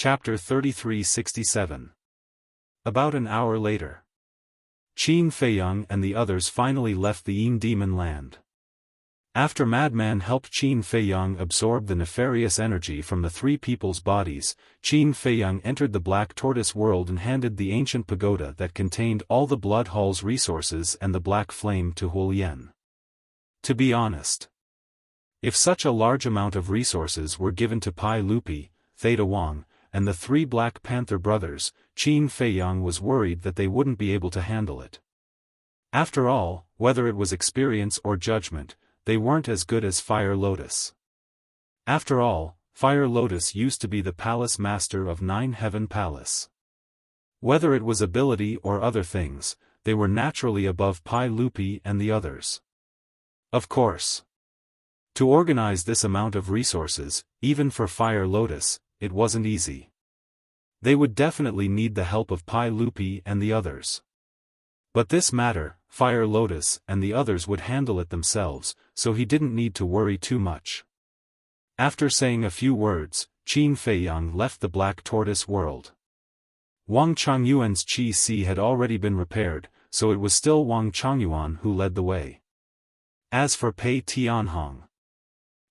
Chapter 3367. About an hour later, Qin Feiyang and the others finally left the Yin Demon Land. After Madman helped Qin Feiyang absorb the nefarious energy from the three people's bodies, Qin Feiyang entered the Black Tortoise world and handed the ancient pagoda that contained all the Blood Hall's resources and the Black Flame to Huolian. To be honest, if such a large amount of resources were given to Pai Lupi, Theta Wang, and the three Black Panther brothers, Qin Feiyang was worried that they wouldn't be able to handle it. After all, whether it was experience or judgment, they weren't as good as Fire Lotus. After all, Fire Lotus used to be the palace master of Nine Heaven Palace. Whether it was ability or other things, they were naturally above Pai Lupi and the others. Of course, to organize this amount of resources, even for Fire Lotus, it wasn't easy. They would definitely need the help of Pai Lupi and the others. But this matter, Fire Lotus and the others would handle it themselves, so he didn't need to worry too much. After saying a few words, Qin Feiyang left the Black Tortoise world. Wang Chongyuan's Qi Si had already been repaired, so it was still Wang Chongyuan who led the way. As for Pei Tianhong,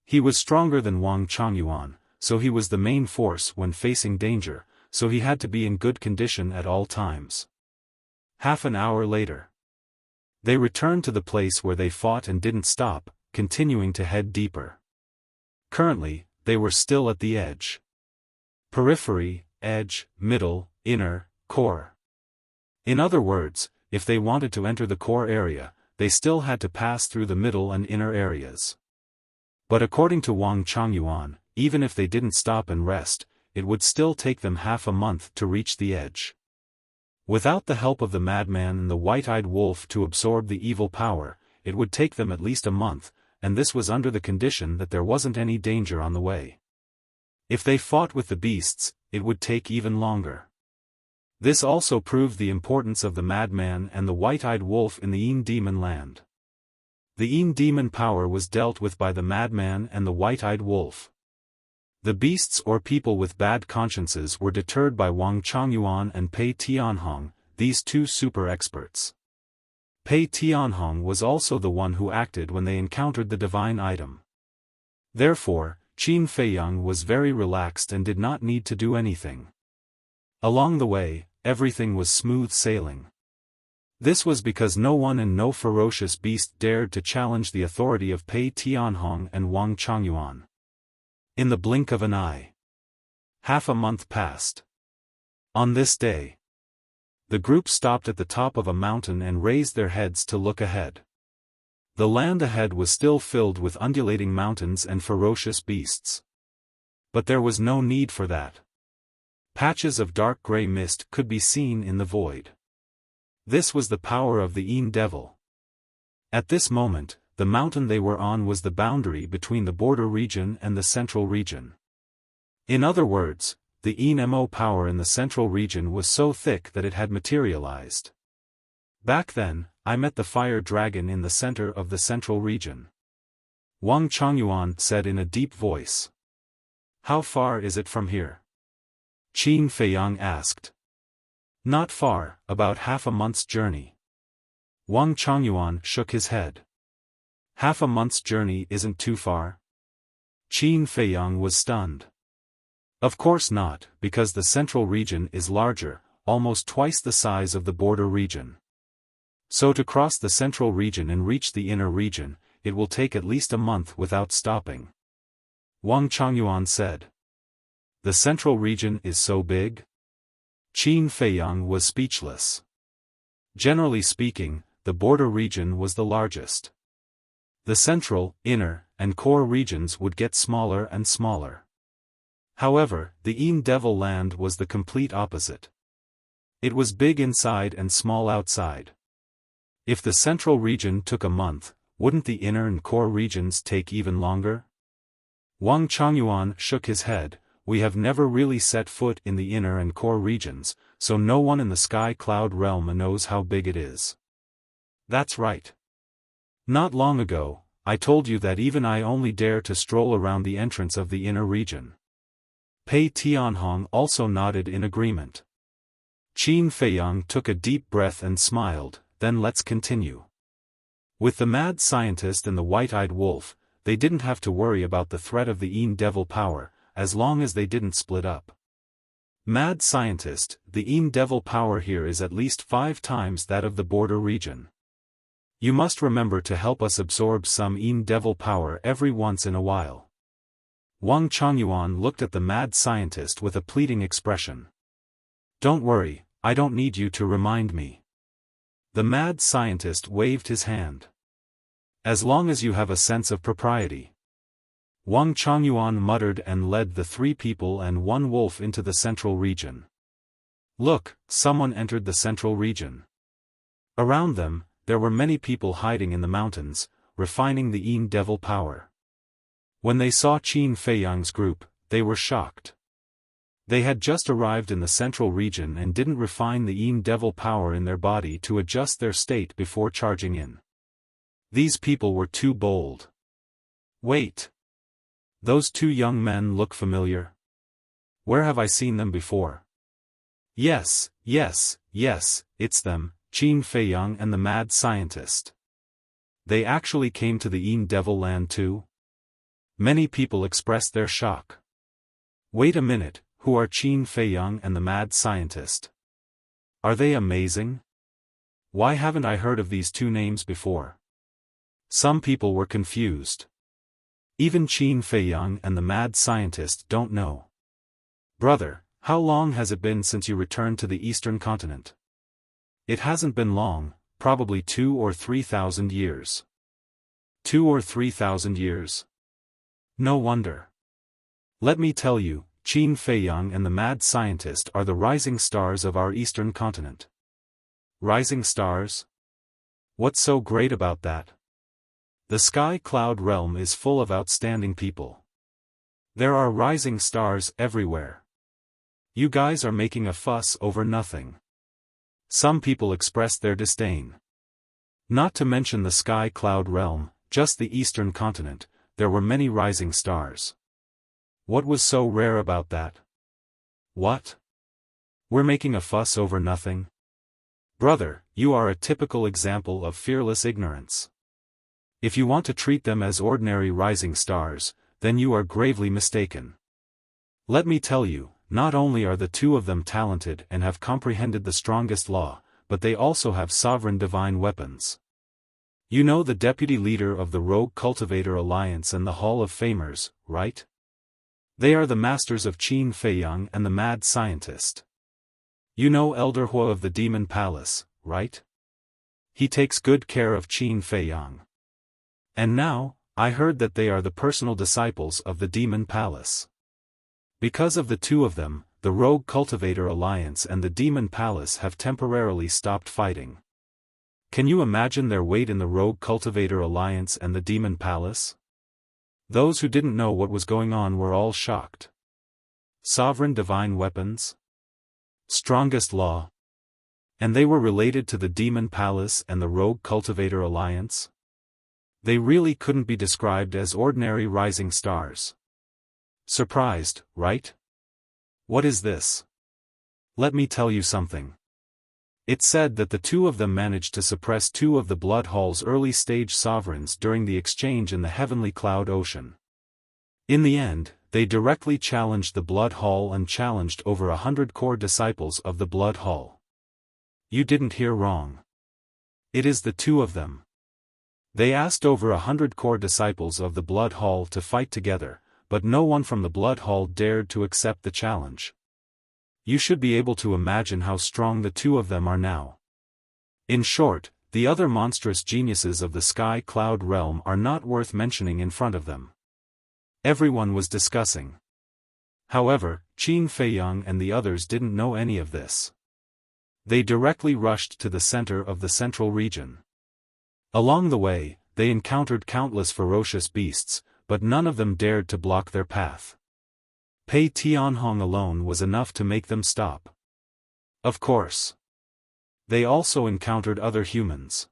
he was stronger than Wang Chongyuan, so he was the main force when facing danger, so he had to be in good condition at all times. Half an hour later, they returned to the place where they fought and didn't stop, continuing to head deeper. Currently, they were still at the edge. Periphery, edge, middle, inner, core. In other words, if they wanted to enter the core area, they still had to pass through the middle and inner areas. But according to Wang Chongyuan, even if they didn't stop and rest, it would still take them half a month to reach the edge. Without the help of the Madman and the White-Eyed Wolf to absorb the evil power, it would take them at least a month, and this was under the condition that there wasn't any danger on the way. If they fought with the beasts, it would take even longer. This also proved the importance of the Madman and the White-Eyed Wolf in the Yin Demon Land. The Yin Demon power was dealt with by the Madman and the White-Eyed Wolf. The beasts or people with bad consciences were deterred by Wang Chongyuan and Pei Tianhong, these two super experts. Pei Tianhong was also the one who acted when they encountered the divine item. Therefore, Qin Feiyang was very relaxed and did not need to do anything. Along the way, everything was smooth sailing. This was because no one and no ferocious beast dared to challenge the authority of Pei Tianhong and Wang Chongyuan. In the blink of an eye, half a month passed. On this day, the group stopped at the top of a mountain and raised their heads to look ahead. The land ahead was still filled with undulating mountains and ferocious beasts. But there was no need for that. Patches of dark gray mist could be seen in the void. This was the power of the Yin Devil. At this moment, the mountain they were on was the boundary between the border region and the central region. In other words, the Yin Mo power in the central region was so thick that it had materialized. Back then, I met the fire dragon in the center of the central region. Wang Chongyuan said in a deep voice. How far is it from here? Qin Feiyang asked. Not far, about half a month's journey. Wang Chongyuan shook his head. Half a month's journey isn't too far? Qin Feiyang was stunned. Of course not, because the central region is larger, almost twice the size of the border region. So to cross the central region and reach the inner region, it will take at least a month without stopping. Wang Chongyuan said. The central region is so big? Qin Feiyang was speechless. Generally speaking, the border region was the largest. The central, inner, and core regions would get smaller and smaller. However, the Yin Devil Land was the complete opposite. It was big inside and small outside. If the central region took a month, wouldn't the inner and core regions take even longer? Wang Chongyuan shook his head. We have never really set foot in the inner and core regions, so no one in the Sky Cloud realm knows how big it is. That's right. Not long ago, I told you that even I only dare to stroll around the entrance of the inner region. Pei Tianhong also nodded in agreement. Qin Feiyang took a deep breath and smiled, then let's continue. With the mad scientist and the white-eyed wolf, they didn't have to worry about the threat of the Yin Devil power, as long as they didn't split up. Mad scientist, the Yin Devil power here is at least 5 times that of the border region. You must remember to help us absorb some Yin Devil power every once in a while. Wang Chongyuan looked at the mad scientist with a pleading expression. Don't worry, I don't need you to remind me. The mad scientist waved his hand. As long as you have a sense of propriety. Wang Chongyuan muttered and led the 3 people and 1 wolf into the central region. Look, someone entered the central region. Around them, there were many people hiding in the mountains, refining the Yin Devil power. When they saw Qin Feiyang's group, they were shocked. They had just arrived in the central region and didn't refine the Yin Devil power in their body to adjust their state before charging in. These people were too bold. Wait. Those 2 young men look familiar. Where have I seen them before? Yes, it's them, Qin Feiyang and the mad scientist. They actually came to the Yin Devil land too? Many people expressed their shock. Wait a minute, who are Qin Feiyang and the mad scientist? Are they amazing? Why haven't I heard of these 2 names before? Some people were confused. Even Qin Feiyang and the mad scientist don't know. Brother, how long has it been since you returned to the eastern continent? It hasn't been long, probably 2 or 3,000 years. 2 or 3,000 years? No wonder. Let me tell you, Qin Feiyang and the mad scientist are the rising stars of our eastern continent. Rising stars? What's so great about that? The Sky Cloud realm is full of outstanding people. There are rising stars everywhere. You guys are making a fuss over nothing. Some people expressed their disdain. Not to mention the Sky Cloud realm, just the eastern continent, there were many rising stars. What was so rare about that? What? We're making a fuss over nothing? Brother, you are a typical example of fearless ignorance. If you want to treat them as ordinary rising stars, then you are gravely mistaken. Let me tell you, not only are the 2 of them talented and have comprehended the strongest law, but they also have sovereign divine weapons. You know the deputy leader of the Rogue Cultivator Alliance and the Hall of Famers, right? They are the masters of Qin Feiyang and the mad scientist. You know Elder Hua of the Demon Palace, right? He takes good care of Qin Feiyang. And now, I heard that they are the personal disciples of the Demon Palace. Because of the 2 of them, the Rogue Cultivator Alliance and the Demon Palace have temporarily stopped fighting. Can you imagine their weight in the Rogue Cultivator Alliance and the Demon Palace? Those who didn't know what was going on were all shocked. Sovereign divine weapons? Strongest law? And they were related to the Demon Palace and the Rogue Cultivator Alliance? They really couldn't be described as ordinary rising stars. Surprised, right? What is this? Let me tell you something. It's said that the 2 of them managed to suppress 2 of the Blood Hall's early-stage sovereigns during the exchange in the Heavenly Cloud Ocean. In the end, they directly challenged the Blood Hall and challenged over 100 core disciples of the Blood Hall. You didn't hear wrong. It is the 2 of them. They asked over 100 core disciples of the Blood Hall to fight together, but no one from the Blood Hall dared to accept the challenge. You should be able to imagine how strong the 2 of them are now. In short, the other monstrous geniuses of the Sky Cloud realm are not worth mentioning in front of them. Everyone was discussing. However, Qin Feiyang and the others didn't know any of this. They directly rushed to the center of the central region. Along the way, they encountered countless ferocious beasts, but none of them dared to block their path. Pei Tianhong alone was enough to make them stop. Of course. They also encountered other humans.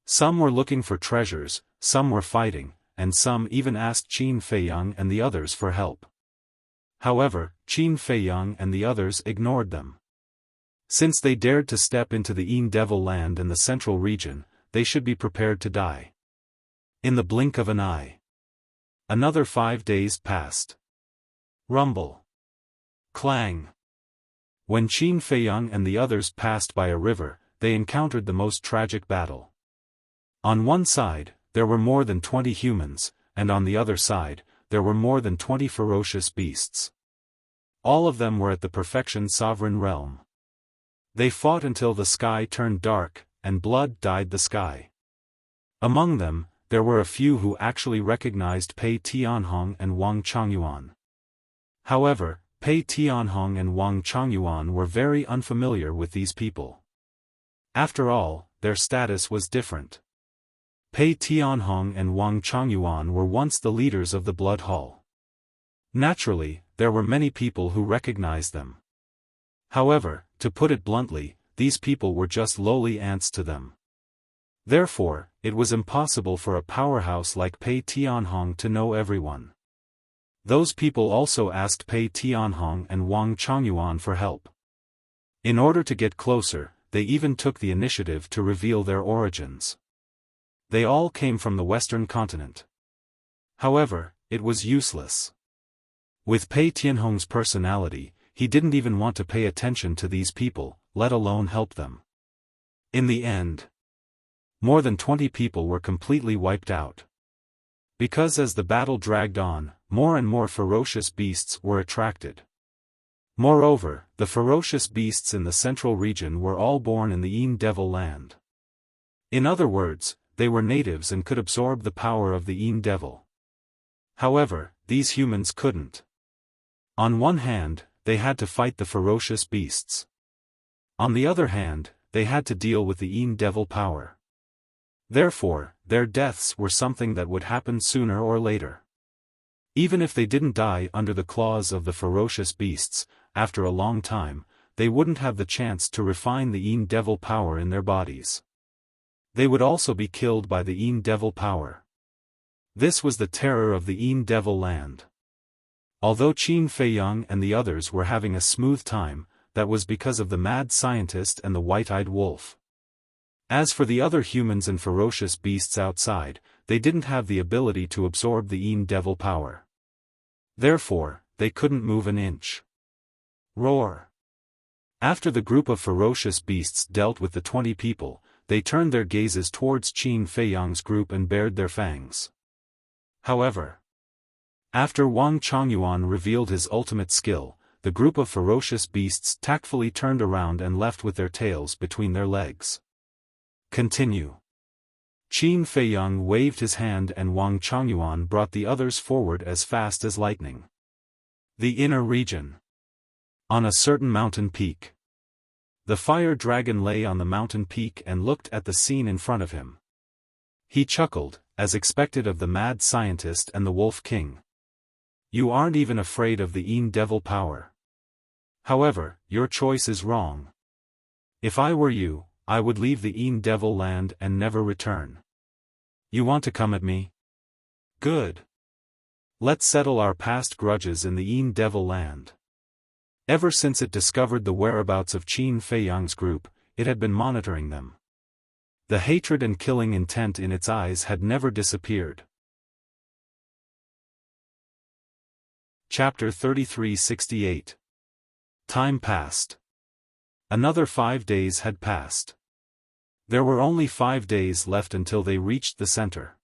Some were looking for treasures, some were fighting, and some even asked Qin Feiyang and the others for help. However, Qin Feiyang and the others ignored them. Since they dared to step into the Yin Devil land in the central region, they should be prepared to die. In the blink of an eye. Another 5 days passed. Rumble. Clang. When Qin Feiyang and the others passed by a river, they encountered the most tragic battle. On one side, there were more than 20 humans, and on the other side, there were more than 20 ferocious beasts. All of them were at the perfection sovereign realm. They fought until the sky turned dark, and blood dyed the sky. Among them, there were a few who actually recognized Pei Tianhong and Wang Changyuan. However, Pei Tianhong and Wang Changyuan were very unfamiliar with these people. After all, their status was different. Pei Tianhong and Wang Changyuan were once the leaders of the Blood Hall. Naturally, there were many people who recognized them. However, to put it bluntly, these people were just lowly ants to them. Therefore, it was impossible for a powerhouse like Pei Tianhong to know everyone. Those people also asked Pei Tianhong and Wang Changyuan for help. In order to get closer, they even took the initiative to reveal their origins. They all came from the Western continent. However, it was useless. With Pei Tianhong's personality, he didn't even want to pay attention to these people, let alone help them. In the end, more than 20 people were completely wiped out. Because as the battle dragged on, more and more ferocious beasts were attracted. Moreover, the ferocious beasts in the central region were all born in the Yin Devil land. In other words, they were natives and could absorb the power of the Yin Devil. However, these humans couldn't. On one hand, they had to fight the ferocious beasts. On the other hand, they had to deal with the Yin Devil power. Therefore, their deaths were something that would happen sooner or later. Even if they didn't die under the claws of the ferocious beasts, after a long time, they wouldn't have the chance to refine the Yin Devil power in their bodies. They would also be killed by the Yin Devil power. This was the terror of the Yin Devil land. Although Qin Feiyang and the others were having a smooth time, that was because of the mad scientist and the white-eyed wolf. As for the other humans and ferocious beasts outside, they didn't have the ability to absorb the Yin Devil power. Therefore, they couldn't move an inch. Roar. After the group of ferocious beasts dealt with the 20 people, they turned their gazes towards Qin Feiyang's group and bared their fangs. However, after Wang Changyuan revealed his ultimate skill, the group of ferocious beasts tactfully turned around and left with their tails between their legs. Continue. Qin Feiyang waved his hand and Wang Changyuan brought the others forward as fast as lightning. The inner region. On a certain mountain peak. The fire dragon lay on the mountain peak and looked at the scene in front of him. He chuckled, as expected of the mad scientist and the Wolf King. You aren't even afraid of the Yin Devil power. However, your choice is wrong. If I were you, I would leave the Yin Devil land and never return. You want to come at me? Good. Let's settle our past grudges in the Yin Devil land. Ever since it discovered the whereabouts of Qin Feiyang's group, it had been monitoring them. The hatred and killing intent in its eyes had never disappeared. Chapter 3368. Time passed. Another 5 days had passed. There were only 5 days left until they reached the center.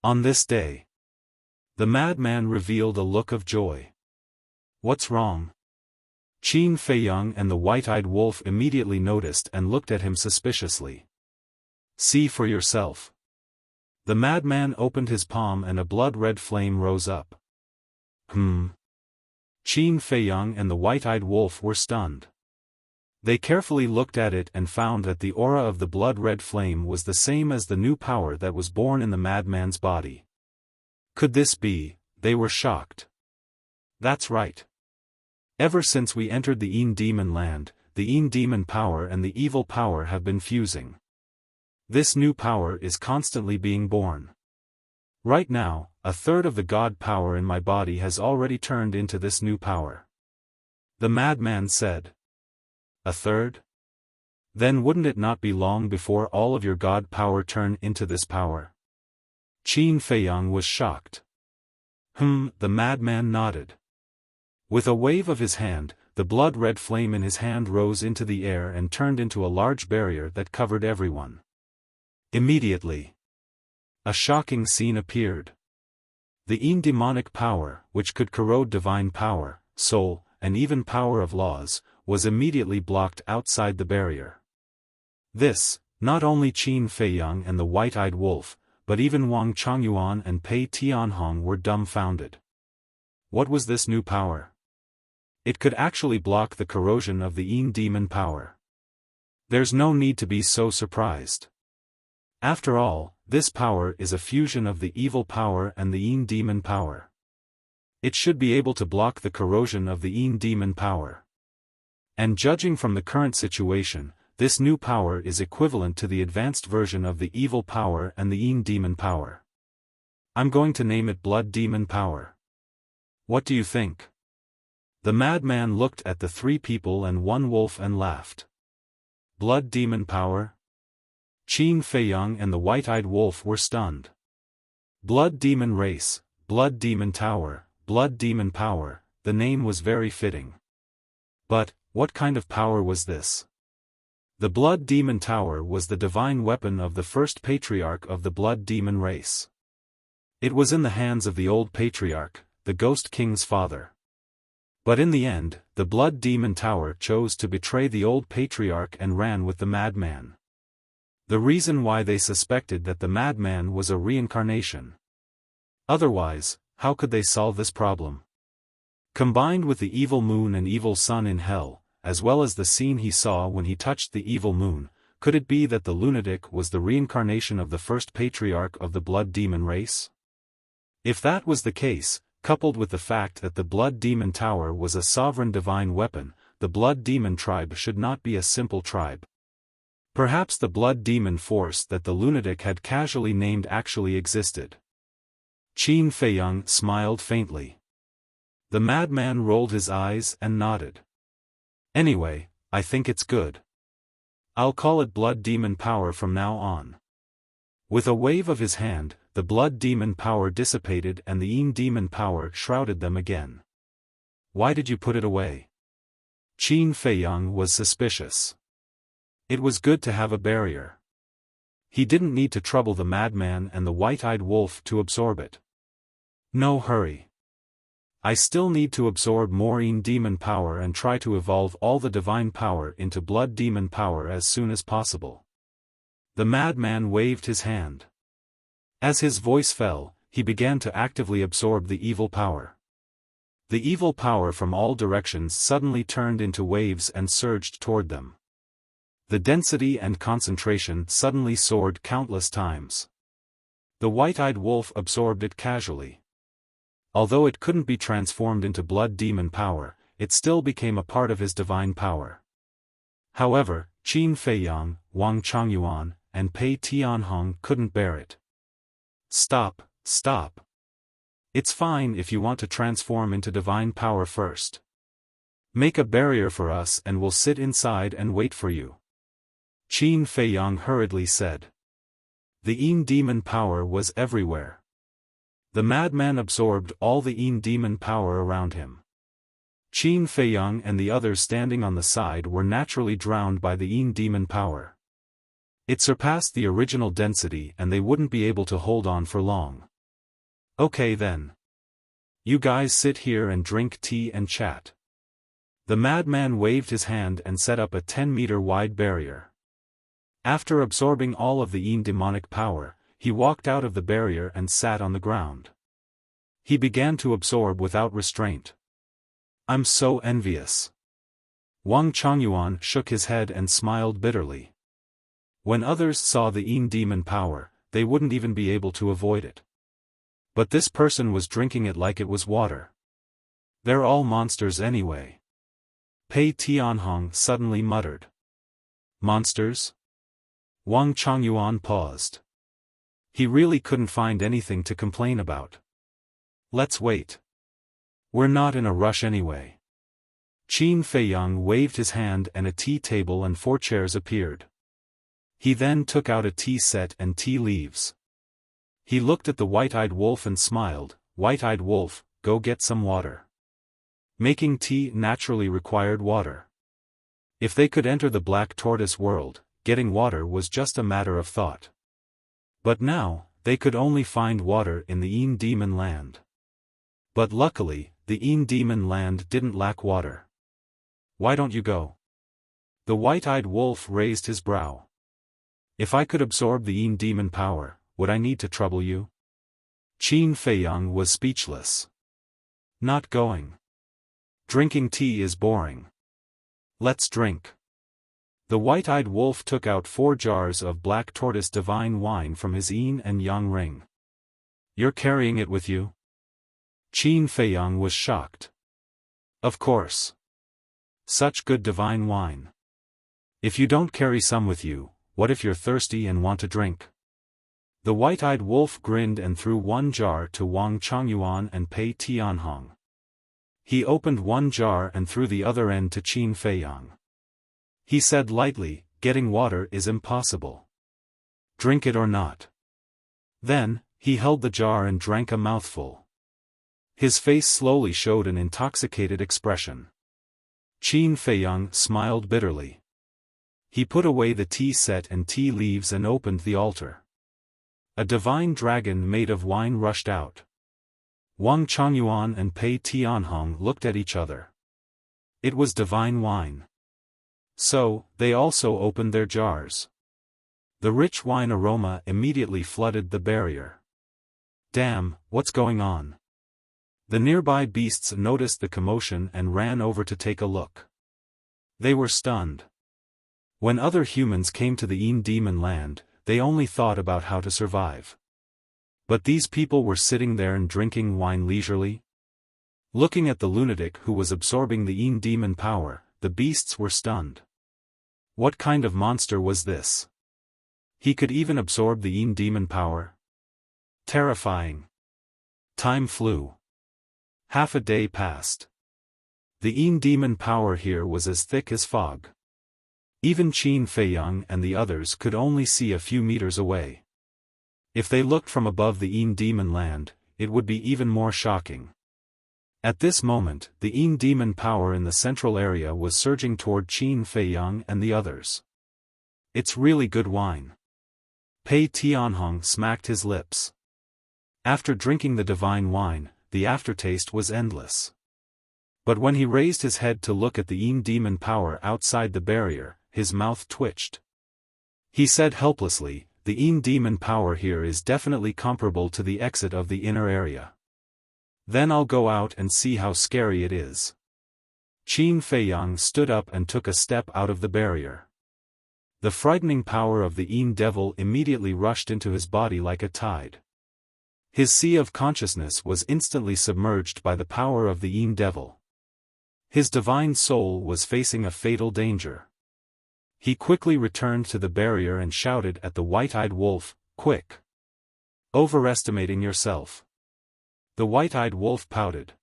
On this day, the madman revealed a look of joy. What's wrong? Qin Feiyang and the white-eyed wolf immediately noticed and looked at him suspiciously. See for yourself. The madman opened his palm and a blood-red flame rose up. Qin Feiyang and the white-eyed wolf were stunned. They carefully looked at it and found that the aura of the blood-red flame was the same as the new power that was born in the madman's body. Could this be? They were shocked. That's right. Ever since we entered the Yin Demon land, the Yin Demon power and the evil power have been fusing. This new power is constantly being born. Right now, a third of the god power in my body has already turned into this new power. The madman said. A third? Then wouldn't it not be long before all of your god power turn into this power? Qin Feiyang was shocked. The madman nodded. With a wave of his hand, the blood-red flame in his hand rose into the air and turned into a large barrier that covered everyone. Immediately, a shocking scene appeared. The demonic power, which could corrode divine power, soul, and even power of laws, was immediately blocked outside the barrier. This, not only Qin Feiyang and the white-eyed wolf, but even Wang Changyuan and Pei Tianhong were dumbfounded. What was this new power? It could actually block the corrosion of the Yin demon power. There's no need to be so surprised. After all, this power is a fusion of the evil power and the Yin demon power. It should be able to block the corrosion of the Yin demon power. And judging from the current situation, this new power is equivalent to the advanced version of the evil power and the Yin demon power. I'm going to name it Blood Demon Power. What do you think? The madman looked at the three people and one wolf and laughed. Blood Demon Power? Qin Feiyang and the white-eyed wolf were stunned. Blood Demon Race, Blood Demon Tower, Blood Demon Power, the name was very fitting. But, what kind of power was this? The Blood Demon Tower was the divine weapon of the first patriarch of the Blood Demon race. It was in the hands of the old patriarch, the Ghost King's father. But in the end, the Blood Demon Tower chose to betray the old patriarch and ran with the madman. The reason why they suspected that the madman was a reincarnation. Otherwise, how could they solve this problem? Combined with the evil moon and evil sun in hell, as well as the scene he saw when he touched the evil moon, could it be that the lunatic was the reincarnation of the first patriarch of the Blood Demon race? If that was the case, coupled with the fact that the Blood Demon Tower was a sovereign divine weapon, the Blood Demon tribe should not be a simple tribe. Perhaps the Blood Demon force that the lunatic had casually named actually existed. Qin Feiyang smiled faintly. The madman rolled his eyes and nodded. Anyway, I think it's good. I'll call it Blood Demon Power from now on. With a wave of his hand, the Blood Demon Power dissipated and the Yin Demon Power shrouded them again. Why did you put it away? Qin Feiyang was suspicious. It was good to have a barrier. He didn't need to trouble the madman and the white-eyed wolf to absorb it. No hurry. I still need to absorb more Yin Demon Power and try to evolve all the divine power into Blood Demon Power as soon as possible. The madman waved his hand. As his voice fell, he began to actively absorb the evil power. The evil power from all directions suddenly turned into waves and surged toward them. The density and concentration suddenly soared countless times. The white-eyed wolf absorbed it casually. Although it couldn't be transformed into Blood Demon Power, it still became a part of his divine power. However, Qin Feiyang, Wang Changyuan, and Pei Tianhong couldn't bear it. Stop, stop. It's fine if you want to transform into divine power first. Make a barrier for us and we'll sit inside and wait for you. Qin Feiyang hurriedly said. The Yin Demon Power was everywhere. The madman absorbed all the Yin Demon Power around him. Qin Feiyang and the others standing on the side were naturally drowned by the Yin Demon Power. It surpassed the original density and they wouldn't be able to hold on for long. Okay then. You guys sit here and drink tea and chat. The madman waved his hand and set up a 10-meter wide barrier. After absorbing all of the Yin demonic power, he walked out of the barrier and sat on the ground. He began to absorb without restraint. I'm so envious. Wang Changyuan shook his head and smiled bitterly. When others saw the Yin demon power, they wouldn't even be able to avoid it. But this person was drinking it like it was water. They're all monsters anyway. Pei Tianhong suddenly muttered. Monsters? Wang Changyuan paused. He really couldn't find anything to complain about. Let's wait. We're not in a rush anyway. Qin Feiyang waved his hand and a tea table and 4 chairs appeared. He then took out a tea set and tea leaves. He looked at the white-eyed wolf and smiled. White-eyed wolf, go get some water. Making tea naturally required water. If they could enter the black tortoise world, getting water was just a matter of thought. But now, they could only find water in the Yin Demon Land. But luckily, the Yin Demon Land didn't lack water. Why don't you go? The white-eyed wolf raised his brow. If I could absorb the Yin Demon power, would I need to trouble you? Qin Feiyang was speechless. Not going. Drinking tea is boring. Let's drink. The white-eyed wolf took out 4 jars of black tortoise divine wine from his yin and yang ring. You're carrying it with you? Qin Feiyang was shocked. Of course. Such good divine wine. If you don't carry some with you, what if you're thirsty and want to drink? The white-eyed wolf grinned and threw 1 jar to Wang Chongyuan and Pei Tianhong. He opened 1 jar and threw the other end to Qin Feiyang. He said lightly, getting water is impossible. Drink it or not. Then, he held the jar and drank a mouthful. His face slowly showed an intoxicated expression. Qin Feiyang smiled bitterly. He put away the tea set and tea leaves and opened the altar. A divine dragon made of wine rushed out. Wang Chongyuan and Pei Tianhong looked at each other. It was divine wine. So, they also opened their jars. The rich wine aroma immediately flooded the barrier. Damn, what's going on? The nearby beasts noticed the commotion and ran over to take a look. They were stunned. When other humans came to the Yin Demon Land, they only thought about how to survive. But these people were sitting there and drinking wine leisurely. Looking at the lunatic who was absorbing the Yin Demon power, the beasts were stunned. What kind of monster was this? He could even absorb the Yin Demon power? Terrifying. Time flew. Half a day passed. The Yin Demon power here was as thick as fog. Even Qin Feiyang and the others could only see a few meters away. If they looked from above the Yin Demon Land, it would be even more shocking. At this moment, the Yin Demon power in the central area was surging toward Qin Feiyang and the others. It's really good wine. Pei Tianhong smacked his lips. After drinking the divine wine, the aftertaste was endless. But when he raised his head to look at the Yin Demon power outside the barrier, his mouth twitched. He said helplessly, the Yin Demon power here is definitely comparable to the exit of the inner area. Then I'll go out and see how scary it is. Qin Feiyang stood up and took a step out of the barrier. The frightening power of the Yin Devil immediately rushed into his body like a tide. His sea of consciousness was instantly submerged by the power of the Yin Devil. His divine soul was facing a fatal danger. He quickly returned to the barrier and shouted at the white-eyed wolf, "Quick! Overestimating yourself." The white-eyed wolf pouted.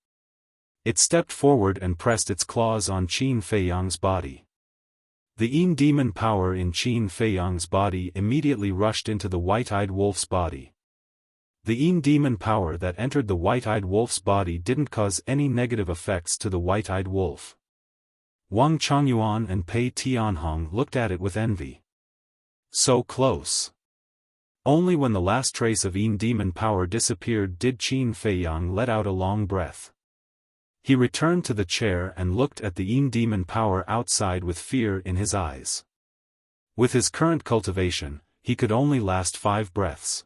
It stepped forward and pressed its claws on Qin Feiyang's body. The Yin Demon power in Qin Feiyang's body immediately rushed into the white-eyed wolf's body. The Yin Demon power that entered the white-eyed wolf's body didn't cause any negative effects to the white-eyed wolf. Wang Chongyuan and Pei Tianhong looked at it with envy. So close. Only when the last trace of Yin Demon power disappeared did Qin Feiyang let out a long breath. He returned to the chair and looked at the Yin Demon power outside with fear in his eyes. With his current cultivation, he could only last 5 breaths.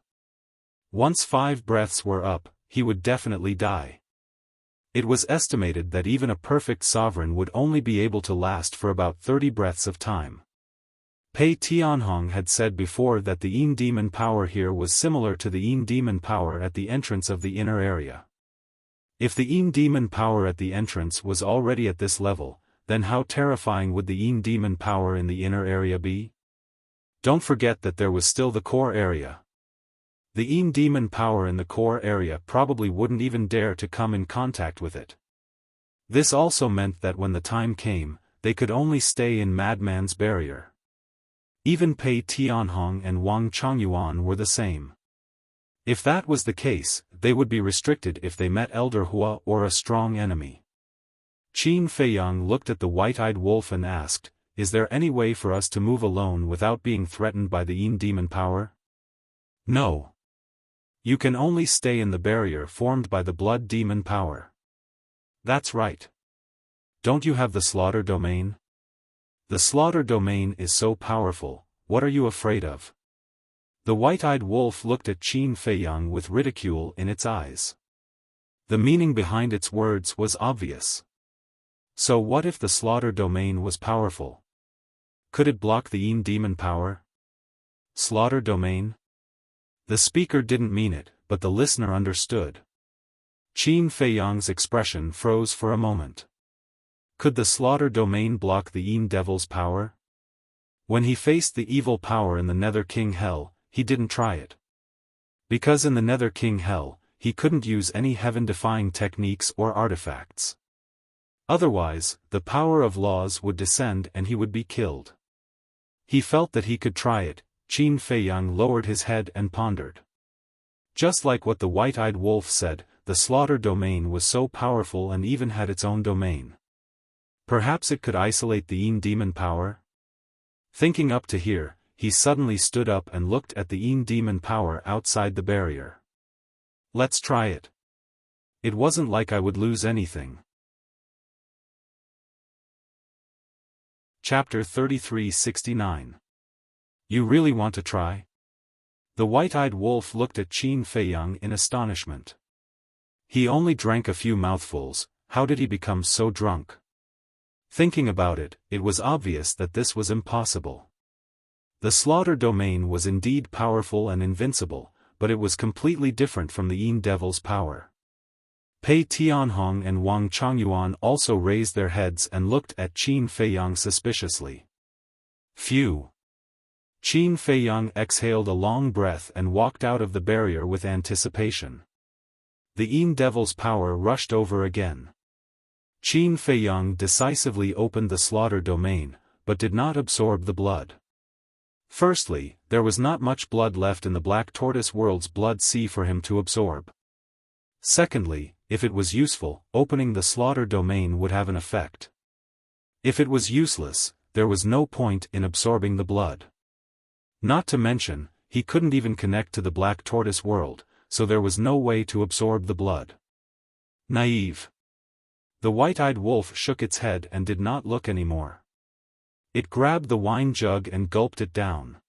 Once 5 breaths were up, he would definitely die. It was estimated that even a perfect sovereign would only be able to last for about 30 breaths of time. Pei Tianhong had said before that the Yin Demon power here was similar to the Yin Demon power at the entrance of the inner area. If the Yin Demon power at the entrance was already at this level, then how terrifying would the Yin Demon power in the inner area be? Don't forget that there was still the core area. The Yin demon power in the core area probably wouldn't even dare to come in contact with it. This also meant that when the time came, they could only stay in Madman's barrier. Even Pei Tianhong and Wang Changyuan were the same. If that was the case, they would be restricted if they met Elder Hua or a strong enemy. Qin Feiyang looked at the white-eyed wolf and asked, "Is there any way for us to move alone without being threatened by the Yin demon power?" "No. You can only stay in the barrier formed by the blood demon power." "That's right. Don't you have the slaughter domain?" "The slaughter domain is so powerful, what are you afraid of?" The white-eyed wolf looked at Qin Feiyang with ridicule in its eyes. The meaning behind its words was obvious. So what if the slaughter domain was powerful? Could it block the Yin demon power? Slaughter domain? The speaker didn't mean it, but the listener understood. Qin Feiyang's expression froze for a moment. Could the slaughter domain block the Yin devil's power? When he faced the evil power in the Nether King Hell, he didn't try it. Because in the Nether King Hell, he couldn't use any heaven-defying techniques or artifacts. Otherwise, the power of laws would descend and he would be killed. He felt that he could try it. Qin Feiyang lowered his head and pondered. Just like what the white-eyed wolf said, the slaughter domain was so powerful and even had its own domain. Perhaps it could isolate the Yin demon power? Thinking up to here, he suddenly stood up and looked at the Yin demon power outside the barrier. "Let's try it. It wasn't like I would lose anything." Chapter 3369. You really want to try? The white-eyed wolf looked at Qin Feiyang in astonishment. He only drank a few mouthfuls, how did he become so drunk? Thinking about it, it was obvious that this was impossible. The slaughter domain was indeed powerful and invincible, but it was completely different from the Yin devil's power. Pei Tianhong and Wang Changyuan also raised their heads and looked at Qin Feiyang suspiciously. Phew! Qin Feiyang exhaled a long breath and walked out of the barrier with anticipation. The Yin devil's power rushed over again. Qin Feiyang decisively opened the slaughter domain, but did not absorb the blood. Firstly, there was not much blood left in the Black Tortoise World's blood sea for him to absorb. Secondly, if it was useful, opening the slaughter domain would have an effect. If it was useless, there was no point in absorbing the blood. Not to mention, he couldn't even connect to the Black Tortoise World, so there was no way to absorb the blood. Naive. The white-eyed wolf shook its head and did not look anymore. It grabbed the wine jug and gulped it down.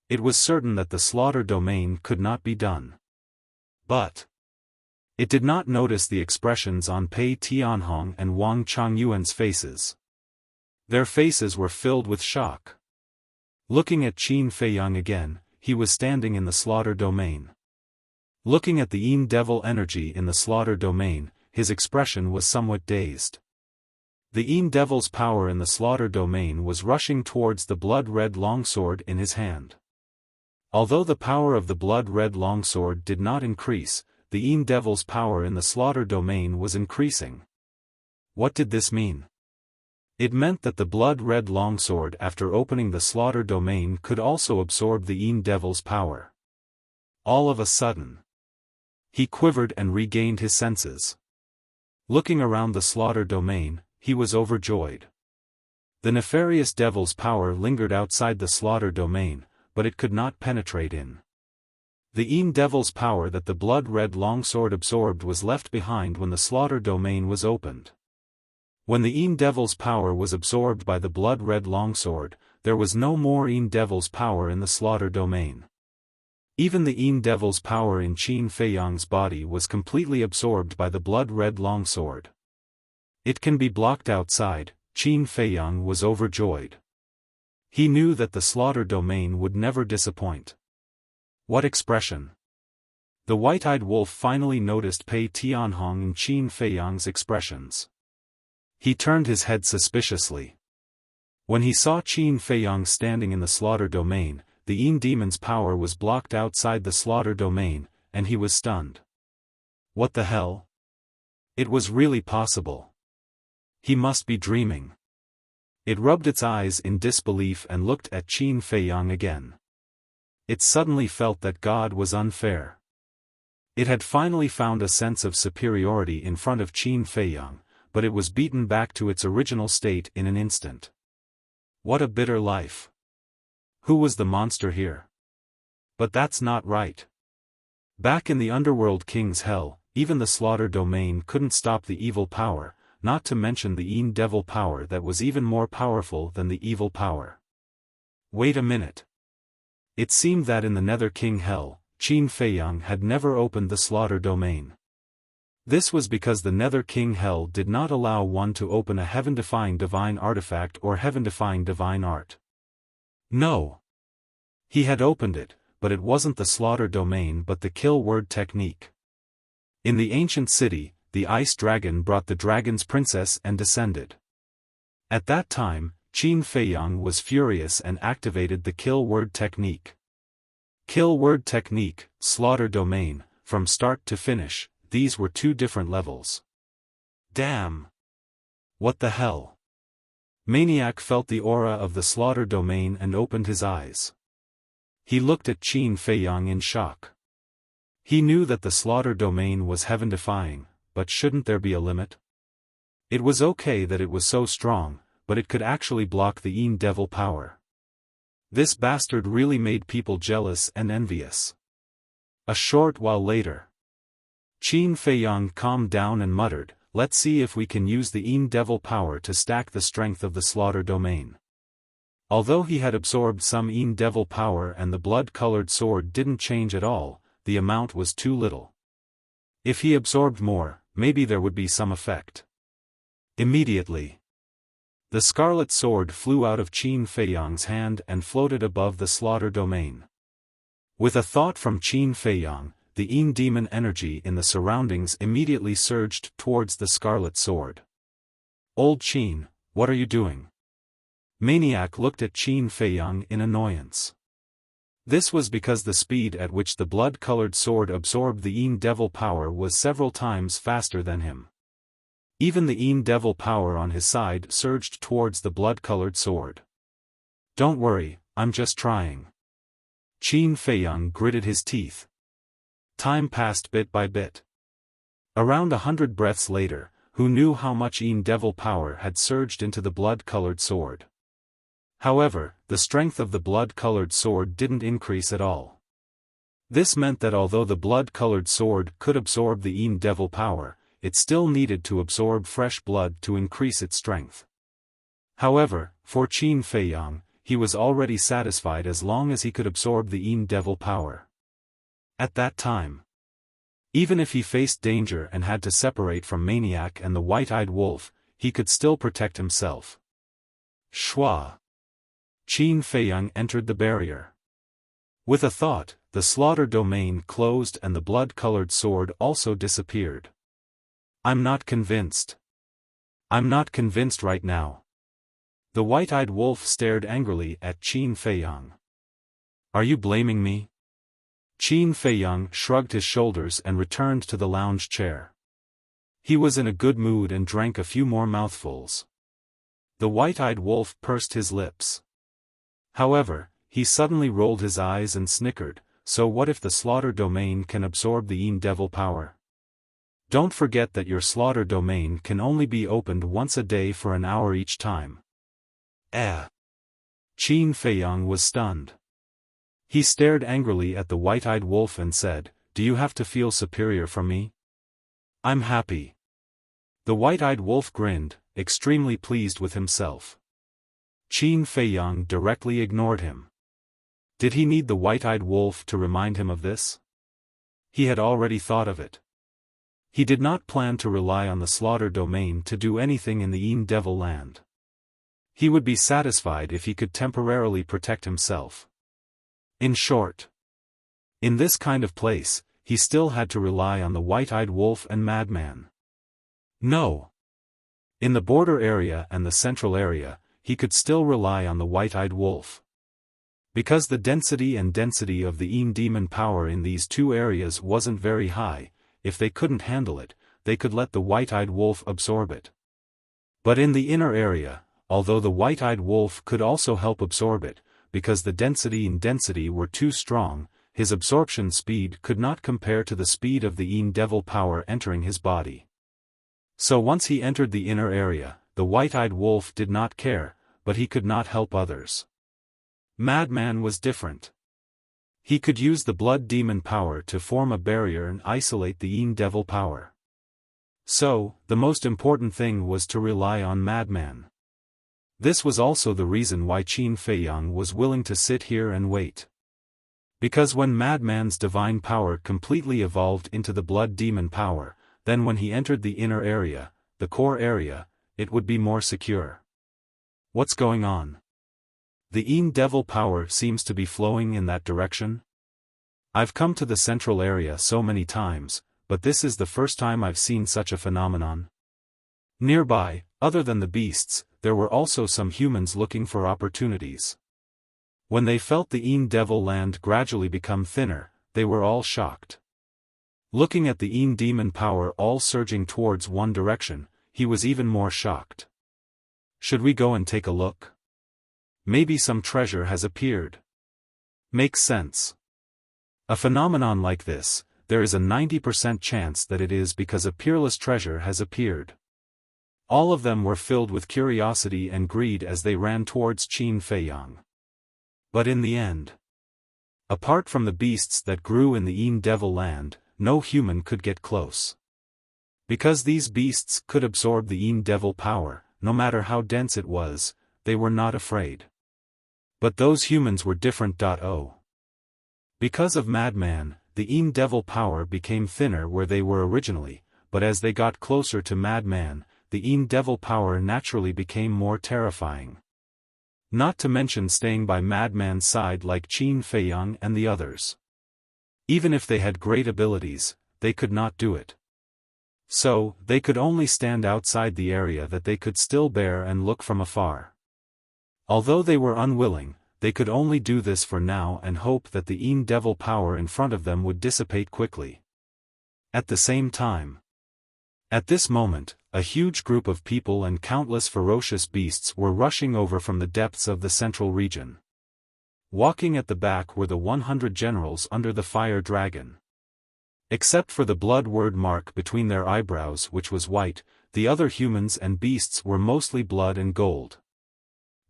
It was certain that the slaughter domain could not be done. But it did not notice the expressions on Pei Tianhong and Wang Changyuan's faces. Their faces were filled with shock. Looking at Qin Feiyang again, he was standing in the slaughter domain. Looking at the Yin devil energy in the slaughter domain, his expression was somewhat dazed. The Yin devil's power in the slaughter domain was rushing towards the blood-red longsword in his hand. Although the power of the blood-red longsword did not increase, the Yin devil's power in the slaughter domain was increasing. What did this mean? It meant that the blood-red longsword after opening the slaughter domain could also absorb the Yin devil's power. All of a sudden, he quivered and regained his senses. Looking around the slaughter domain, he was overjoyed. The nefarious devil's power lingered outside the slaughter domain, but it could not penetrate in. The Yin devil's power that the blood-red longsword absorbed was left behind when the slaughter domain was opened. When the Yin devil's power was absorbed by the blood-red longsword, there was no more Yin devil's power in the slaughter domain. Even the Yin devil's power in Qin Feiyang's body was completely absorbed by the blood-red longsword. It can be blocked outside. Qin Feiyang was overjoyed. He knew that the slaughter domain would never disappoint. What expression! The white-eyed wolf finally noticed Pei Tianhong and Qin Feiyang's expressions. He turned his head suspiciously. When he saw Qin Feiyang standing in the slaughter domain, the Yin demon's power was blocked outside the slaughter domain, and he was stunned. What the hell? It was really possible. He must be dreaming. It rubbed its eyes in disbelief and looked at Qin Feiyang again. It suddenly felt that God was unfair. It had finally found a sense of superiority in front of Qin Feiyang, but it was beaten back to its original state in an instant. What a bitter life. Who was the monster here? But that's not right. Back in the Underworld King's hell, even the slaughter domain couldn't stop the evil power, not to mention the Yin devil power that was even more powerful than the evil power. Wait a minute. It seemed that in the Nether King hell, Qin Feiyang had never opened the slaughter domain. This was because the Nether King hell did not allow one to open a heaven-defying divine artifact or heaven-defying divine art. No. He had opened it, but it wasn't the slaughter domain but the kill word technique. In the ancient city, the ice dragon brought the dragon's princess and descended. At that time, Qin Feiyang was furious and activated the kill word technique. Kill word technique, slaughter domain, from start to finish, these were two different levels. Damn! What the hell? Maniac felt the aura of the slaughter domain and opened his eyes. He looked at Qin Feiyang in shock. He knew that the slaughter domain was heaven-defying, but shouldn't there be a limit? It was okay that it was so strong, but it could actually block the Yin devil power. This bastard really made people jealous and envious. A short while later, Qin Feiyang calmed down and muttered, "Let's see if we can use the Yin devil power to stack the strength of the slaughter domain." Although he had absorbed some Yin devil power and the blood-colored sword didn't change at all, the amount was too little. If he absorbed more, maybe there would be some effect. Immediately, the scarlet sword flew out of Qin Feiyang's hand and floated above the slaughter domain. With a thought from Qin Feiyang, the Yin demon energy in the surroundings immediately surged towards the scarlet sword. "Old Qin, what are you doing?" Maniac looked at Qin Feiyang in annoyance. This was because the speed at which the blood-colored sword absorbed the Yin devil power was several times faster than him. Even the Yin devil power on his side surged towards the blood-colored sword. "Don't worry, I'm just trying." Qin Feiyang gritted his teeth. Time passed bit by bit. Around 100 breaths later, who knew how much Yin devil power had surged into the blood-colored sword? However, the strength of the blood-colored sword didn't increase at all. This meant that although the blood-colored sword could absorb the Yin devil power, it still needed to absorb fresh blood to increase its strength. However, for Qin Feiyang, he was already satisfied as long as he could absorb the Yin devil power. At that time, even if he faced danger and had to separate from Maniac and the white-eyed wolf, he could still protect himself. Shwa! Qin Feiyang entered the barrier. With a thought, the slaughter domain closed and the blood-colored sword also disappeared. "I'm not convinced. I'm not convinced right now." The white-eyed wolf stared angrily at Qin Feiyang. "Are you blaming me?" Qin Feiyang shrugged his shoulders and returned to the lounge chair. He was in a good mood and drank a few more mouthfuls. The white-eyed wolf pursed his lips. However, he suddenly rolled his eyes and snickered, "So what if the slaughter domain can absorb the Yin devil power? Don't forget that your slaughter domain can only be opened once a day for an hour each time." Qin Feiyang was stunned. He stared angrily at the white-eyed wolf and said, "Do you have to feel superior from me?" "I'm happy." The white-eyed wolf grinned, extremely pleased with himself. Qin Feiyang directly ignored him. Did he need the white-eyed wolf to remind him of this? He had already thought of it. He did not plan to rely on the slaughter domain to do anything in the Yin devil land. He would be satisfied if he could temporarily protect himself. In short, in this kind of place, he still had to rely on the white-eyed wolf and madman. No. In the border area and the central area, he could still rely on the white-eyed wolf. Because the density of the demon power in these two areas wasn't very high, if they couldn't handle it, they could let the white-eyed wolf absorb it. But in the inner area, although the white-eyed wolf could also help absorb it, because the density were too strong, his absorption speed could not compare to the speed of the devil power entering his body. So once he entered the inner area, the white-eyed wolf did not care, but he could not help others. Madman was different. He could use the blood demon power to form a barrier and isolate the devil power. So, the most important thing was to rely on Madman. This was also the reason why Qin Feiyang was willing to sit here and wait. Because when Madman's divine power completely evolved into the blood demon power, then when he entered the inner area, the core area, it would be more secure. What's going on? The devil power seems to be flowing in that direction? I've come to the central area so many times, but this is the first time I've seen such a phenomenon. Nearby, other than the beasts, there were also some humans looking for opportunities. When they felt the devil land gradually become thinner, they were all shocked. Looking at the demon power all surging towards one direction, he was even more shocked. Should we go and take a look? Maybe some treasure has appeared. Makes sense. A phenomenon like this, there is a 90% chance that it is because a peerless treasure has appeared. All of them were filled with curiosity and greed as they ran towards Qin Feiyang. But in the end, apart from the beasts that grew in the devil land, no human could get close. Because these beasts could absorb the devil power, no matter how dense it was, they were not afraid. But those humans were different. Because of Madman, the devil power became thinner where they were originally, but as they got closer to Madman, the devil power naturally became more terrifying. Not to mention staying by Madman's side like Qin Feiyang and the others. Even if they had great abilities, they could not do it. So, they could only stand outside the area that they could still bear and look from afar. Although they were unwilling, they could only do this for now and hope that the devil power in front of them would dissipate quickly. At the same time, at this moment, a huge group of people and countless ferocious beasts were rushing over from the depths of the central region. Walking at the back were the 100 generals under the fire dragon. Except for the blood word mark between their eyebrows which was white, the other humans and beasts were mostly blood and gold.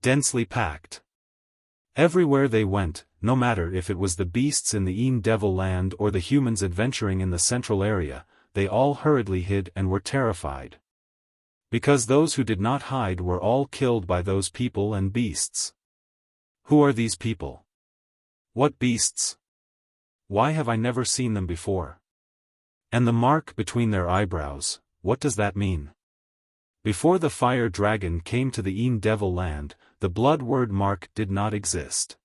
Densely packed. Everywhere they went, no matter if it was the beasts in the devil land or the humans adventuring in the central area, they all hurriedly hid and were terrified. Because those who did not hide were all killed by those people and beasts. Who are these people? What beasts? Why have I never seen them before? And the mark between their eyebrows, what does that mean? Before the fire dragon came to the devil land, the blood word mark did not exist.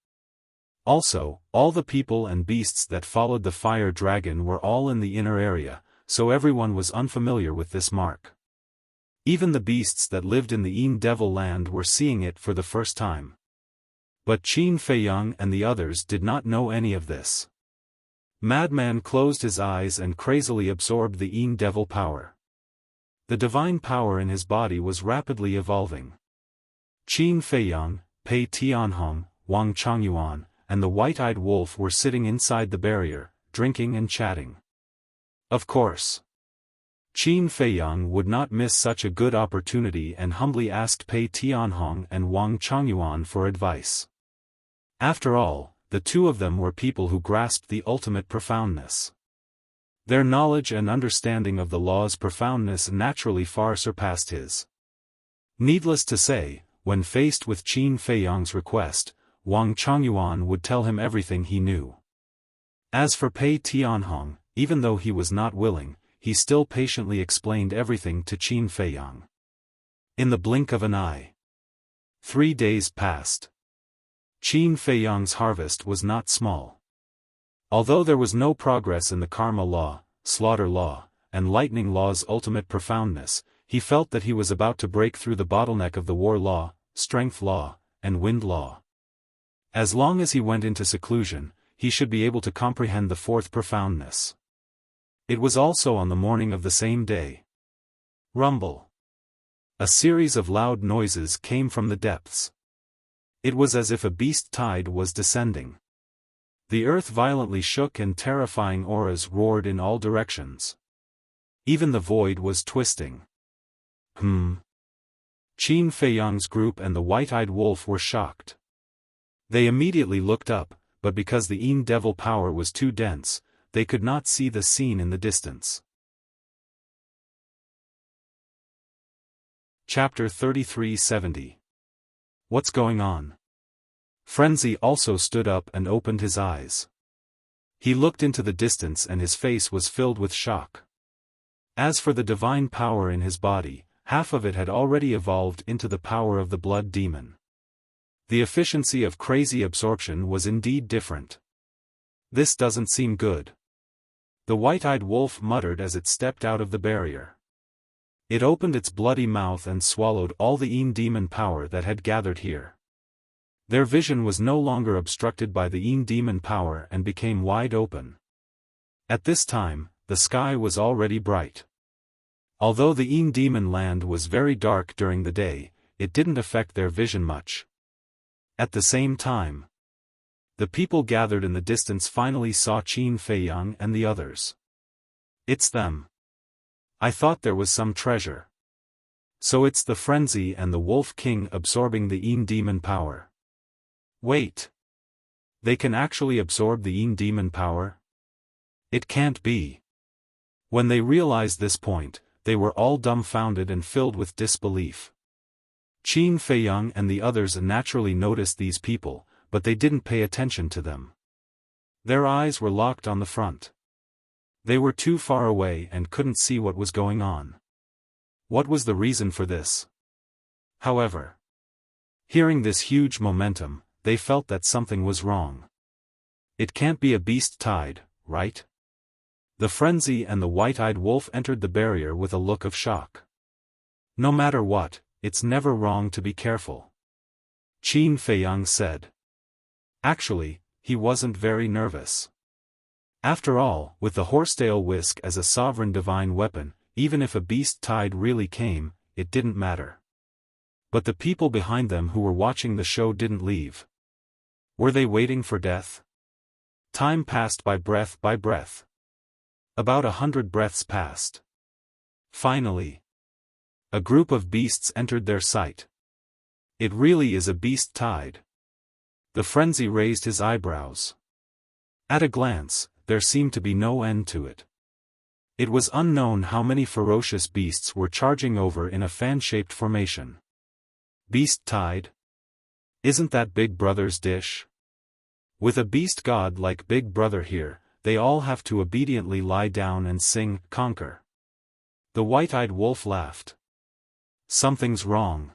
Also, all the people and beasts that followed the fire dragon were all in the inner area, so everyone was unfamiliar with this mark. Even the beasts that lived in the devil land were seeing it for the first time. But Qin Feiyang and the others did not know any of this. Madman closed his eyes and crazily absorbed the devil power. The divine power in his body was rapidly evolving. Qin Feiyang, Pei Tianhong, Wang Changyuan, and the white-eyed wolf were sitting inside the barrier, drinking and chatting. Of course, Qin Feiyang would not miss such a good opportunity and humbly asked Pei Tianhong and Wang Changyuan for advice. After all, the two of them were people who grasped the ultimate profoundness. Their knowledge and understanding of the law's profoundness naturally far surpassed his. Needless to say, when faced with Qin Feiyang's request, Wang Changyuan would tell him everything he knew. As for Pei Tianhong, even though he was not willing, he still patiently explained everything to Qin Feiyang. In the blink of an eye, 3 days passed. Qin Feiyang's harvest was not small. Although there was no progress in the karma law, slaughter law, and lightning law's ultimate profoundness, he felt that he was about to break through the bottleneck of the war law, strength law, and wind law. As long as he went into seclusion, he should be able to comprehend the fourth profoundness. It was also on the morning of the same day. Rumble. A series of loud noises came from the depths. It was as if a beast tide was descending. The earth violently shook and terrifying auras roared in all directions. Even the void was twisting. Qin Feiyang's group and the white-eyed wolf were shocked. They immediately looked up, but because the Yin devil power was too dense, they could not see the scene in the distance. Chapter 3370. What's going on? Frenzy also stood up and opened his eyes. He looked into the distance and his face was filled with shock. As for the divine power in his body, half of it had already evolved into the power of the blood demon. The efficiency of crazy absorption was indeed different. This doesn't seem good. The white-eyed wolf muttered as it stepped out of the barrier. It opened its bloody mouth and swallowed all the Yin demon power that had gathered here. Their vision was no longer obstructed by the Yin demon power and became wide open. At this time, the sky was already bright. Although the Yin demon land was very dark during the day, it didn't affect their vision much. At the same time, the people gathered in the distance finally saw Qin Feiyang and the others. It's them. I thought there was some treasure. So it's the frenzy and the Wolf King absorbing the Yin demon power. Wait. They can actually absorb the Yin demon power? It can't be. When they realized this point, they were all dumbfounded and filled with disbelief. Qin Feiyang and the others naturally noticed these people, but they didn't pay attention to them. Their eyes were locked on the front. They were too far away and couldn't see what was going on. What was the reason for this? However, hearing this huge momentum, they felt that something was wrong. It can't be a beast tide, right? The frenzy and the white-eyed wolf entered the barrier with a look of shock. No matter what, it's never wrong to be careful. Qin Feiyang said. Actually, he wasn't very nervous. After all, with the horsetail whisk as a sovereign divine weapon, even if a beast tide really came, it didn't matter. But the people behind them who were watching the show didn't leave. Were they waiting for death? Time passed by breath. About 100 breaths passed. Finally, a group of beasts entered their sight. It really is a beast tide. The frenzy raised his eyebrows. At a glance, there seemed to be no end to it. It was unknown how many ferocious beasts were charging over in a fan-shaped formation. Beast tide? Isn't that Big Brother's dish? With a beast god like Big Brother here, they all have to obediently lie down and sing, conquer. The white-eyed wolf laughed. Something's wrong.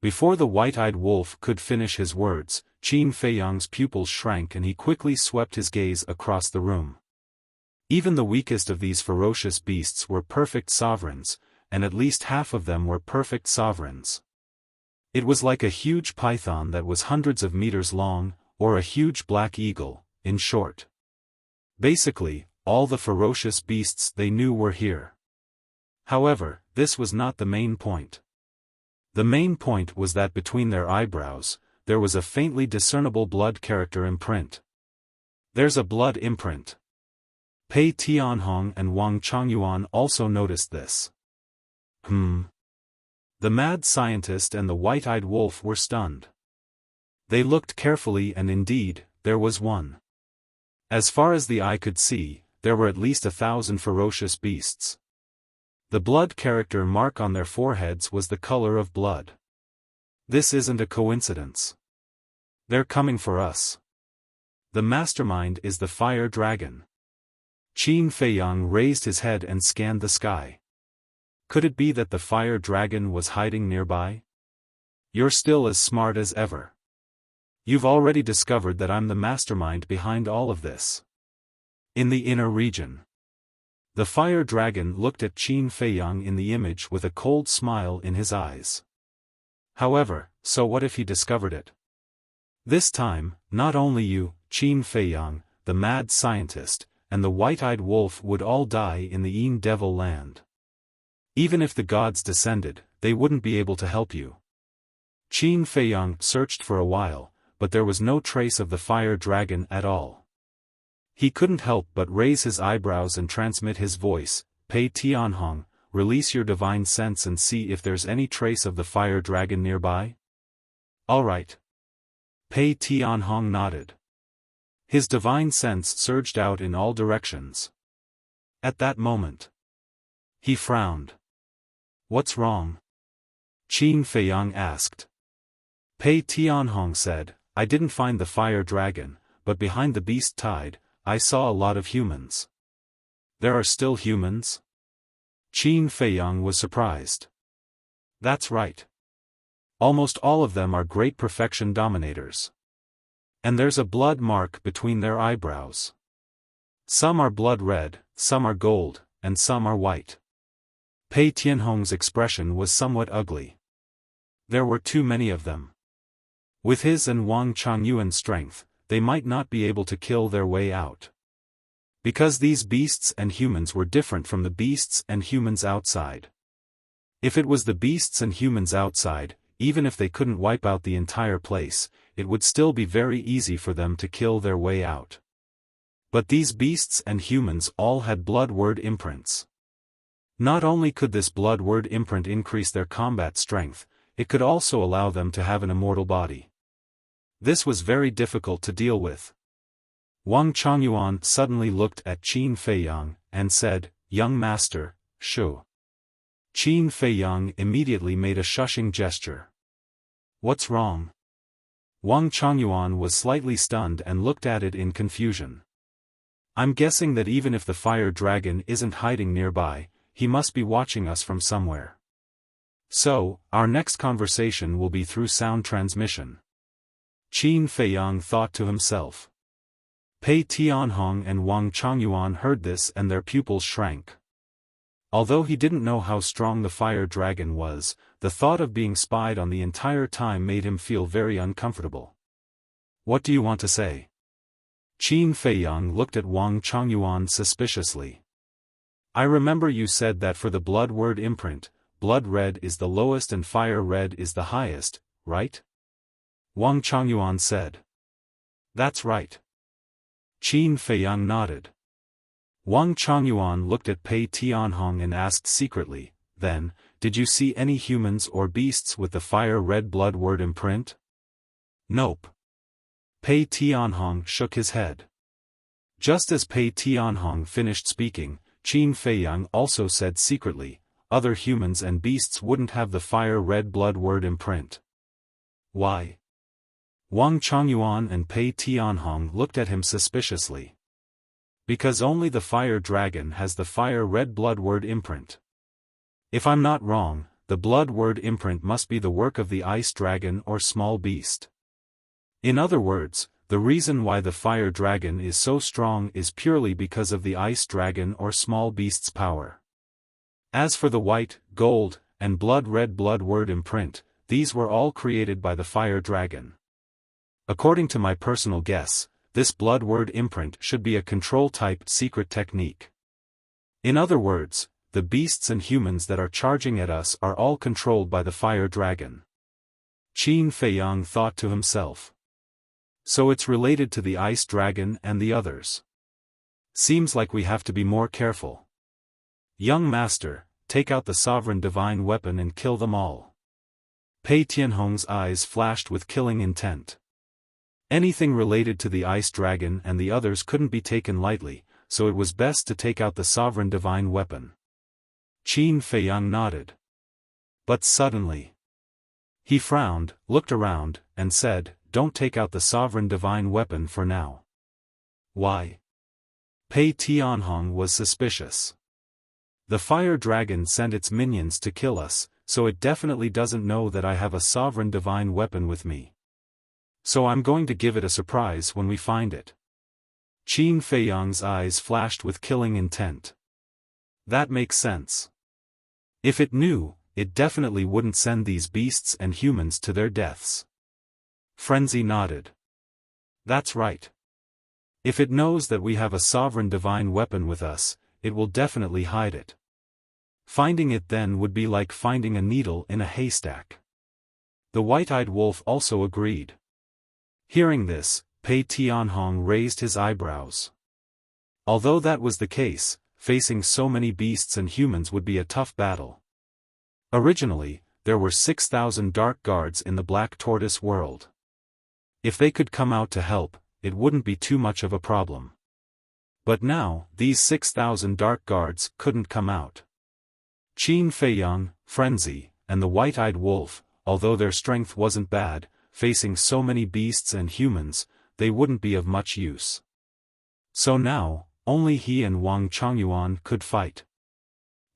Before the white-eyed wolf could finish his words, Qin Feiyang's pupils shrank and he quickly swept his gaze across the room. Even the weakest of these ferocious beasts were perfect sovereigns, and at least half of them were perfect sovereigns. It was like a huge python that was hundreds of meters long, or a huge black eagle, in short. Basically, all the ferocious beasts they knew were here. However, this was not the main point. The main point was that between their eyebrows, there was a faintly discernible blood character imprint. There's a blood imprint. Pei Tianhong and Wang Chongyuan also noticed this. The mad scientist and the white-eyed wolf were stunned. They looked carefully and indeed, there was one. As far as the eye could see, there were at least 1,000 ferocious beasts. The blood character mark on their foreheads was the color of blood. This isn't a coincidence. They're coming for us. The mastermind is the fire dragon. Qin Feiyang raised his head and scanned the sky. Could it be that the fire dragon was hiding nearby? You're still as smart as ever. You've already discovered that I'm the mastermind behind all of this. In the inner region. The fire dragon looked at Qin Feiyang in the image with a cold smile in his eyes. However, so what if he discovered it? This time, not only you, Qin Feiyang, the mad scientist, and the white-eyed wolf would all die in the Yin Devil land. Even if the gods descended, they wouldn't be able to help you. Qin Feiyang searched for a while, but there was no trace of the fire dragon at all. He couldn't help but raise his eyebrows and transmit his voice, Pei Tianhong, release your divine sense and see if there's any trace of the fire dragon nearby? All right. Pei Tianhong nodded. His divine sense surged out in all directions. At that moment, he frowned. What's wrong? Qin Feiyang asked. Pei Tianhong said, I didn't find the fire dragon, but behind the beast tide, I saw a lot of humans. There are still humans? Qin Feiyang was surprised. That's right. Almost all of them are great perfection dominators. And there's a blood mark between their eyebrows. Some are blood red, some are gold, and some are white. Pei Tianhong's expression was somewhat ugly. There were too many of them. With his and Wang Changyuan's strength, they might not be able to kill their way out. Because these beasts and humans were different from the beasts and humans outside. If it was the beasts and humans outside, even if they couldn't wipe out the entire place, it would still be very easy for them to kill their way out. But these beasts and humans all had blood word imprints. Not only could this blood word imprint increase their combat strength, it could also allow them to have an immortal body. This was very difficult to deal with. Wang Changyuan suddenly looked at Qin Feiyang, and said, Young master, shu. Qin Feiyang immediately made a shushing gesture. What's wrong? Wang Changyuan was slightly stunned and looked at it in confusion. I'm guessing that even if the fire dragon isn't hiding nearby, he must be watching us from somewhere. So, our next conversation will be through sound transmission. Qin Feiyang thought to himself. Pei Tianhong and Wang Changyuan heard this and their pupils shrank. Although he didn't know how strong the fire dragon was, the thought of being spied on the entire time made him feel very uncomfortable. What do you want to say? Qin Feiyang looked at Wang Changyuan suspiciously. I remember you said that for the blood word imprint, blood red is the lowest and fire red is the highest, right? Wang Changyuan said. That's right. Qin Feiyang nodded. Wang Changyuan looked at Pei Tianhong and asked secretly, then, did you see any humans or beasts with the fire red blood word imprint? Nope. Pei Tianhong shook his head. Just as Pei Tianhong finished speaking, Qin Feiyang also said secretly, other humans and beasts wouldn't have the fire red blood word imprint. Why? Wang Changyuan and Pei Tianhong looked at him suspiciously. Because only the fire dragon has the fire red blood word imprint. If I'm not wrong, the blood word imprint must be the work of the ice dragon or small beast. In other words, the reason why the fire dragon is so strong is purely because of the ice dragon or small beast's power. As for the white, gold, and blood red blood word imprint, these were all created by the fire dragon. According to my personal guess, this blood word imprint should be a control-type secret technique. In other words, the beasts and humans that are charging at us are all controlled by the fire dragon. Qin Feiyang thought to himself. So it's related to the ice dragon and the others. Seems like we have to be more careful. Young master, take out the sovereign divine weapon and kill them all. Pei Tianhong's eyes flashed with killing intent. Anything related to the ice dragon and the others couldn't be taken lightly, so it was best to take out the sovereign divine weapon. Qin Feiyang nodded. But suddenly, he frowned, looked around, and said, don't take out the sovereign divine weapon for now. Why? Pei Tianhong was suspicious. The fire dragon sent its minions to kill us, so it definitely doesn't know that I have a sovereign divine weapon with me. So I'm going to give it a surprise when we find it. Qin Feiyang's eyes flashed with killing intent. That makes sense. If it knew, it definitely wouldn't send these beasts and humans to their deaths. Frenzy nodded. That's right. If it knows that we have a sovereign divine weapon with us, it will definitely hide it. Finding it then would be like finding a needle in a haystack. The white-eyed wolf also agreed. Hearing this, Pei Tianhong raised his eyebrows. Although that was the case, facing so many beasts and humans would be a tough battle. Originally, there were 6,000 dark guards in the Black Tortoise world. If they could come out to help, it wouldn't be too much of a problem. But now, these 6,000 dark guards couldn't come out. Qin Feiyang, Frenzy, and the white-eyed wolf, although their strength wasn't bad, facing so many beasts and humans, they wouldn't be of much use. So now, only he and Wang Chongyuan could fight.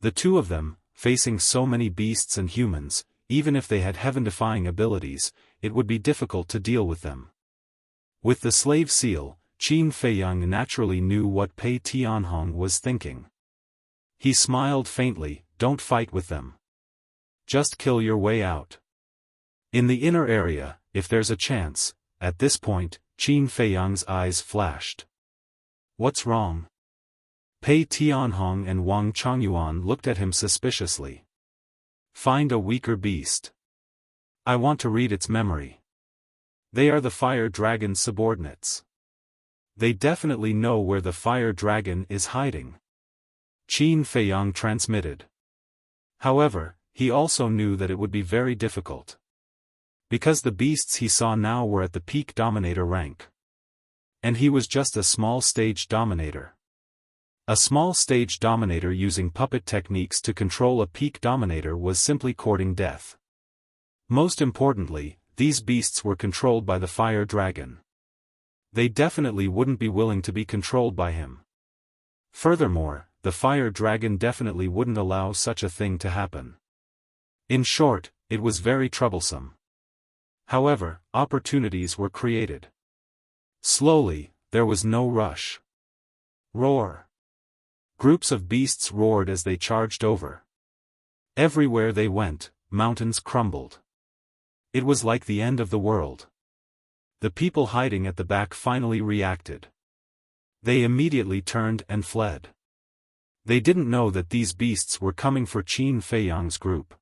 The two of them, facing so many beasts and humans, even if they had heaven-defying abilities, it would be difficult to deal with them. With the slave seal, Qin Feiyang naturally knew what Pei Tianhong was thinking. He smiled faintly, "Don't fight with them. Just kill your way out. In the inner area, if there's a chance." At this point, Qin Feiyang's eyes flashed. "What's wrong?" Pei Tianhong and Wang Chongyuan looked at him suspiciously. "Find a weaker beast. I want to read its memory. They are the fire dragon's subordinates. They definitely know where the fire dragon is hiding." Qin Feiyang transmitted. However, he also knew that it would be very difficult. Because the beasts he saw now were at the peak dominator rank. And he was just a small stage dominator. A small stage dominator using puppet techniques to control a peak dominator was simply courting death. Most importantly, these beasts were controlled by the fire dragon. They definitely wouldn't be willing to be controlled by him. Furthermore, the fire dragon definitely wouldn't allow such a thing to happen. In short, it was very troublesome. However, opportunities were created. Slowly, there was no rush. Roar. Groups of beasts roared as they charged over. Everywhere they went, mountains crumbled. It was like the end of the world. The people hiding at the back finally reacted. They immediately turned and fled. They didn't know that these beasts were coming for Qin Feiyang's group.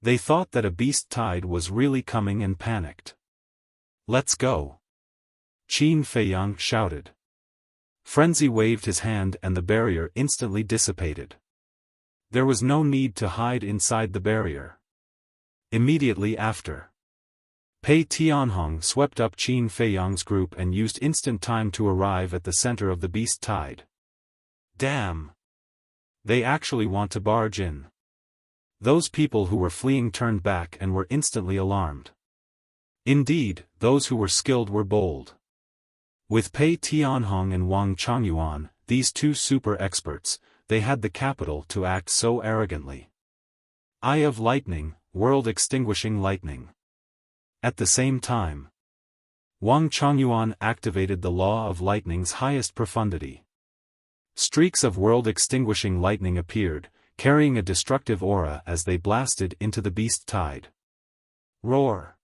They thought that a beast tide was really coming and panicked. "Let's go!" Qin Feiyang shouted. Frenzy waved his hand and the barrier instantly dissipated. There was no need to hide inside the barrier. Immediately after, Pei Tianhong swept up Qin Feiyang's group and used instant time to arrive at the center of the beast tide. Damn! They actually want to barge in. Those people who were fleeing turned back and were instantly alarmed. Indeed, those who were skilled were bold. With Pei Tianhong and Wang Chongyuan, these two super experts, they had the capital to act so arrogantly. Eye of lightning, world-extinguishing lightning. At the same time, Wang Chongyuan activated the law of lightning's highest profundity. Streaks of world-extinguishing lightning appeared, carrying a destructive aura as they blasted into the beast tide. Roar!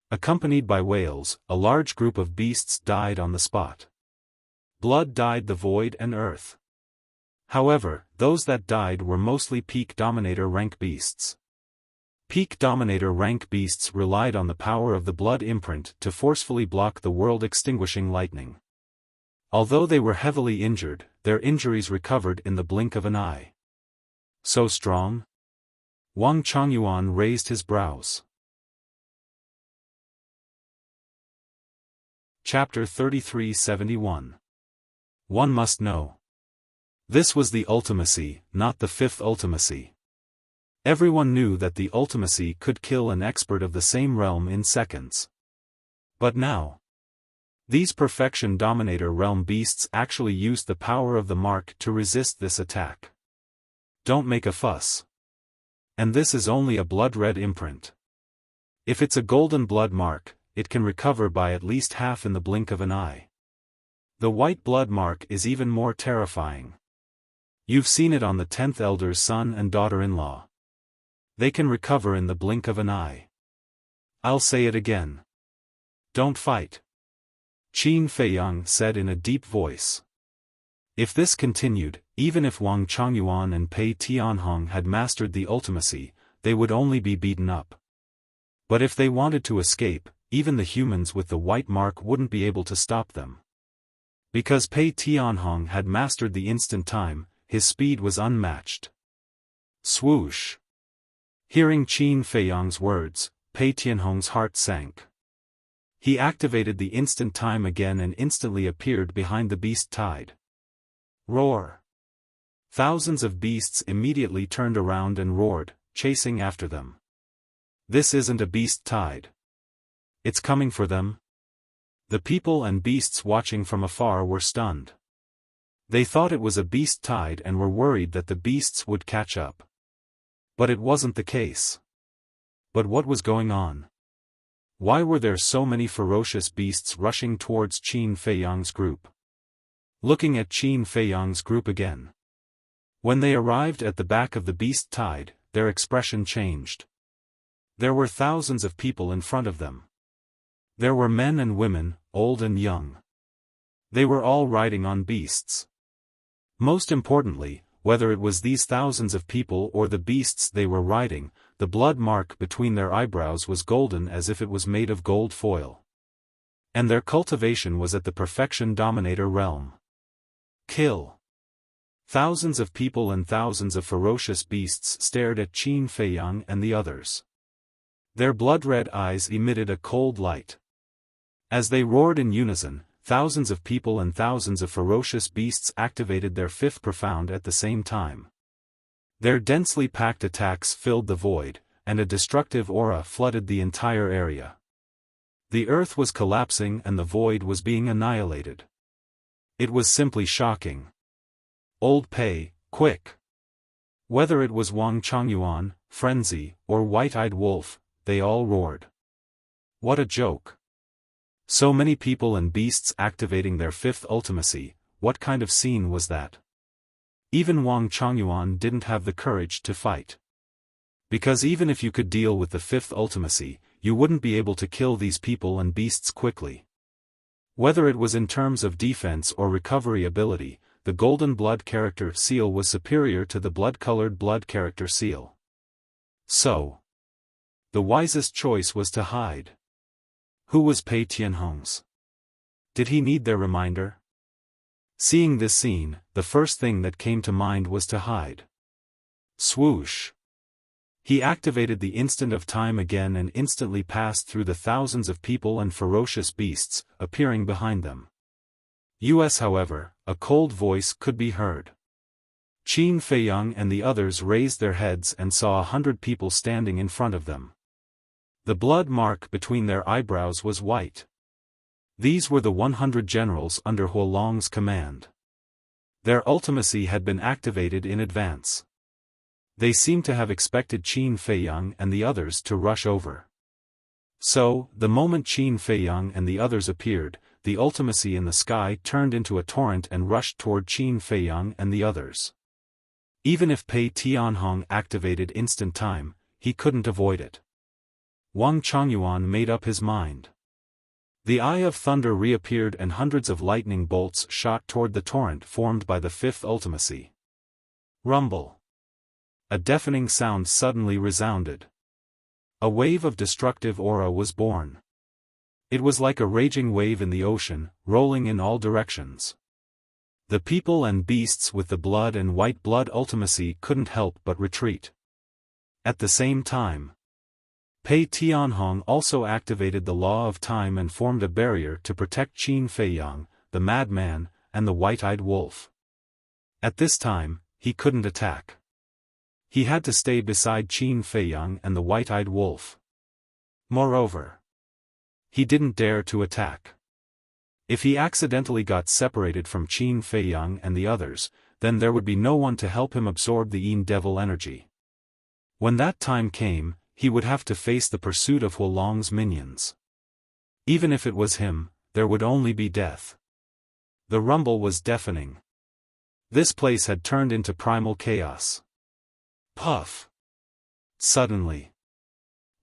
Accompanied by wails, a large group of beasts died on the spot. Blood dyed the void and earth. However, those that died were mostly peak dominator rank beasts. Peak dominator rank beasts relied on the power of the blood imprint to forcefully block the world-extinguishing lightning. Although they were heavily injured, their injuries recovered in the blink of an eye. So strong? Wang Chongyuan raised his brows. Chapter 3371. One must know. This was the ultimacy, not the fifth ultimacy. Everyone knew that the ultimacy could kill an expert of the same realm in seconds. But now, these perfection dominator realm beasts actually used the power of the mark to resist this attack. Don't make a fuss. And this is only a blood-red imprint. If it's a golden blood mark, it can recover by at least half in the blink of an eye. The white blood mark is even more terrifying. You've seen it on the 10th elder's son and daughter-in-law. They can recover in the blink of an eye. I'll say it again. Don't fight. Qin Feiyang said in a deep voice. If this continued, even if Wang Changyuan and Pei Tianhong had mastered the ultimacy, they would only be beaten up. But if they wanted to escape, even the humans with the white mark wouldn't be able to stop them. Because Pei Tianhong had mastered the instant time, his speed was unmatched. Swoosh! Hearing Qin Feiyang's words, Pei Tianhong's heart sank. He activated the instant time again and instantly appeared behind the beast tide. Roar! Thousands of beasts immediately turned around and roared, chasing after them. This isn't a beast tide. It's coming for them. The people and beasts watching from afar were stunned. They thought it was a beast tide and were worried that the beasts would catch up. But it wasn't the case. But what was going on? Why were there so many ferocious beasts rushing towards Qin Feiyang's group? Looking at Qin Feiyang's group again. When they arrived at the back of the beast tide, their expression changed. There were thousands of people in front of them. There were men and women, old and young. They were all riding on beasts. Most importantly, whether it was these thousands of people or the beasts they were riding, the blood mark between their eyebrows was golden as if it was made of gold foil. And their cultivation was at the perfection dominator realm. Kill. Thousands of people and thousands of ferocious beasts stared at Qin Feiyang and the others. Their blood-red eyes emitted a cold light. As they roared in unison, thousands of people and thousands of ferocious beasts activated their fifth profound at the same time. Their densely packed attacks filled the void, and a destructive aura flooded the entire area. The earth was collapsing and the void was being annihilated. It was simply shocking. Old Pei, quick! Whether it was Wang Changyuan, Frenzy, or White-Eyed Wolf, they all roared. What a joke! So many people and beasts activating their fifth ultimacy, what kind of scene was that? Even Wang Changyuan didn't have the courage to fight. Because even if you could deal with the fifth ultimacy, you wouldn't be able to kill these people and beasts quickly. Whether it was in terms of defense or recovery ability, the golden blood character seal was superior to the blood-colored blood character seal. So, the wisest choice was to hide. Who was Pei Tianhong's? Did he need their reminder? Seeing this scene, the first thing that came to mind was to hide. Swoosh! He activated the instant of time again and instantly passed through the thousands of people and ferocious beasts, appearing behind them. However, a cold voice could be heard. Qin Feiyang and the others raised their heads and saw 100 people standing in front of them. The blood mark between their eyebrows was white. These were the 100 generals under Huolong's command. Their ultimacy had been activated in advance. They seemed to have expected Qin Feiyang and the others to rush over. So, the moment Qin Feiyang and the others appeared, the ultimacy in the sky turned into a torrent and rushed toward Qin Feiyang and the others. Even if Pei Tianhong activated instant time, he couldn't avoid it. Wang Changyuan made up his mind. The Eye of Thunder reappeared and hundreds of lightning bolts shot toward the torrent formed by the fifth ultimacy. Rumble. A deafening sound suddenly resounded. A wave of destructive aura was born. It was like a raging wave in the ocean, rolling in all directions. The people and beasts with the blood and white blood ultimacy couldn't help but retreat. At the same time, Pei Tianhong also activated the law of time and formed a barrier to protect Qin Feiyang, the madman, and the white-eyed wolf. At this time, he couldn't attack. He had to stay beside Qin Feiyang and the white-eyed wolf. Moreover, he didn't dare to attack. If he accidentally got separated from Qin Feiyang and the others, then there would be no one to help him absorb the Yin Devil energy. When that time came, he would have to face the pursuit of Huolong's minions. Even if it was him, there would only be death. The rumble was deafening. This place had turned into primal chaos. Puff! Suddenly,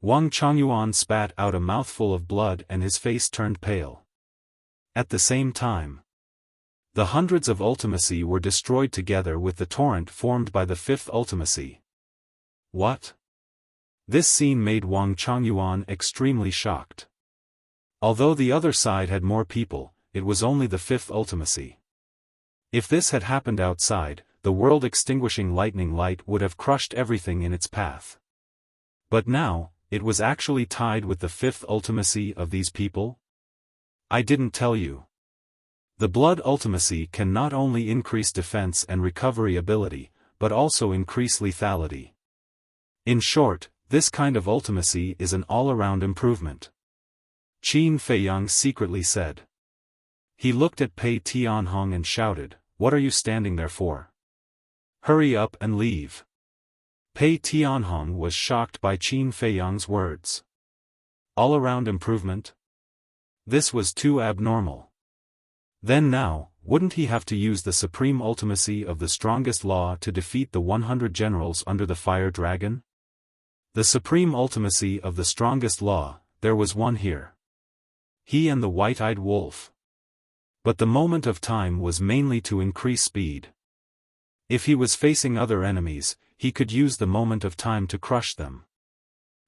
Wang Changyuan spat out a mouthful of blood and his face turned pale. At the same time, the hundreds of ultimacy were destroyed together with the torrent formed by the fifth ultimacy. What? This scene made Wang Changyuan extremely shocked. Although the other side had more people, it was only the fifth ultimacy. If this had happened outside, the world-extinguishing lightning light would have crushed everything in its path. But now, it was actually tied with the fifth ultimacy of these people? I didn't tell you. The blood ultimacy can not only increase defense and recovery ability, but also increase lethality. In short, this kind of ultimacy is an all-around improvement. Qin Feiyang secretly said. He looked at Pei Tianhong and shouted, "What are you standing there for? Hurry up and leave." Pei Tianhong was shocked by Qin Feiyang's words. All-around improvement? This was too abnormal. Then now, wouldn't he have to use the supreme ultimacy of the strongest law to defeat the 100 generals under the fire dragon? The supreme ultimacy of the strongest law, there was one here. He and the white-eyed wolf. But the moment of time was mainly to increase speed. If he was facing other enemies, he could use the moment of time to crush them.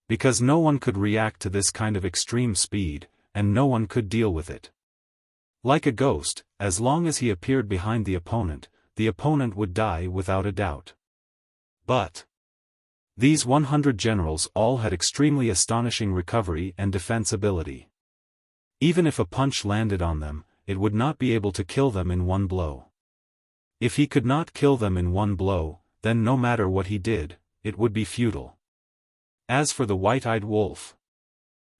Because no one could react to this kind of extreme speed, and no one could deal with it. Like a ghost, as long as he appeared behind the opponent would die without a doubt. But these 100 generals all had extremely astonishing recovery and defense ability. Even if a punch landed on them, it would not be able to kill them in one blow. If he could not kill them in one blow, then no matter what he did, it would be futile. As for the white-eyed wolf,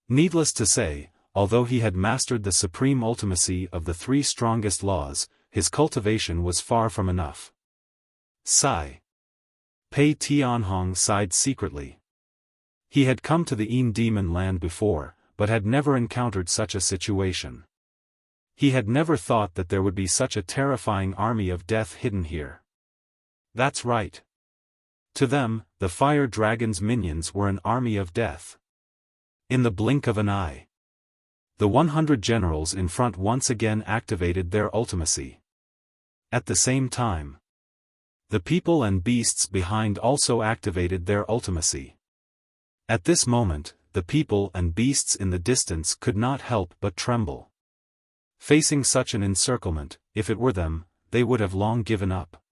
needless to say, although he had mastered the supreme ultimacy of the three strongest laws, his cultivation was far from enough. Sigh. Pei Tianhong sighed secretly. He had come to the Yin Demon Land before, but had never encountered such a situation. He had never thought that there would be such a terrifying army of death hidden here. That's right. To them, the fire dragon's minions were an army of death. In the blink of an eye, the 100 generals in front once again activated their ultimacy. At the same time, the people and beasts behind also activated their ultimacy. At this moment, the people and beasts in the distance could not help but tremble. Facing such an encirclement, if it were them, they would have long given up.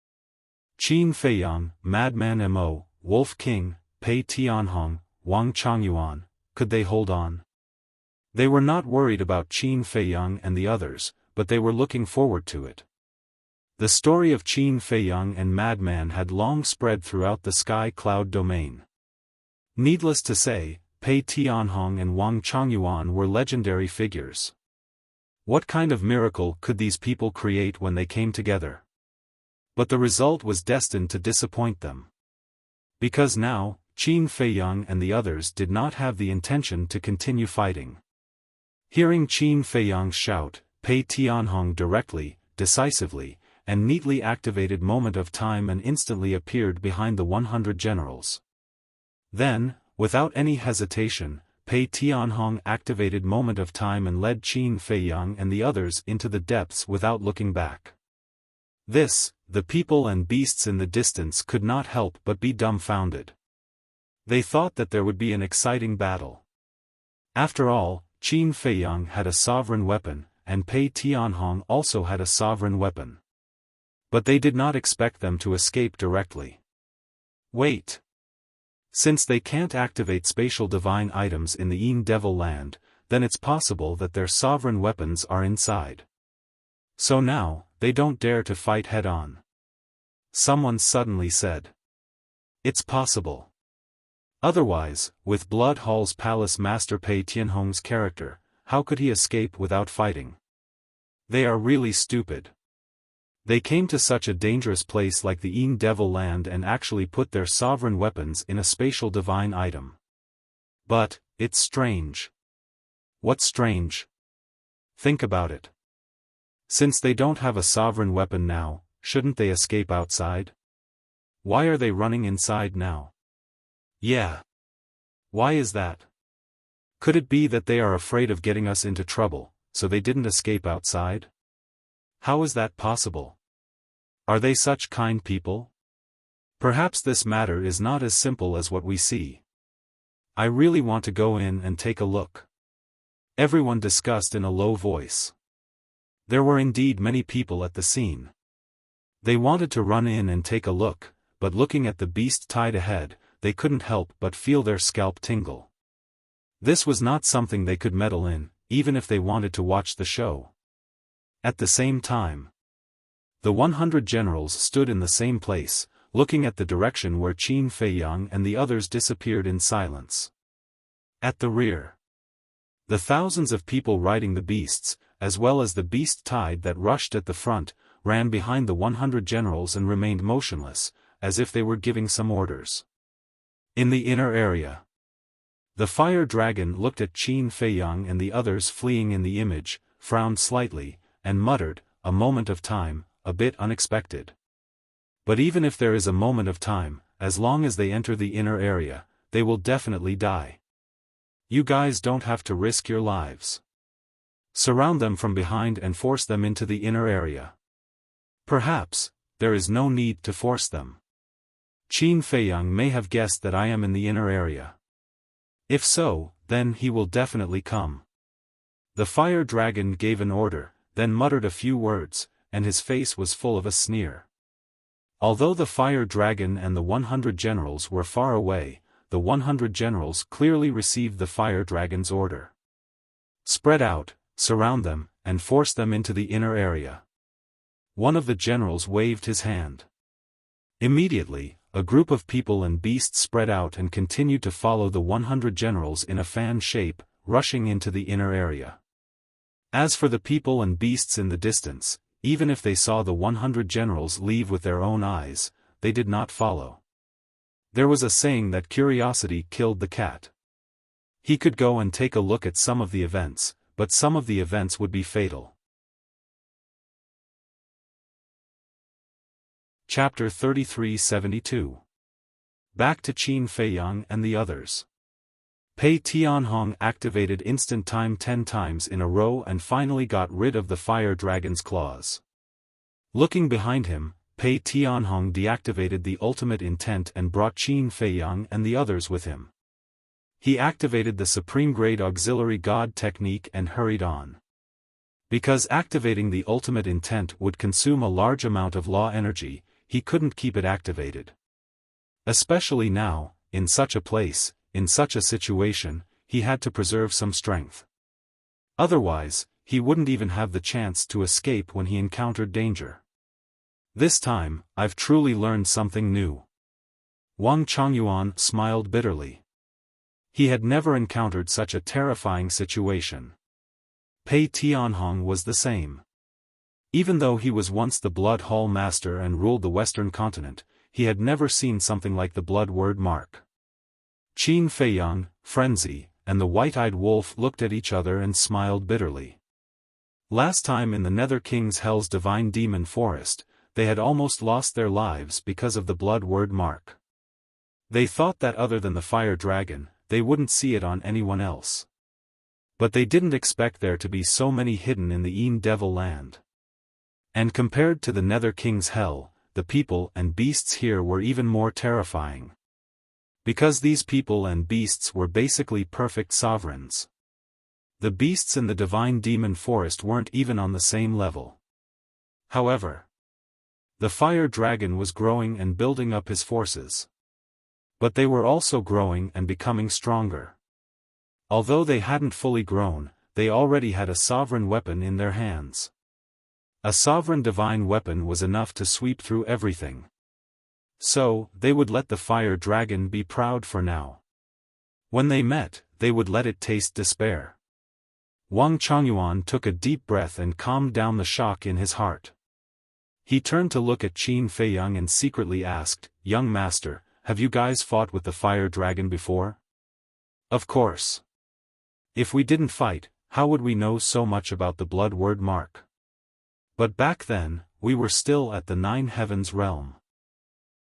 Qin Feiyang, Madman Mo, Wolf King, Pei Tianhong, Wang Changyuan, could they hold on? They were not worried about Qin Feiyang and the others, but they were looking forward to it. The story of Qin Feiyang and Madman had long spread throughout the sky cloud domain. Needless to say, Pei Tianhong and Wang Changyuan were legendary figures. What kind of miracle could these people create when they came together? But the result was destined to disappoint them. Because now, Qin Feiyang and the others did not have the intention to continue fighting. Hearing Qin Feiyang's shout, Pei Tianhong directly, decisively, and neatly activated Moment of Time and instantly appeared behind the 100 generals. Then, without any hesitation, Pei Tianhong activated Moment of Time and led Qin Feiyang and the others into the depths without looking back. This, the people and beasts in the distance could not help but be dumbfounded. They thought that there would be an exciting battle. After all, Qin Feiyang had a sovereign weapon, and Pei Tianhong also had a sovereign weapon. But they did not expect them to escape directly. Wait. Since they can't activate spatial divine items in the Yin Devil Land, then it's possible that their sovereign weapons are inside. So now, they don't dare to fight head-on. Someone suddenly said. It's possible. Otherwise, with Blood Hall's Palace Master Pei Tianhong's character, how could he escape without fighting? They are really stupid. They came to such a dangerous place like the Yin Devil Land and actually put their sovereign weapons in a spatial divine item. But, it's strange. What's strange? Think about it. Since they don't have a sovereign weapon now, shouldn't they escape outside? Why are they running inside now? Yeah. Why is that? Could it be that they are afraid of getting us into trouble, so they didn't escape outside? How is that possible? Are they such kind people? Perhaps this matter is not as simple as what we see. I really want to go in and take a look. Everyone discussed in a low voice. There were indeed many people at the scene. They wanted to run in and take a look, but looking at the beast tied ahead, they couldn't help but feel their scalp tingle. This was not something they could meddle in, even if they wanted to watch the show. At the same time, the 100 generals stood in the same place, looking at the direction where Qin Feiyang and the others disappeared in silence. At the rear, the thousands of people riding the beasts, as well as the beast tide that rushed at the front, ran behind the 100 generals and remained motionless, as if they were giving some orders. In the inner area, the fire dragon looked at Qin Feiyang and the others fleeing in the image, frowned slightly, and muttered, "A moment of time, a bit unexpected. But even if there is a moment of time, as long as they enter the inner area, they will definitely die. You guys don't have to risk your lives. Surround them from behind and force them into the inner area. Perhaps, there is no need to force them. Qin Feiyang may have guessed that I am in the inner area. If so, then he will definitely come." The fire dragon gave an order, then muttered a few words, and his face was full of a sneer. Although the fire dragon and the 100 generals were far away, the 100 generals clearly received the fire dragon's order. "Spread out, surround them, and force them into the inner area." One of the generals waved his hand. Immediately, a group of people and beasts spread out and continued to follow the 100 generals in a fan shape, rushing into the inner area. As for the people and beasts in the distance, even if they saw the 100 generals leave with their own eyes, they did not follow. There was a saying that curiosity killed the cat. He could go and take a look at some of the events, but some of the events would be fatal. Chapter 3372. Back to Qin Feiyang and the others. Pei Tianhong activated instant time 10 times in a row and finally got rid of the fire dragon's claws. Looking behind him, Pei Tianhong deactivated the ultimate intent and brought Qin Feiyang and the others with him. He activated the supreme grade auxiliary god technique and hurried on. Because activating the ultimate intent would consume a large amount of law energy, he couldn't keep it activated. Especially now, in such a place, in such a situation, he had to preserve some strength. Otherwise, he wouldn't even have the chance to escape when he encountered danger. This time, I've truly learned something new. Wang Chongyuan smiled bitterly. He had never encountered such a terrifying situation. Pei Tianhong was the same. Even though he was once the Blood Hall Master and ruled the Western continent, he had never seen something like the blood word mark. Qin Feiyang, Frenzy, and the white-eyed wolf looked at each other and smiled bitterly. Last time in the Nether King's Hell's Divine Demon Forest, they had almost lost their lives because of the blood word mark. They thought that other than the fire dragon, they wouldn't see it on anyone else. But they didn't expect there to be so many hidden in the Een Devil land. And compared to the Nether King's Hell, the people and beasts here were even more terrifying. Because these people and beasts were basically perfect sovereigns. The beasts in the Divine Demon Forest weren't even on the same level. However, the fire dragon was growing and building up his forces. But they were also growing and becoming stronger. Although they hadn't fully grown, they already had a sovereign weapon in their hands. A sovereign divine weapon was enough to sweep through everything. So, they would let the fire dragon be proud for now. When they met, they would let it taste despair. Wang Chongyuan took a deep breath and calmed down the shock in his heart. He turned to look at Qin Feiyang and secretly asked, "Young master, have you guys fought with the fire dragon before?" "Of course. If we didn't fight, how would we know so much about the blood word mark? But back then, we were still at the Nine Heavens realm.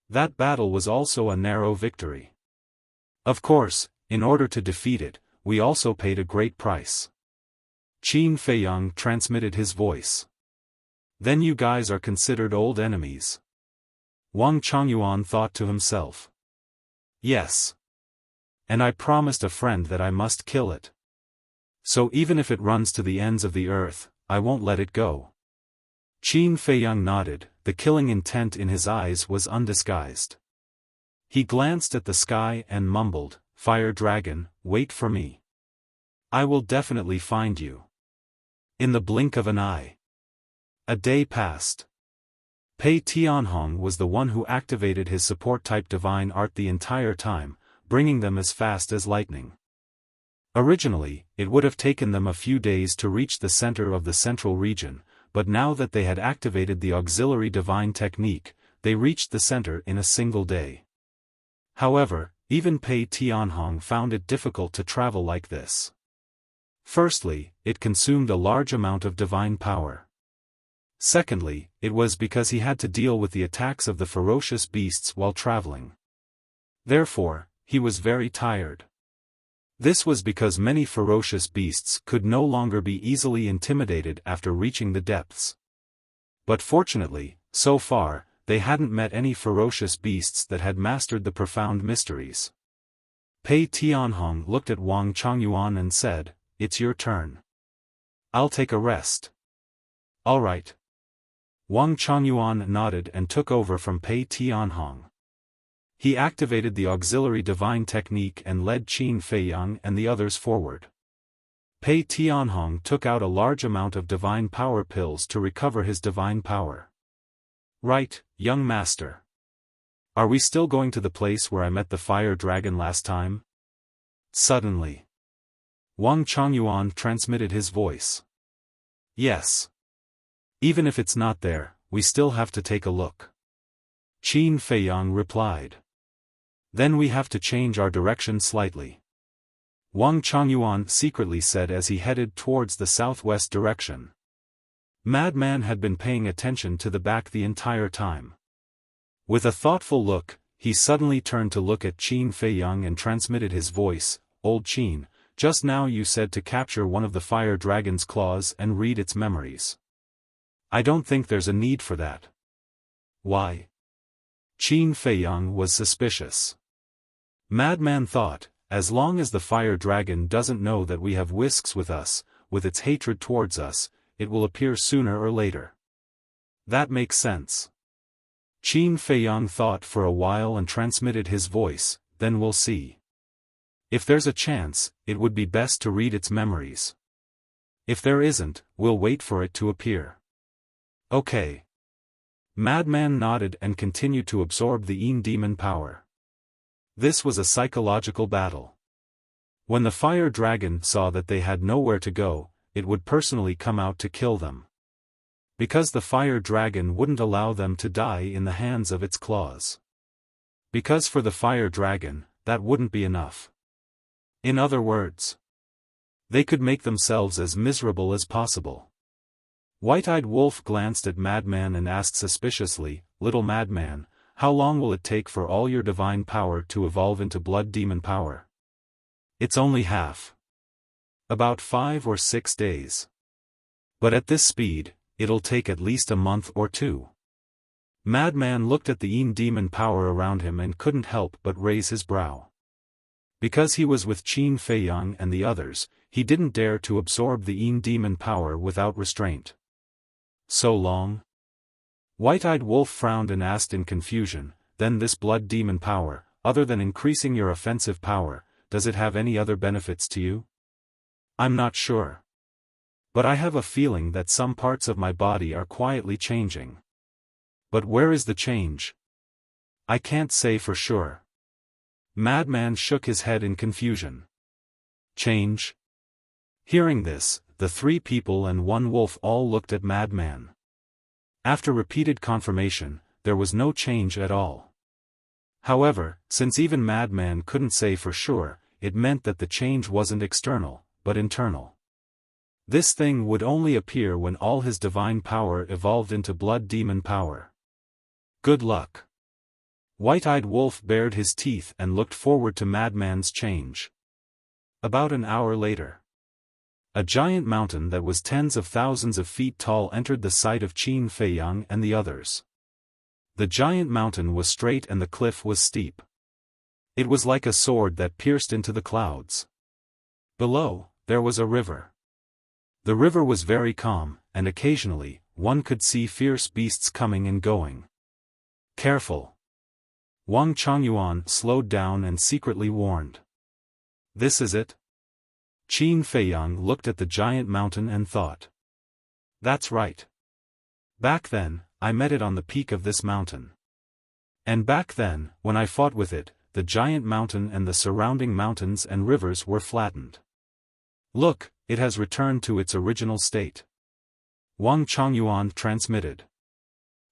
That battle was also a narrow victory. Of course, in order to defeat it, we also paid a great price. Qin Feiyang transmitted his voice. Then you guys are considered old enemies. Wang Chongyuan thought to himself. Yes. And I promised a friend that I must kill it. So even if it runs to the ends of the earth, I won't let it go. Qin Feiyang nodded, the killing intent in his eyes was undisguised. He glanced at the sky and mumbled, "Fire Dragon, wait for me. I will definitely find you." In the blink of an eye. A day passed. Pei Tianhong was the one who activated his support-type divine art the entire time, bringing them as fast as lightning. Originally, it would have taken them a few days to reach the center of the central region, but now that they had activated the auxiliary divine technique, they reached the center in a single day. However, even Pei Tianhong found it difficult to travel like this. Firstly, it consumed a large amount of divine power. Secondly, it was because he had to deal with the attacks of the ferocious beasts while traveling. Therefore, he was very tired. This was because many ferocious beasts could no longer be easily intimidated after reaching the depths. But fortunately, so far, they hadn't met any ferocious beasts that had mastered the profound mysteries. Pei Tianhong looked at Wang Chongyuan and said, "It's your turn. I'll take a rest." "All right." Wang Chongyuan nodded and took over from Pei Tianhong. He activated the auxiliary divine technique and led Qin Feiyang and the others forward. Pei Tianhong took out a large amount of divine power pills to recover his divine power. "Right, young master. Are we still going to the place where I met the fire dragon last time?" Suddenly, Wang Chongyuan transmitted his voice. "Yes. Even if it's not there, we still have to take a look." Qin Feiyang replied. "Then we have to change our direction slightly," Wang Chongyuan secretly said as he headed towards the southwest direction. Madman had been paying attention to the back the entire time. With a thoughtful look, he suddenly turned to look at Qin Feiyang and transmitted his voice, "Old Qin, just now you said to capture one of the fire dragon's claws and read its memories. I don't think there's a need for that." "Why?" Qin Feiyang was suspicious. Madman thought, as long as the fire dragon doesn't know that we have whisks with us, with its hatred towards us, it will appear sooner or later. That makes sense. Qin Feiyang thought for a while and transmitted his voice, "Then we'll see. If there's a chance, it would be best to read its memories. If there isn't, we'll wait for it to appear." "Okay." Madman nodded and continued to absorb the Yin demon power. This was a psychological battle. When the fire dragon saw that they had nowhere to go, it would personally come out to kill them. Because the fire dragon wouldn't allow them to die in the hands of its claws. Because for the fire dragon, that wouldn't be enough. In other words, they could make themselves as miserable as possible. White-Eyed Wolf glanced at Madman and asked suspiciously, "Little Madman, how long will it take for all your divine power to evolve into blood demon power?" "It's only half. About 5 or 6 days. But at this speed, it'll take at least a month or 2. Madman looked at the Yin demon power around him and couldn't help but raise his brow. Because he was with Qin Feiyang and the others, he didn't dare to absorb the Yin demon power without restraint. "So long?" White-Eyed Wolf frowned and asked in confusion, "Then this blood demon power, other than increasing your offensive power, does it have any other benefits to you?" "I'm not sure. But I have a feeling that some parts of my body are quietly changing." "But where is the change?" "I can't say for sure." Madman shook his head in confusion. "Change?" Hearing this, the 3 people and 1 wolf all looked at Madman. After repeated confirmation, there was no change at all. However, since even Madman couldn't say for sure, it meant that the change wasn't external, but internal. This thing would only appear when all his divine power evolved into blood demon power. Good luck. White-Eyed Wolf bared his teeth and looked forward to Madman's change. About an hour later. A giant mountain that was tens of thousands of feet tall entered the sight of Qin Feiyang and the others. The giant mountain was straight and the cliff was steep. It was like a sword that pierced into the clouds. Below, there was a river. The river was very calm, and occasionally, one could see fierce beasts coming and going. Careful! Wang Chongyuan slowed down and secretly warned. This is it? Qin Feiyang looked at the giant mountain and thought. That's right. Back then, I met it on the peak of this mountain. And back then, when I fought with it, the giant mountain and the surrounding mountains and rivers were flattened. Look, it has returned to its original state. Wang Chongyuan transmitted.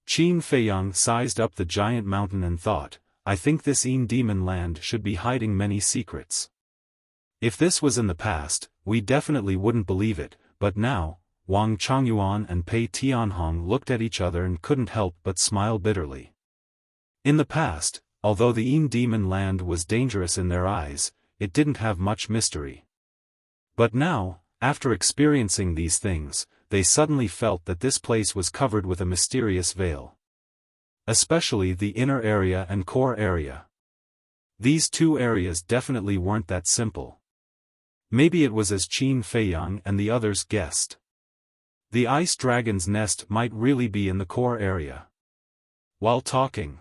Qin Feiyang sized up the giant mountain and thought, I think this demon land should be hiding many secrets. If this was in the past, we definitely wouldn't believe it, but now, Wang Chongyuan and Pei Tianhong looked at each other and couldn't help but smile bitterly. In the past, although the demon land was dangerous in their eyes, it didn't have much mystery. But now, after experiencing these things, they suddenly felt that this place was covered with a mysterious veil. Especially the inner area and core area. These two areas definitely weren't that simple. Maybe it was as Qin Feiyang and the others guessed. The ice dragon's nest might really be in the core area. While talking,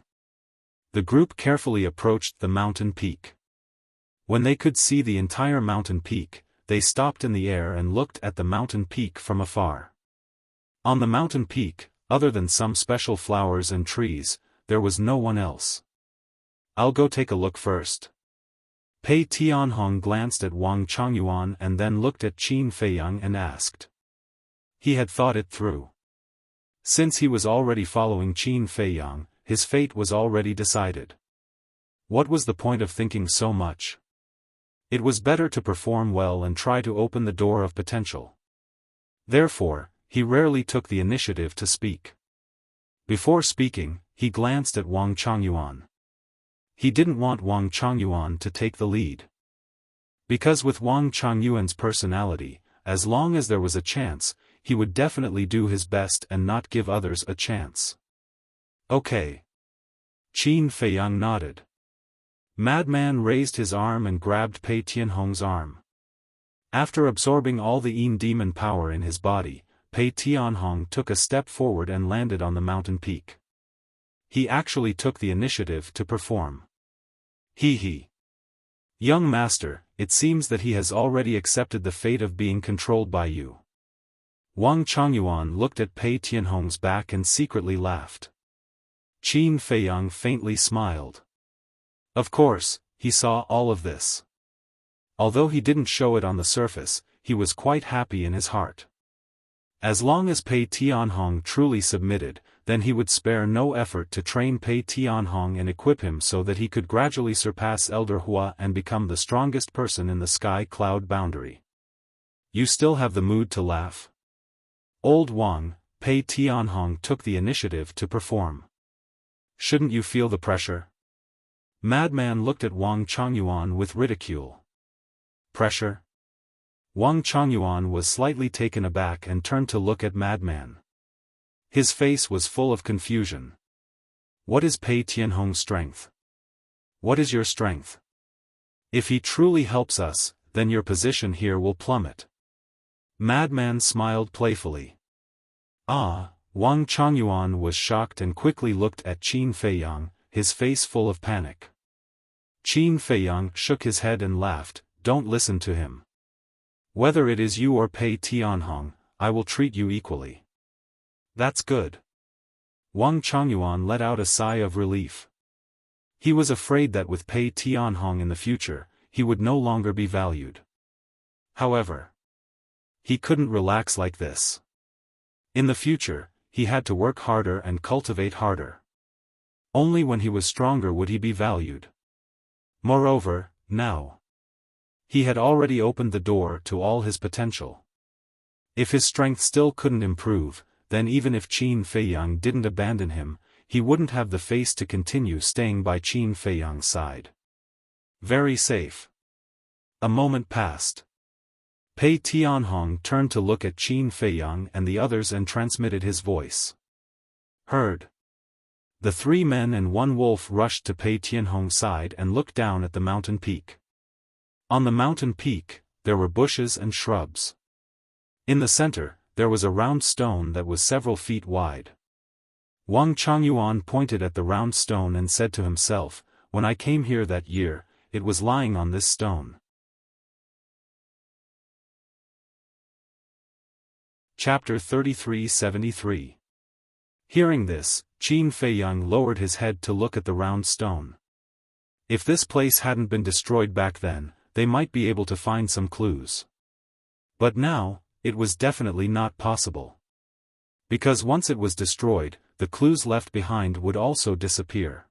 the group carefully approached the mountain peak. When they could see the entire mountain peak, they stopped in the air and looked at the mountain peak from afar. On the mountain peak, other than some special flowers and trees, there was no one else. I'll go take a look first. Pei Tianhong glanced at Wang Chongyuan and then looked at Qin Feiyang and asked. He had thought it through. Since he was already following Qin Feiyang, his fate was already decided. What was the point of thinking so much? It was better to perform well and try to open the door of potential. Therefore, he rarely took the initiative to speak. Before speaking, he glanced at Wang Chongyuan. He didn't want Wang Chongyuan to take the lead. Because with Wang Chongyuan's personality, as long as there was a chance, he would definitely do his best and not give others a chance. Okay. Qin Feiyang nodded. Madman raised his arm and grabbed Pei Tianhong's arm. After absorbing all the demon power in his body, Pei Tianhong took a step forward and landed on the mountain peak. He actually took the initiative to perform. He. Young master, it seems that he has already accepted the fate of being controlled by you. Wang Chongyuan looked at Pei Tianhong's back and secretly laughed. Qin Feiyang faintly smiled. Of course, he saw all of this. Although he didn't show it on the surface, he was quite happy in his heart. As long as Pei Tianhong truly submitted, then he would spare no effort to train Pei Tianhong and equip him so that he could gradually surpass Elder Hua and become the strongest person in the sky cloud boundary. You still have the mood to laugh? Old Wang, Pei Tianhong took the initiative to perform. Shouldn't you feel the pressure? Madman looked at Wang Chongyuan with ridicule. Pressure? Wang Chongyuan was slightly taken aback and turned to look at Madman. His face was full of confusion. What is Pei Tianhong's strength? What is your strength? If he truly helps us, then your position here will plummet. Madman smiled playfully. Wang Chongyuan was shocked and quickly looked at Qin Feiyang, his face full of panic. Qin Feiyang shook his head and laughed, don't listen to him. Whether it is you or Pei Tianhong, I will treat you equally. That's good. Wang Chongyuan let out a sigh of relief. He was afraid that with Pei Tianhong in the future, he would no longer be valued. However, he couldn't relax like this. In the future, he had to work harder and cultivate harder. Only when he was stronger would he be valued. Moreover, now, he had already opened the door to all his potential. If his strength still couldn't improve, then even if Qin Feiyang didn't abandon him, he wouldn't have the face to continue staying by Qin Feiyang's side. Very safe. A moment passed. Pei Tianhong turned to look at Qin Feiyang and the others and transmitted his voice. Heard. The 3 men and 1 wolf rushed to Pei Tianhong's side and looked down at the mountain peak. On the mountain peak, there were bushes and shrubs. In the center, there was a round stone that was several feet wide. Wang Changyuan pointed at the round stone and said to himself, "When I came here that year, it was lying on this stone." Chapter 33-73. Hearing this, Qin Feiyang lowered his head to look at the round stone. If this place hadn't been destroyed back then, they might be able to find some clues. But now, it was definitely not possible. Because once it was destroyed, the clues left behind would also disappear.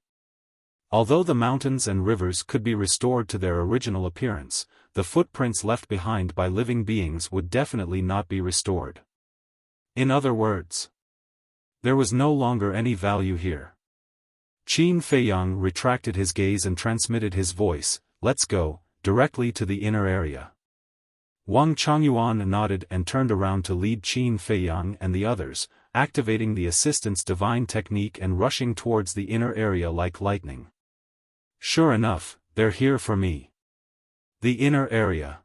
Although the mountains and rivers could be restored to their original appearance, the footprints left behind by living beings would definitely not be restored. In other words, there was no longer any value here. Qin Feiyang retracted his gaze and transmitted his voice, "Let's go, directly to the inner area." Wang Changyuan nodded and turned around to lead Qin Feiyang and the others, activating the assistant's divine technique and rushing towards the inner area like lightning. Sure enough, they're here for me. The inner area.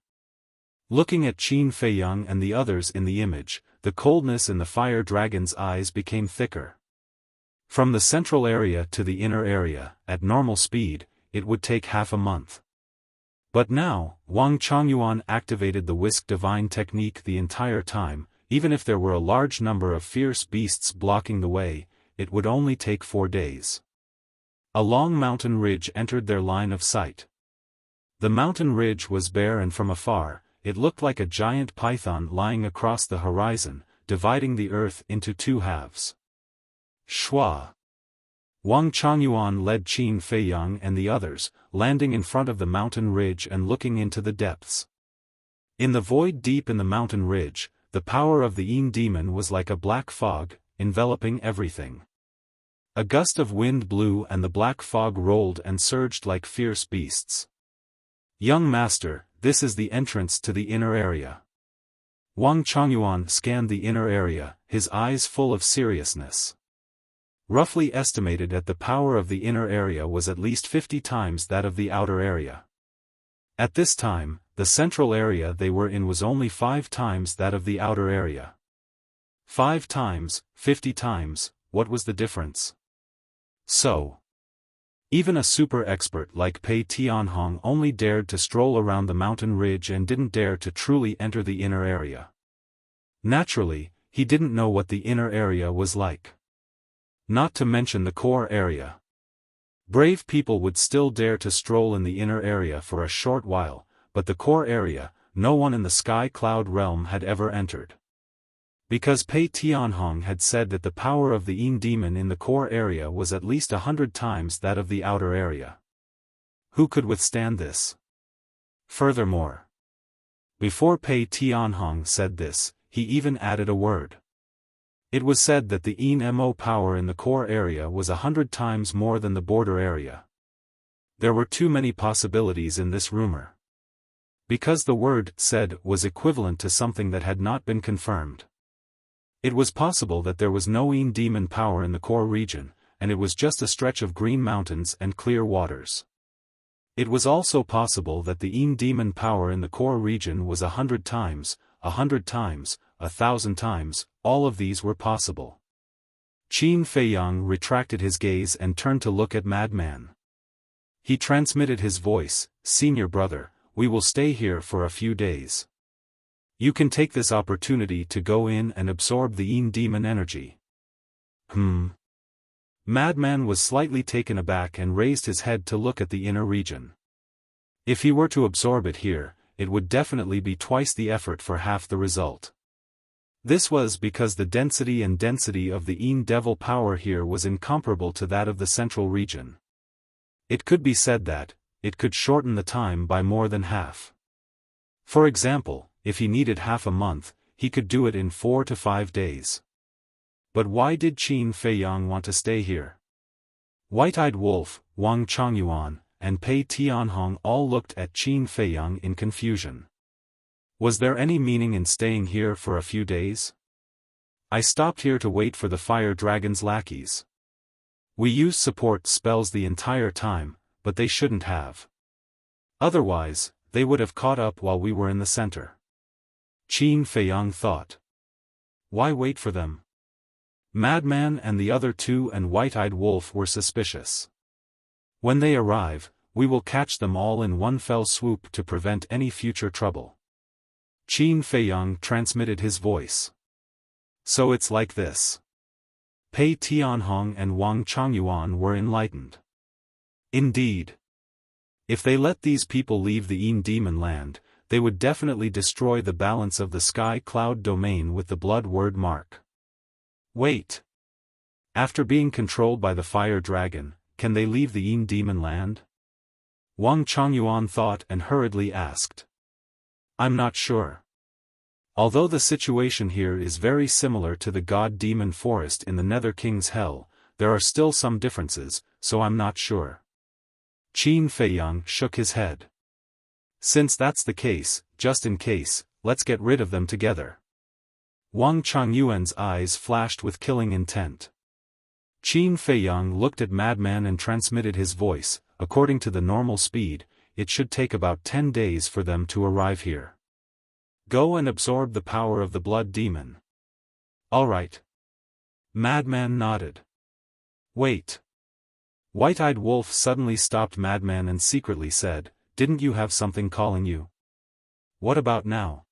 Looking at Qin Feiyang and the others in the image, the coldness in the fire dragon's eyes became thicker. From the central area to the inner area, at normal speed, it would take half a month. But now, Wang Changyuan activated the whisk divine technique the entire time. Even if there were a large number of fierce beasts blocking the way, it would only take 4 days. A long mountain ridge entered their line of sight. The mountain ridge was bare and from afar, it looked like a giant python lying across the horizon, dividing the earth into 2 halves. Shua. Wang Changyuan led Qin Feiyang and the others, landing in front of the mountain ridge and looking into the depths. In the void deep in the mountain ridge, the power of the Yin demon was like a black fog, enveloping everything. A gust of wind blew and the black fog rolled and surged like fierce beasts. "Young master, this is the entrance to the inner area." Wang Changyuan scanned the inner area, his eyes full of seriousness. Roughly estimated that the power of the inner area was at least 50 times that of the outer area. At this time, the central area they were in was only 5 times that of the outer area. 5 times, 50 times, what was the difference? So, even a super expert like Pei Tianhong only dared to stroll around the mountain ridge and didn't dare to truly enter the inner area. Naturally, he didn't know what the inner area was like. Not to mention the core area. Brave people would still dare to stroll in the inner area for a short while, but the core area, no one in the sky cloud realm had ever entered. Because Pei Tianhong had said that the power of the Yin demon in the core area was at least 100 times that of the outer area. Who could withstand this? Furthermore, before Pei Tianhong said this, he even added a word. It was said that the Yin Mo power in the core area was 100 times more than the border area. There were too many possibilities in this rumor. Because the word said was equivalent to something that had not been confirmed. It was possible that there was no Yin demon power in the core region, and it was just a stretch of green mountains and clear waters. It was also possible that the Yin demon power in the core region was 100 times, 100 times, 1,000 times, all of these were possible. Qin Feiyang retracted his gaze and turned to look at Madman. He transmitted his voice, "Senior brother, we will stay here for a few days. You can take this opportunity to go in and absorb the Yin demon energy." Madman was slightly taken aback and raised his head to look at the inner region. If he were to absorb it here, it would definitely be twice the effort for half the result. This was because the density of the Yin devil power here was incomparable to that of the central region. It could be said that, it could shorten the time by more than half. For example, if he needed half a month, he could do it in 4 to 5 days. But why did Qin Feiyang want to stay here? White-Eyed Wolf, Wang Changyuan, and Pei Tianhong all looked at Qin Feiyang in confusion. Was there any meaning in staying here for a few days? I stopped here to wait for the fire dragon's lackeys. We used support spells the entire time, but they shouldn't have. Otherwise, they would have caught up while we were in the center. Qin Feiyang thought. Why wait for them? Madman and the other two and White-Eyed Wolf were suspicious. When they arrive, we will catch them all in one fell swoop to prevent any future trouble. Qin Feiyang transmitted his voice. So it's like this. Pei Tianhong and Wang Changyuan were enlightened. Indeed. If they let these people leave the Yin Demon Land, they would definitely destroy the balance of the Sky Cloud domain with the blood word mark. Wait. After being controlled by the fire dragon, can they leave the Yin Demon Land? Wang Changyuan thought and hurriedly asked. I'm not sure. Although the situation here is very similar to the God-Demon Forest in the Nether King's Hell, there are still some differences, so I'm not sure. Qin Feiyang shook his head. Since that's the case, just in case, let's get rid of them together. Wang Changyuan's eyes flashed with killing intent. Qin Feiyang looked at Madman and transmitted his voice. According to the normal speed, it should take about 10 days for them to arrive here. Go and absorb the power of the blood demon. All right. Madman nodded. Wait. White-Eyed Wolf suddenly stopped Madman and secretly said, Didn't you have something calling you? What about now?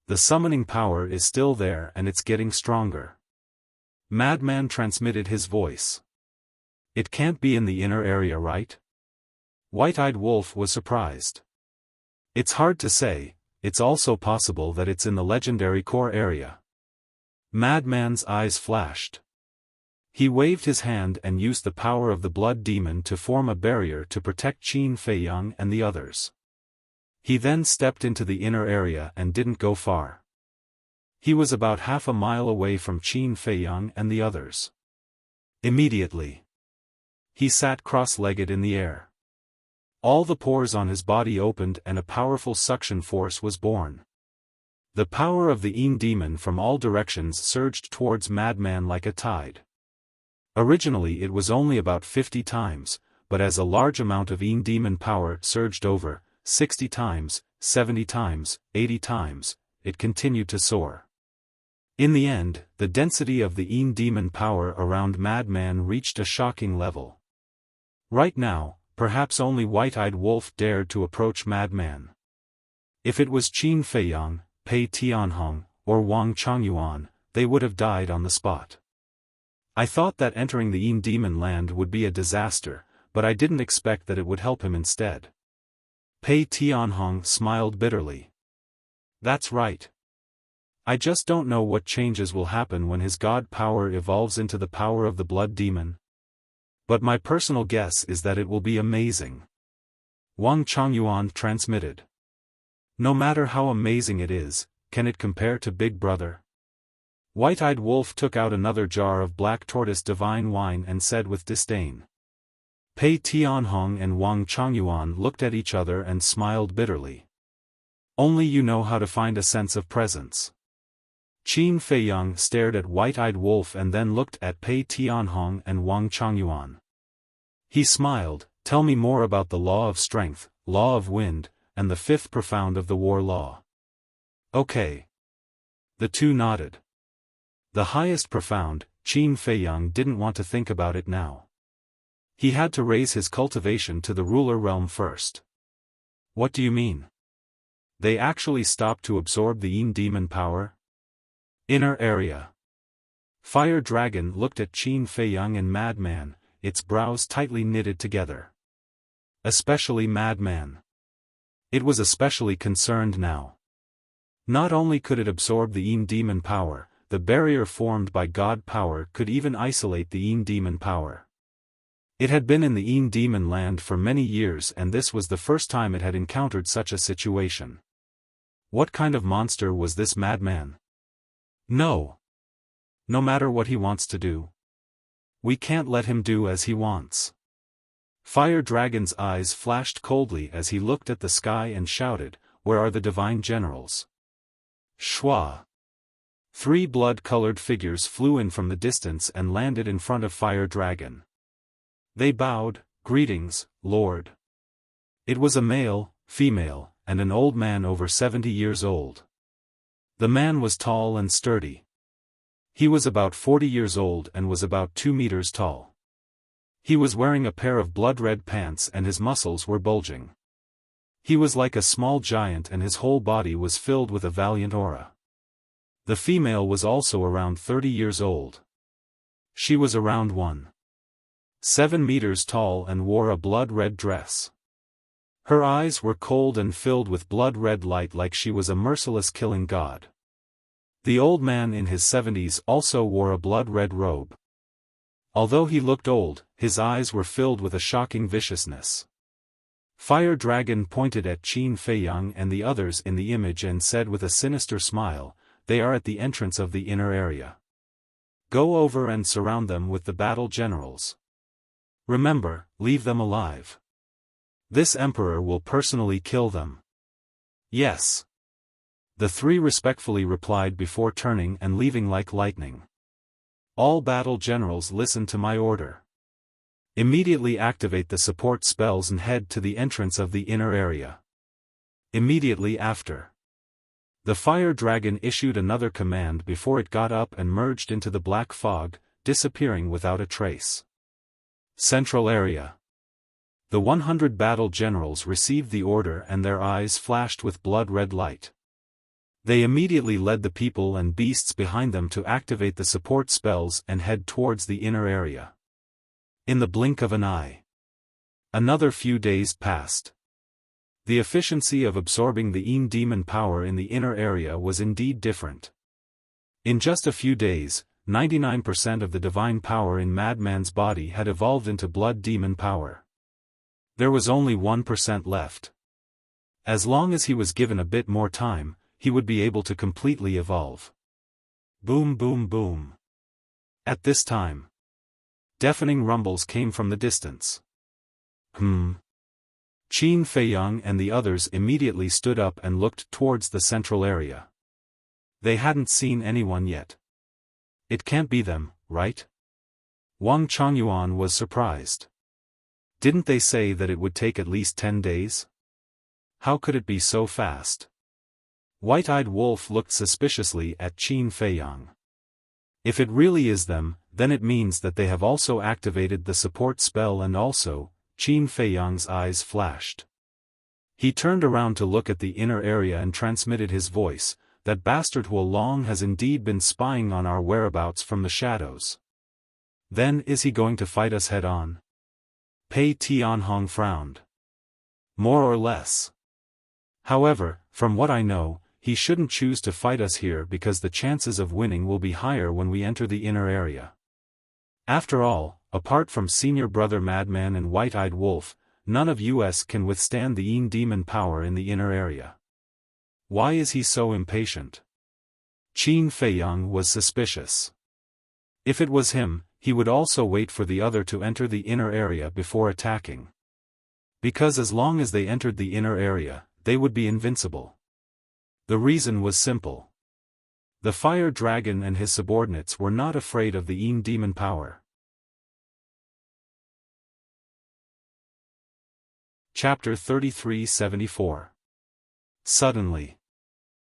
The summoning power is still there and it's getting stronger. Madman transmitted his voice. It can't be in the inner area, right? White-Eyed Wolf was surprised. It's hard to say, it's also possible that it's in the legendary core area. Madman's eyes flashed. He waved his hand and used the power of the blood demon to form a barrier to protect Qin Feiyang and the others. He then stepped into the inner area and didn't go far. He was about half a mile away from Qin Feiyang and the others. Immediately, he sat cross-legged in the air. All the pores on his body opened and a powerful suction force was born. The power of the Yin demon from all directions surged towards Madman like a tide. Originally it was only about 50 times, but as a large amount of Yin demon power surged over 60 times, 70 times, 80 times, it continued to soar. In the end, the density of the Yin demon power around Madman reached a shocking level. Right now, perhaps only White-Eyed Wolf dared to approach Madman. If it was Qin Feiyang, Pei Tianhong, or Wang Changyuan, they would have died on the spot. I thought that entering the Yin Demon Land would be a disaster, but I didn't expect that it would help him instead. Pei Tianhong smiled bitterly. That's right. I just don't know what changes will happen when his god power evolves into the power of the blood demon. But my personal guess is that it will be amazing. Wang Changyuan transmitted. No matter how amazing it is, can it compare to Big Brother? White-Eyed Wolf took out another jar of black tortoise divine wine and said with disdain. Pei Tianhong and Wang Changyuan looked at each other and smiled bitterly. Only you know how to find a sense of presence. Qin Feiyang stared at White-Eyed Wolf and then looked at Pei Tianhong and Wang Changyuan. He smiled, Tell me more about the law of strength, law of wind, and the fifth profound of the war law. Okay. The two nodded. The highest profound, Qin Feiyang didn't want to think about it now. He had to raise his cultivation to the ruler realm first. What do you mean? They actually stopped to absorb the Yin demon power? Inner area. Fire Dragon looked at Qin Feiyang and Madman, its brows tightly knitted together. Especially Madman. It was especially concerned now. Not only could it absorb the Yin demon power, the barrier formed by God power could even isolate the Yin demon power. It had been in the Yin demon land for many years and this was the first time it had encountered such a situation. What kind of monster was this Madman? No. No matter what he wants to do. We can't let him do as he wants. Fire Dragon's eyes flashed coldly as he looked at the sky and shouted, where are the divine generals? Shua. 3 blood-colored figures flew in from the distance and landed in front of Fire Dragon. They bowed, "Greetings, Lord." It was a male, female, and an old man over 70 years old. The man was tall and sturdy. He was about 40 years old and was about 2 meters tall. He was wearing a pair of blood-red pants and his muscles were bulging. He was like a small giant and his whole body was filled with a valiant aura. The female was also around 30 years old. She was around 1.7 meters tall and wore a blood-red dress. Her eyes were cold and filled with blood-red light like she was a merciless killing god. The old man in his 70s also wore a blood-red robe. Although he looked old, his eyes were filled with a shocking viciousness. Fire Dragon pointed at Qin Feiyang and the others in the image and said with a sinister smile, "They are at the entrance of the inner area. Go over and surround them with the battle generals. Remember, leave them alive. This emperor will personally kill them." "Yes." The 3 respectfully replied before turning and leaving like lightning. "All battle generals listen to my order. Immediately activate the support spells and head to the entrance of the inner area." Immediately after, the Fire Dragon issued another command before it got up and merged into the black fog, disappearing without a trace. Central area. The 100 battle generals received the order and their eyes flashed with blood-red light. They immediately led the people and beasts behind them to activate the support spells and head towards the inner area. In the blink of an eye, another few days passed. The efficiency of absorbing the Yin demon power in the inner area was indeed different. In just a few days, 99% of the divine power in Madman's body had evolved into blood demon power. There was only 1% left. As long as he was given a bit more time, he would be able to completely evolve. Boom boom boom. At this time, deafening rumbles came from the distance. Qin Feiyang and the others immediately stood up and looked towards the central area. They hadn't seen anyone yet. It can't be them, right? Wang Chongyuan was surprised. Didn't they say that it would take at least 10 days? How could it be so fast? White-Eyed Wolf looked suspiciously at Qin Feiyang. If it really is them, then it means that they have also activated the support spell and also, Qin Feiyang's eyes flashed. He turned around to look at the inner area and transmitted his voice, "That bastard Huo Long has indeed been spying on our whereabouts from the shadows. Then is he going to fight us head-on?" Pei Tianhong frowned. "More or less. However, from what I know, he shouldn't choose to fight us here because the chances of winning will be higher when we enter the inner area. After all, apart from Senior Brother Madman and White-Eyed Wolf, none of us can withstand the Yin demon power in the inner area. Why is he so impatient?" Qin Feiyang was suspicious. If it was him, he would also wait for the other to enter the inner area before attacking. Because as long as they entered the inner area, they would be invincible. The reason was simple. The Fire Dragon and his subordinates were not afraid of the Yin demon power. Chapter 3374. Suddenly,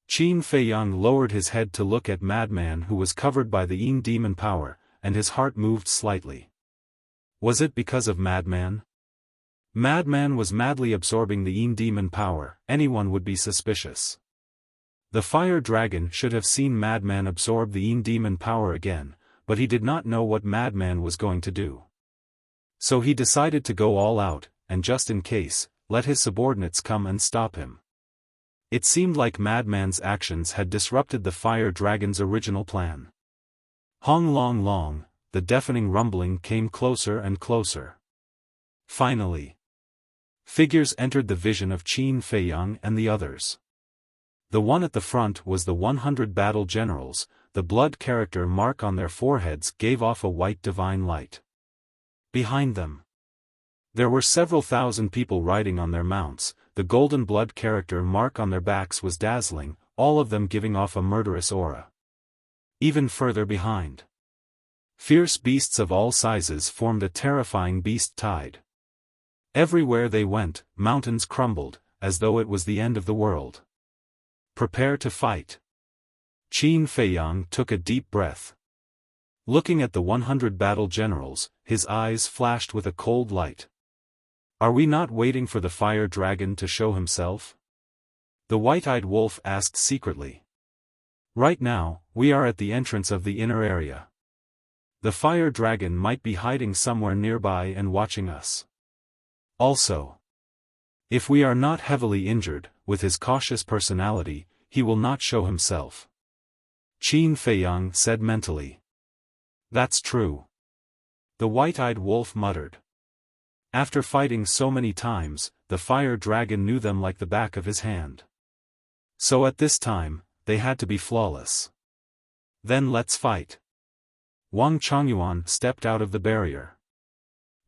Qin Feiyang lowered his head to look at Madman, who was covered by the Yin demon power, and his heart moved slightly. Was it because of Madman? Madman was madly absorbing the Yin demon power, anyone would be suspicious. The Fire Dragon should have seen Madman absorb the Yin demon power again, but he did not know what Madman was going to do. So he decided to go all out, and just in case, let his subordinates come and stop him. It seemed like Madman's actions had disrupted the Fire Dragon's original plan. Hong long long, the deafening rumbling came closer and closer. Finally, figures entered the vision of Qin Feiyang and the others. The one at the front was the 100 battle generals. The blood character mark on their foreheads gave off a white divine light. Behind them, there were several thousand people riding on their mounts. the golden blood character mark on their backs was dazzling, all of them giving off a murderous aura. Even further behind, fierce beasts of all sizes formed a terrifying beast tide. Everywhere they went, mountains crumbled, as though it was the end of the world. Prepare to fight. Qin Feiyang took a deep breath. Looking at the 100 battle generals, his eyes flashed with a cold light. Are we not waiting for the fire dragon to show himself? The white-eyed wolf asked secretly. Right now, we are at the entrance of the inner area. The fire dragon might be hiding somewhere nearby and watching us. Also, if we are not heavily injured, with his cautious personality, he will not show himself. Qin Feiyang said mentally. That's true. The white-eyed wolf muttered. After fighting so many times, the fire dragon knew them like the back of his hand. So at this time, they had to be flawless. Then let's fight. Wang Chongyuan stepped out of the barrier.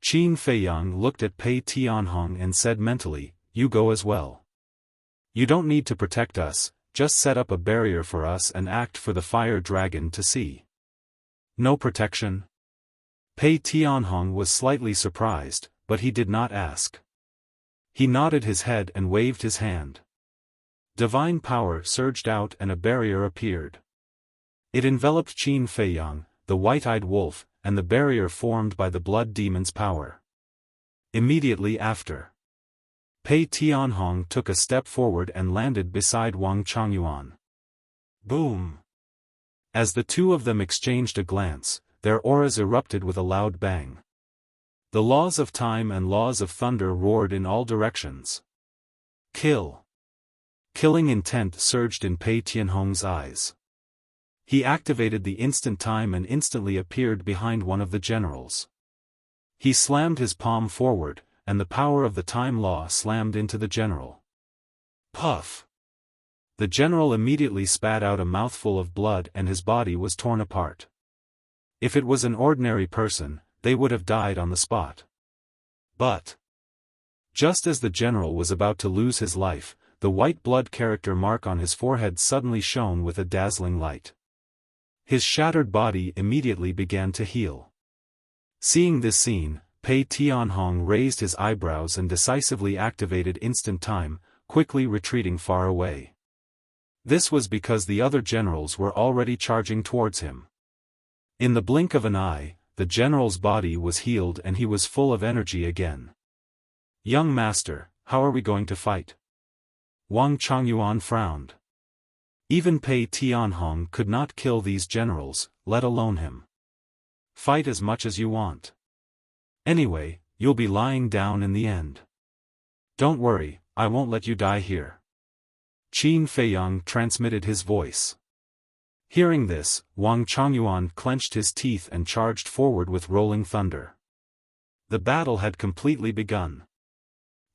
Qin Feiyang looked at Pei Tianhong and said mentally, you go as well. You don't need to protect us, just set up a barrier for us and act for the fire dragon to see. No protection? Pei Tianhong was slightly surprised, but he did not ask. He nodded his head and waved his hand. Divine power surged out and a barrier appeared. It enveloped Qin Feiyang, the white-eyed wolf, and the barrier formed by the blood demon's power. Immediately after, Pei Tianhong took a step forward and landed beside Wang Chongyuan. Boom! As the two of them exchanged a glance, their auras erupted with a loud bang. The laws of time and laws of thunder roared in all directions. Kill! Killing intent surged in Pei Tianhong's eyes. He activated the instant time and instantly appeared behind one of the generals. He slammed his palm forward, and the power of the time law slammed into the general. Puff! The general immediately spat out a mouthful of blood and his body was torn apart. If it was an ordinary person, they would have died on the spot. But just as the general was about to lose his life, the white blood character mark on his forehead suddenly shone with a dazzling light. His shattered body immediately began to heal. Seeing this scene, Pei Tianhong raised his eyebrows and decisively activated instant time, quickly retreating far away. This was because the other generals were already charging towards him. In the blink of an eye, the general's body was healed and he was full of energy again. Young master, how are we going to fight? Wang Chongyuan frowned. Even Pei Tianhong could not kill these generals, let alone him. Fight as much as you want. Anyway, you'll be lying down in the end. Don't worry, I won't let you die here. Qin Feiyang transmitted his voice. Hearing this, Wang Chongyuan clenched his teeth and charged forward with rolling thunder. The battle had completely begun.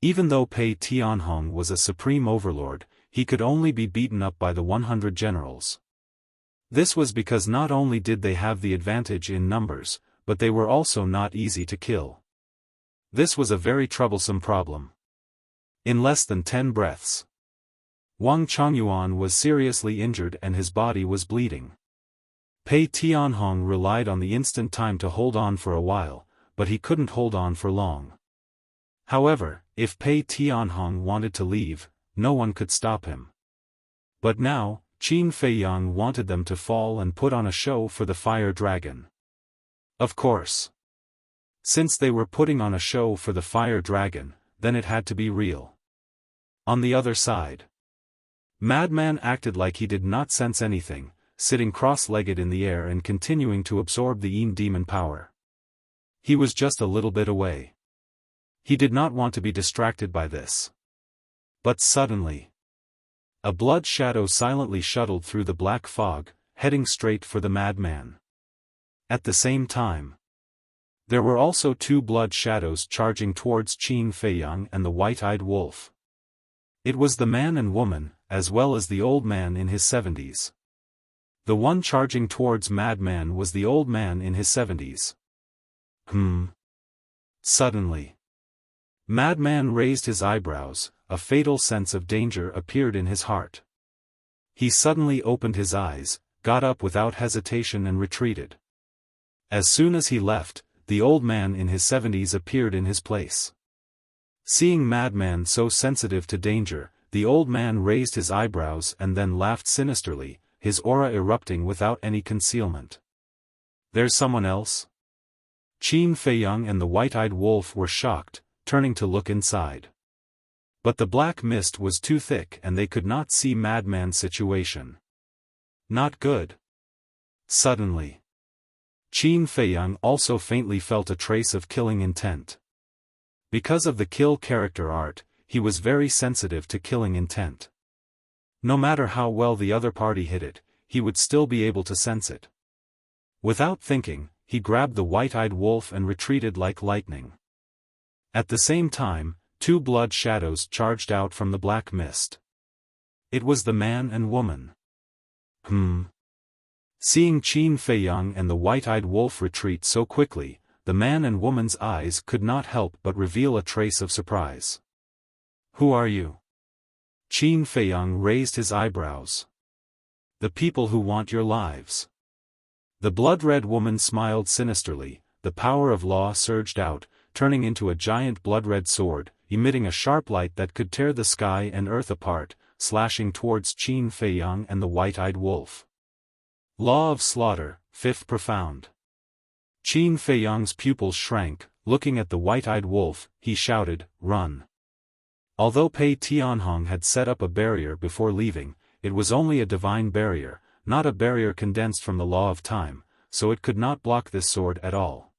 Even though Pei Tianhong was a supreme overlord, he could only be beaten up by the 100 generals. This was because not only did they have the advantage in numbers, but they were also not easy to kill. This was a very troublesome problem. In less than 10 breaths, Wang Chongyuan was seriously injured and his body was bleeding. Pei Tianhong relied on the instant time to hold on for a while, but he couldn't hold on for long. However, if Pei Tianhong wanted to leave, no one could stop him. But now, Qin Feiyang wanted them to fall and put on a show for the fire dragon. Of course. Since they were putting on a show for the fire dragon, then it had to be real. On the other side, Madman acted like he did not sense anything, sitting cross-legged in the air and continuing to absorb the Yin demon power. He was just a little bit away. He did not want to be distracted by this. But suddenly, a blood shadow silently shuttled through the black fog, heading straight for the madman. At the same time, there were also two blood shadows charging towards Qin Feiyang and the white-eyed wolf. It was the man and woman, as well as the old man in his 70s. The one charging towards Madman was the old man in his 70s. Suddenly, Madman raised his eyebrows, a fatal sense of danger appeared in his heart. He suddenly opened his eyes, got up without hesitation and retreated. As soon as he left, the old man in his 70s appeared in his place. Seeing Madman so sensitive to danger, the old man raised his eyebrows and then laughed sinisterly, his aura erupting without any concealment. "There's someone else?" Qin Feiyang and the white-eyed wolf were shocked, turning to look inside. But the black mist was too thick and they could not see Madman's situation. Not good. Suddenly, Qin Feiyang also faintly felt a trace of killing intent. Because of the kill character art, he was very sensitive to killing intent. No matter how well the other party hit it, he would still be able to sense it. Without thinking, he grabbed the white-eyed wolf and retreated like lightning. At the same time, two blood shadows charged out from the black mist. It was the man and woman. Seeing Qin Feiyang and the white-eyed wolf retreat so quickly, the man and woman's eyes could not help but reveal a trace of surprise. "Who are you?" Qin Feiyang raised his eyebrows. "The people who want your lives." The blood-red woman smiled sinisterly, the power of law surged out, turning into a giant blood-red sword, emitting a sharp light that could tear the sky and earth apart, slashing towards Qin Feiyang and the white-eyed wolf. Law of slaughter, fifth profound. Qin Feiyang's pupils shrank, looking at the white-eyed wolf, he shouted, "Run!" Although Pei Tianhong had set up a barrier before leaving, it was only a divine barrier, not a barrier condensed from the law of time, so it could not block this sword at all.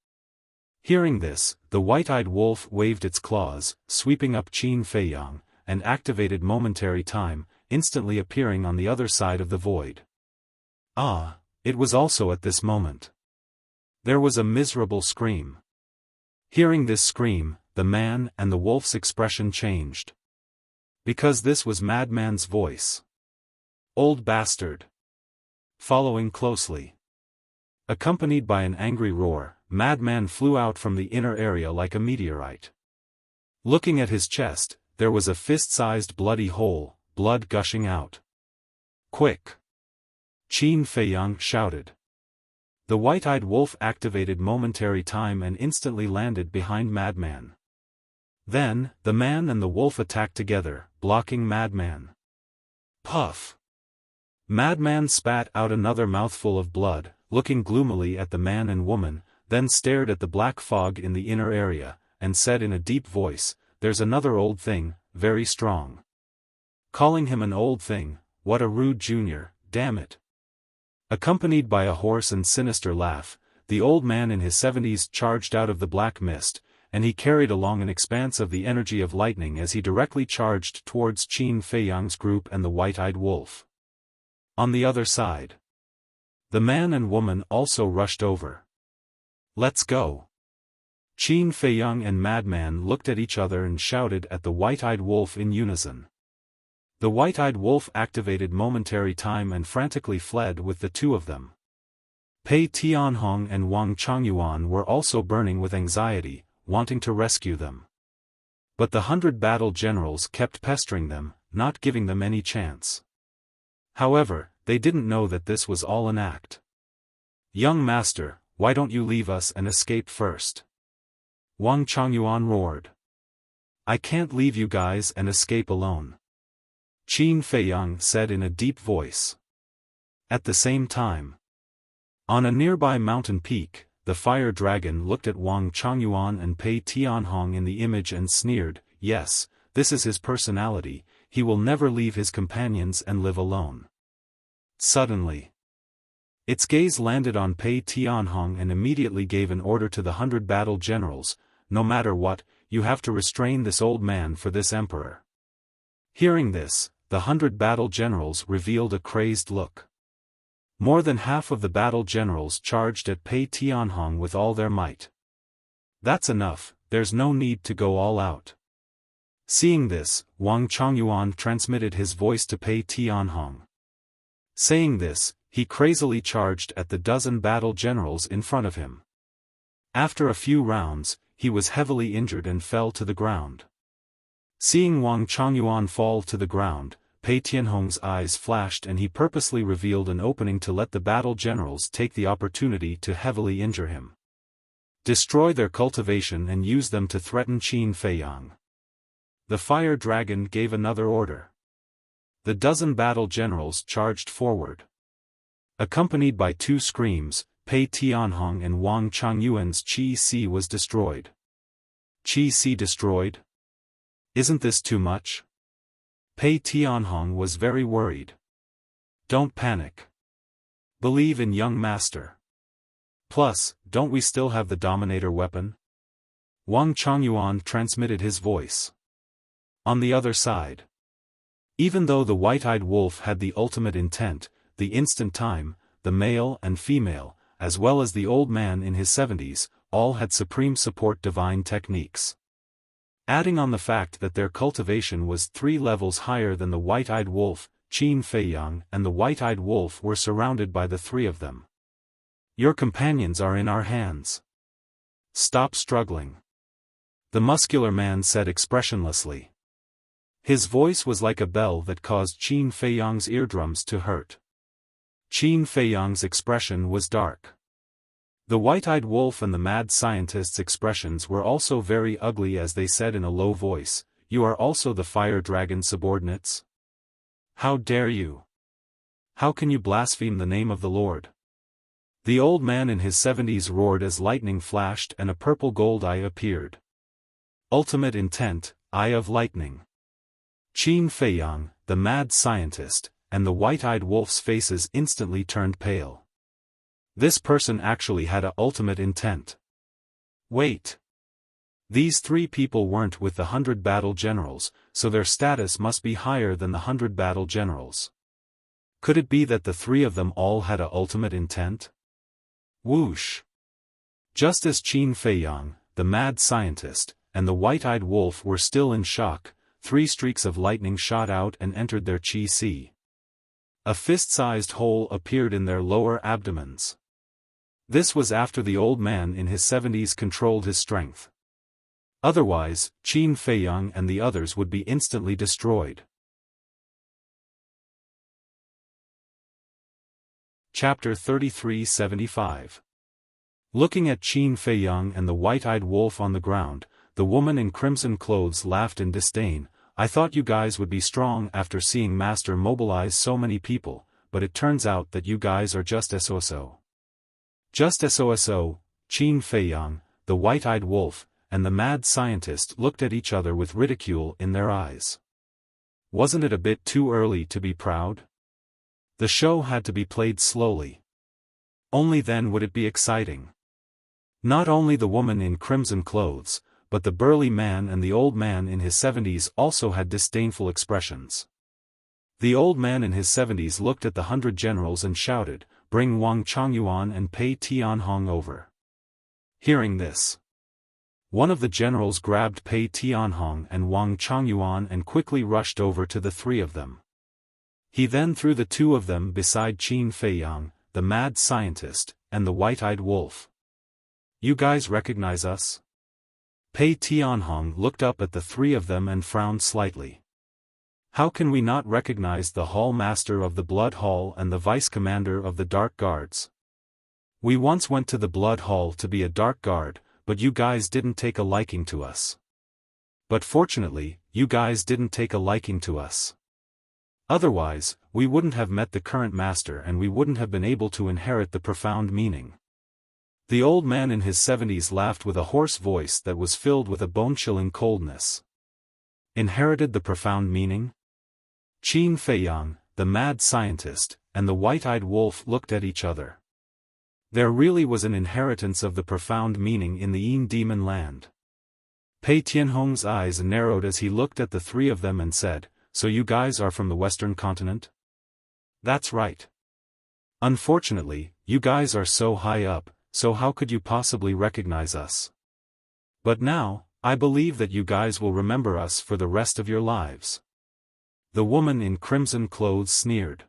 Hearing this, the white-eyed wolf waved its claws, sweeping up Qin Feiyang, and activated momentary time, instantly appearing on the other side of the void. It was also at this moment. There was a miserable scream. Hearing this scream, the man and the wolf's expression changed. Because this was Madman's voice. "Old bastard!" Following closely. Accompanied by an angry roar, Madman flew out from the inner area like a meteorite. Looking at his chest, there was a fist-sized bloody hole, blood gushing out. "Quick!" Qin Feiyang shouted. The white-eyed wolf activated momentary time and instantly landed behind Madman. Then, the man and the wolf attacked together, blocking Madman. Puff! Madman spat out another mouthful of blood, looking gloomily at the man and woman, then stared at the black fog in the inner area, and said in a deep voice, "There's another old thing, very strong." Calling him an old thing, what a rude junior, damn it. Accompanied by a hoarse and sinister laugh, the old man in his 70s charged out of the black mist, and he carried along an expanse of the energy of lightning as he directly charged towards Qin Feiyang's group and the white-eyed wolf. On the other side, the man and woman also rushed over. "Let's go!" Qin Feiyang and Madman looked at each other and shouted at the white-eyed wolf in unison. The white-eyed wolf activated momentary time and frantically fled with the two of them. Pei Tianhong and Wang Chongyuan were also burning with anxiety, wanting to rescue them. But the 100 battle generals kept pestering them, not giving them any chance. However, they didn't know that this was all an act. "Young master, why don't you leave us and escape first?" Wang Chongyuan roared. "I can't leave you guys and escape alone," Qin Feiyang said in a deep voice. At the same time, on a nearby mountain peak, the fire dragon looked at Wang Chongyuan and Pei Tianhong in the image and sneered, "Yes, this is his personality, he will never leave his companions and live alone." Suddenly, its gaze landed on Pei Tianhong and immediately gave an order to the 100 battle generals, "No matter what, you have to restrain this old man for this emperor." Hearing this, the 100 battle generals revealed a crazed look. More than half of the battle generals charged at Pei Tianhong with all their might. "That's enough, there's no need to go all out." Seeing this, Wang Chongyuan transmitted his voice to Pei Tianhong. Saying this, he crazily charged at the dozen battle generals in front of him. After a few rounds, he was heavily injured and fell to the ground. Seeing Wang Chongyuan fall to the ground, Pei Tianhong's eyes flashed and he purposely revealed an opening to let the battle generals take the opportunity to heavily injure him. Destroy their cultivation and use them to threaten Qin Feiyang. The fire dragon gave another order. The dozen battle generals charged forward. Accompanied by two screams, Pei Tianhong and Wang Chongyuan's Qi Si was destroyed. Qi Si destroyed? Isn't this too much? Pei Tianhong was very worried. Don't panic. Believe in young master. Plus, don't we still have the Dominator weapon? Wang Chongyuan transmitted his voice. On the other side. Even though the white-eyed wolf had the ultimate intent, the instant time, the male and female, as well as the old man in his 70s, all had supreme support divine techniques. Adding on the fact that their cultivation was 3 levels higher than the white-eyed wolf, Qin Feiyang and the white-eyed wolf were surrounded by the 3 of them. Your companions are in our hands. Stop struggling. The muscular man said expressionlessly. His voice was like a bell that caused Qin Feiyang's eardrums to hurt. Qin Feiyang's expression was dark. The white-eyed wolf and the mad scientist's expressions were also very ugly as they said in a low voice, "You are also the fire dragon subordinates? How dare you? How can you blaspheme the name of the Lord?" The old man in his 70s roared as lightning flashed and a purple gold eye appeared. Ultimate intent, Eye of Lightning. Qin Feiyang, the mad scientist, and the white-eyed wolf's faces instantly turned pale. This person actually had a ultimate intent. Wait. These 3 people weren't with the 100 battle generals, so their status must be higher than the 100 battle generals. Could it be that the 3 of them all had a ultimate intent? Whoosh. Just as Qin Feiyang, the mad scientist, and the white-eyed wolf were still in shock, 3 streaks of lightning shot out and entered their Qi Si. A fist-sized hole appeared in their lower abdomens. This was after the old man in his 70s controlled his strength. Otherwise, Qin Feiyang and the others would be instantly destroyed. Chapter 3375. Looking at Qin Feiyang and the white-eyed wolf on the ground, the woman in crimson clothes laughed in disdain. "I thought you guys would be strong after seeing Master mobilize so many people, but it turns out that you guys are just SOSO. Just SOSO, Qin Feiyang, the white-eyed wolf, and the mad scientist looked at each other with ridicule in their eyes. Wasn't it a bit too early to be proud? The show had to be played slowly. Only then would it be exciting. Not only the woman in crimson clothes, but the burly man and the old man in his 70s also had disdainful expressions. The old man in his 70s looked at the 100 generals and shouted, "Bring Wang Chongyuan and Pei Tianhong over." Hearing this, one of the generals grabbed Pei Tianhong and Wang Chongyuan and quickly rushed over to the 3 of them. He then threw the 2 of them beside Qin Feiyang, the mad scientist, and the white-eyed wolf. "You guys recognize us?" Pei Tianhong looked up at the 3 of them and frowned slightly. "How can we not recognize the Hall Master of the Blood Hall and the Vice Commander of the Dark Guards? We once went to the Blood Hall to be a Dark Guard, but you guys didn't take a liking to us. But fortunately, you guys didn't take a liking to us. Otherwise, we wouldn't have met the current master and we wouldn't have been able to inherit the profound meaning." The old man in his 70s laughed with a hoarse voice that was filled with a bone-chilling coldness. Inherited the profound meaning? Qin Feiyang, the mad scientist, and the white-eyed wolf looked at each other. There really was an inheritance of the profound meaning in the Yin demon land. Pei Tianhong's eyes narrowed as he looked at the 3 of them and said, "So you guys are from the Western continent?" "That's right. Unfortunately, you guys are so high up, so how could you possibly recognize us? But now, I believe that you guys will remember us for the rest of your lives." The woman in crimson clothes sneered.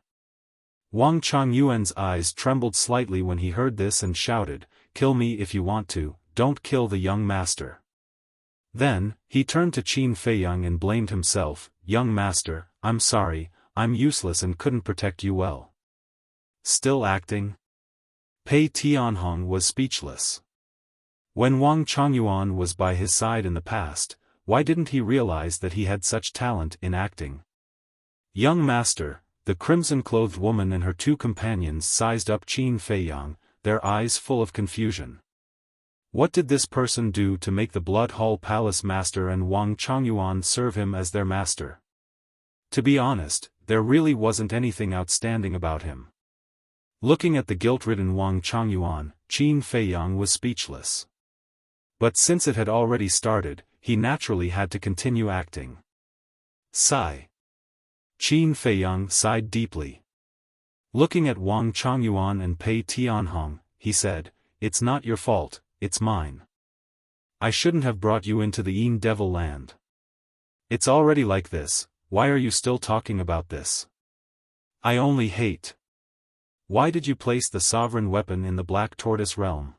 Wang Chongyuan's eyes trembled slightly when he heard this and shouted, "Kill me if you want to, don't kill the young master." Then, he turned to Qin Feiyang and blamed himself, "Young master, I'm sorry, I'm useless and couldn't protect you well." Still acting? Pei Tianhong was speechless. When Wang Chongyuan was by his side in the past, why didn't he realize that he had such talent in acting? "Young master," the crimson-clothed woman and her two companions sized up Qin Feiyang, their eyes full of confusion. What did this person do to make the Blood Hall Palace master and Wang Chongyuan serve him as their master? To be honest, there really wasn't anything outstanding about him. Looking at the guilt-ridden Wang Chongyuan, Qin Feiyang was speechless. But since it had already started, he naturally had to continue acting. Sigh. Qin Feiyang sighed deeply. Looking at Wang Chongyuan and Pei Tianhong, he said, "It's not your fault, it's mine. I shouldn't have brought you into the Yin Devil land. It's already like this, why are you still talking about this? I only hate. Why did you place the sovereign weapon in the Black Tortoise realm?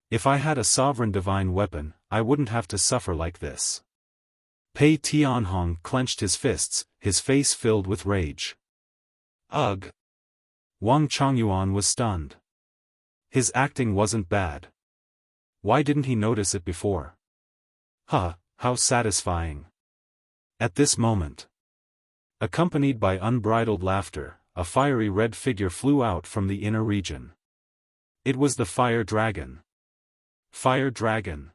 If I had a sovereign divine weapon, I wouldn't have to suffer like this." Pei Tianhong clenched his fists, his face filled with rage. Ugh! Wang Chongyuan was stunned. His acting wasn't bad. Why didn't he notice it before? Huh, how satisfying. At this moment, accompanied by unbridled laughter, a fiery red figure flew out from the inner region. It was the Fire Dragon. Fire Dragon.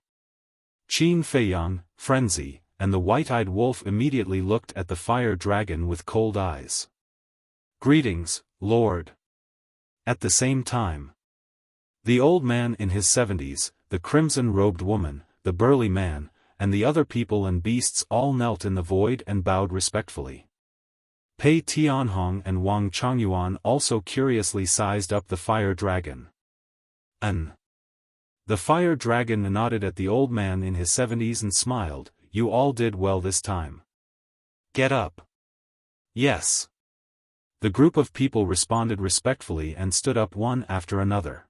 Qin Feiyang, Frenzy, and the white-eyed wolf immediately looked at the Fire Dragon with cold eyes. "Greetings, Lord." At the same time, the old man in his 70s, the crimson-robed woman, the burly man, and the other people and beasts all knelt in the void and bowed respectfully. Pei Tianhong and Wang Chongyuan also curiously sized up the Fire Dragon. The Fire Dragon nodded at the old man in his 70s and smiled, "You all did well this time. Get up." Yes. The group of people responded respectfully and stood up one after another.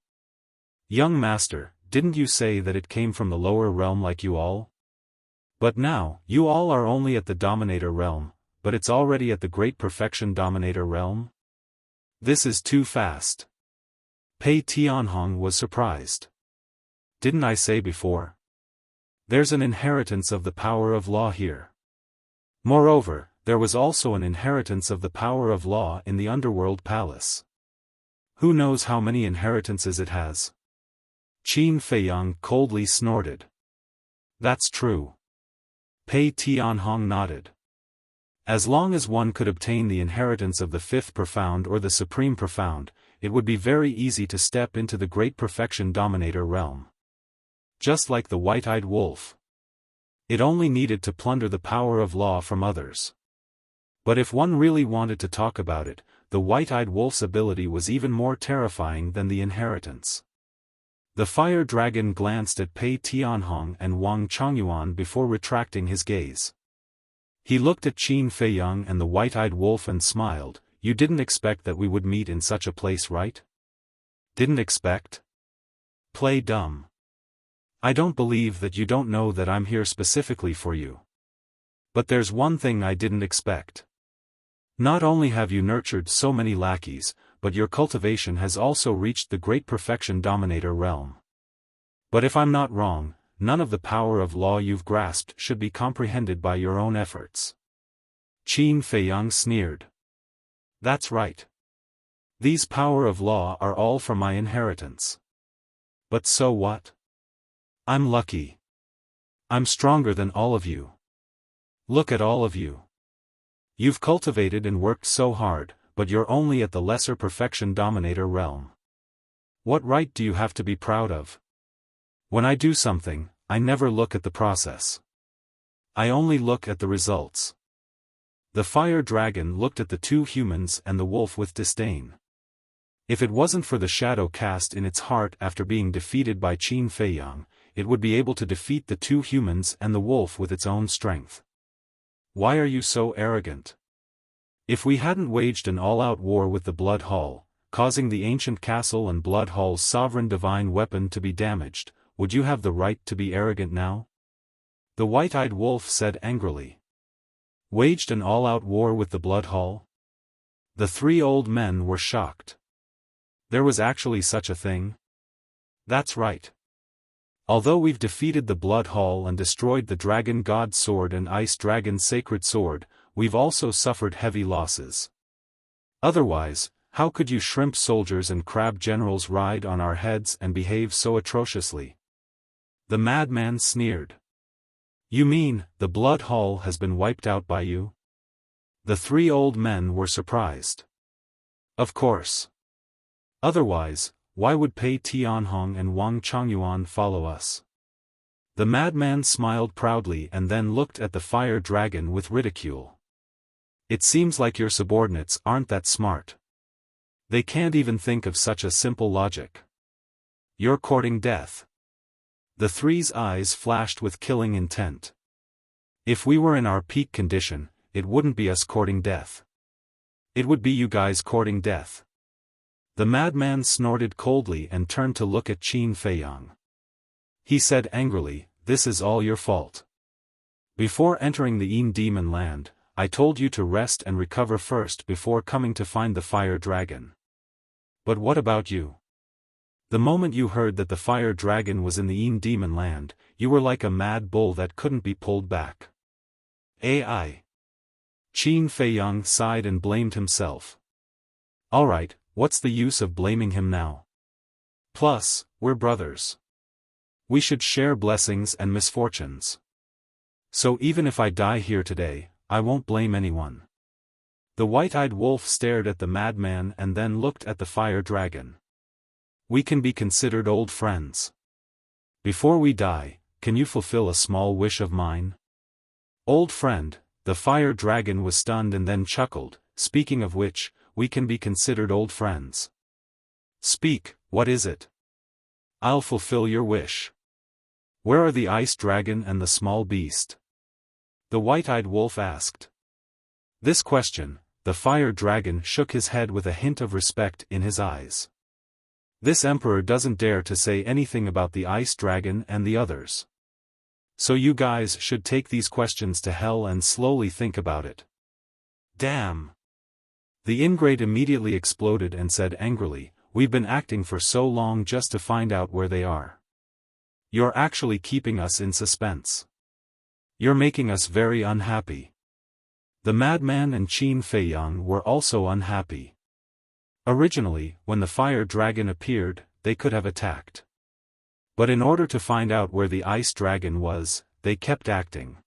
"Young master, didn't you say that it came from the lower realm like you all? But now, you all are only at the Dominator realm, but it's already at the Great Perfection Dominator realm? This is too fast." Pei Tianhong was surprised. "Didn't I say before? There's an inheritance of the power of law here. Moreover, there was also an inheritance of the power of law in the Underworld Palace. Who knows how many inheritances it has?" Qin Feiyang coldly snorted. "That's true." Pei Tianhong nodded. As long as one could obtain the inheritance of the Fifth Profound or the Supreme Profound, it would be very easy to step into the Great Perfection Dominator realm. Just like the white-eyed wolf. It only needed to plunder the power of law from others. But if one really wanted to talk about it, the white-eyed wolf's ability was even more terrifying than the inheritance. The Fire Dragon glanced at Pei Tianhong and Wang Chongyuan before retracting his gaze. He looked at Qin Feiyang and the white-eyed wolf and smiled, "You didn't expect that we would meet in such a place, right? Didn't expect? Play dumb. I don't believe that you don't know that I'm here specifically for you. But there's one thing I didn't expect. Not only have you nurtured so many lackeys, but your cultivation has also reached the Great Perfection Dominator realm. But if I'm not wrong, none of the power of law you've grasped should be comprehended by your own efforts." Qin Feiyang sneered. "That's right. These power of law are all from my inheritance. But so what? I'm lucky. I'm stronger than all of you. Look at all of you. You've cultivated and worked so hard, but you're only at the Lesser Perfection Dominator realm. What right do you have to be proud of? When I do something, I never look at the process. I only look at the results." The Fire Dragon looked at the two humans and the wolf with disdain. If it wasn't for the shadow cast in its heart after being defeated by Qin Feiyang, it would be able to defeat the two humans and the wolf with its own strength. "Why are you so arrogant? If we hadn't waged an all-out war with the Blood Hall, causing the ancient castle and Blood Hall's sovereign divine weapon to be damaged, would you have the right to be arrogant now? The white-eyed wolf said angrily. Waged an all-out war with the Blood Hall? The three old men were shocked. There was actually such a thing? That's right. Although we've defeated the Blood Hall and destroyed the Dragon God's sword and Ice Dragon's sacred sword, we've also suffered heavy losses. Otherwise, how could you shrimp soldiers and crab generals ride on our heads and behave so atrociously? The madman sneered. You mean, the Blood Hall has been wiped out by you? The three old men were surprised. Of course. Otherwise, why would Pei Tianhong and Wang Changyuan follow us? The madman smiled proudly and then looked at the fire dragon with ridicule. It seems like your subordinates aren't that smart. They can't even think of such a simple logic. You're courting death. The three's eyes flashed with killing intent. If we were in our peak condition, it wouldn't be us courting death. It would be you guys courting death. The madman snorted coldly and turned to look at Qin Feiyang. He said angrily, "This is all your fault. Before entering the Yin Demon Land, I told you to rest and recover first before coming to find the fire dragon. But what about you? The moment you heard that the fire dragon was in the Yin Demon Land, you were like a mad bull that couldn't be pulled back." AI. Qin Feiyang sighed and blamed himself. Alright, what's the use of blaming him now? Plus, we're brothers. We should share blessings and misfortunes. So even if I die here today, I won't blame anyone. The white-eyed wolf stared at the madman and then looked at the fire dragon. We can be considered old friends. Before we die, can you fulfill a small wish of mine? Old friend, the fire dragon was stunned and then chuckled, speaking of which, we can be considered old friends. Speak, what is it? I'll fulfill your wish. Where are the ice dragon and the small beast? The white-eyed wolf asked. This question, the fire dragon shook his head with a hint of respect in his eyes. This emperor doesn't dare to say anything about the ice dragon and the others. So you guys should take these questions to hell and slowly think about it. Damn. The ingrate immediately exploded and said angrily, "We've been acting for so long just to find out where they are. You're actually keeping us in suspense. You're making us very unhappy." The madman and Qin Feiyang were also unhappy. Originally, when the fire dragon appeared, they could have attacked. But in order to find out where the ice dragon was, they kept acting.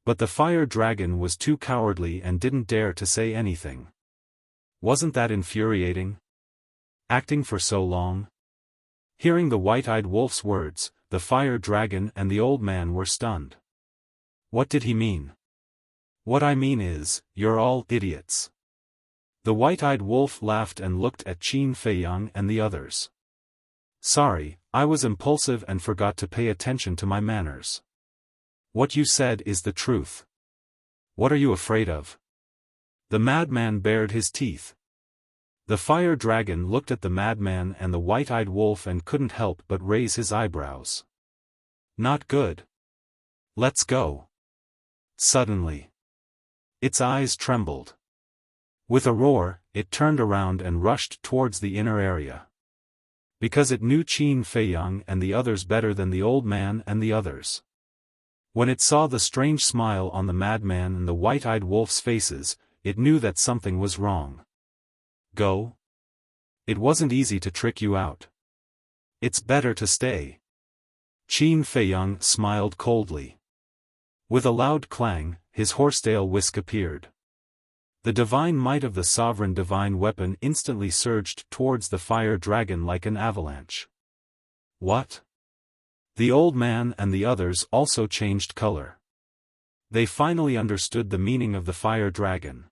But the fire dragon was too cowardly and didn't dare to say anything. Wasn't that infuriating? Acting for so long? Hearing the white-eyed wolf's words, the fire dragon and the old man were stunned. What did he mean? What I mean is, you're all idiots. The white-eyed wolf laughed and looked at Qin Feiyang and the others. Sorry, I was impulsive and forgot to pay attention to my manners. What you said is the truth. What are you afraid of? The madman bared his teeth. The fire dragon looked at the madman and the white-eyed wolf and couldn't help but raise his eyebrows. Not good. Let's go. Suddenly. Its eyes trembled. With a roar, it turned around and rushed towards the inner area. Because it knew Qin Feiyang and the others better than the old man and the others. When it saw the strange smile on the madman and the white-eyed wolf's faces, it knew that something was wrong. Go? It wasn't easy to trick you out. It's better to stay. Qin Feiyang smiled coldly. With a loud clang, his horsetail whisk appeared. The divine might of the sovereign divine weapon instantly surged towards the fire dragon like an avalanche. What? The old man and the others also changed color. They finally understood the meaning of the fire dragon.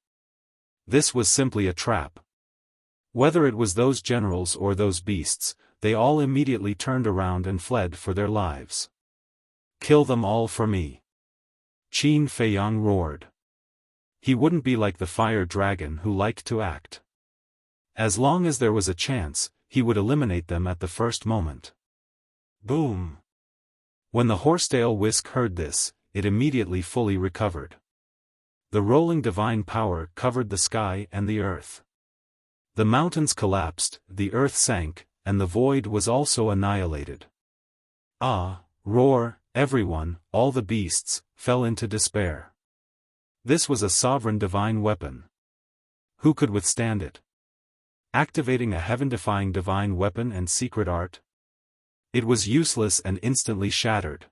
This was simply a trap. Whether it was those generals or those beasts, they all immediately turned around and fled for their lives. Kill them all for me. Qin Feiyang roared. He wouldn't be like the fire dragon who liked to act. As long as there was a chance, he would eliminate them at the first moment. Boom! When the horsetail whisk heard this, it immediately fully recovered. The rolling divine power covered the sky and the earth. The mountains collapsed, the earth sank, and the void was also annihilated. Ah, roar, everyone, all the beasts, fell into despair. This was a sovereign divine weapon. Who could withstand it? Activating a heaven-defying divine weapon and secret art? It was useless and instantly shattered.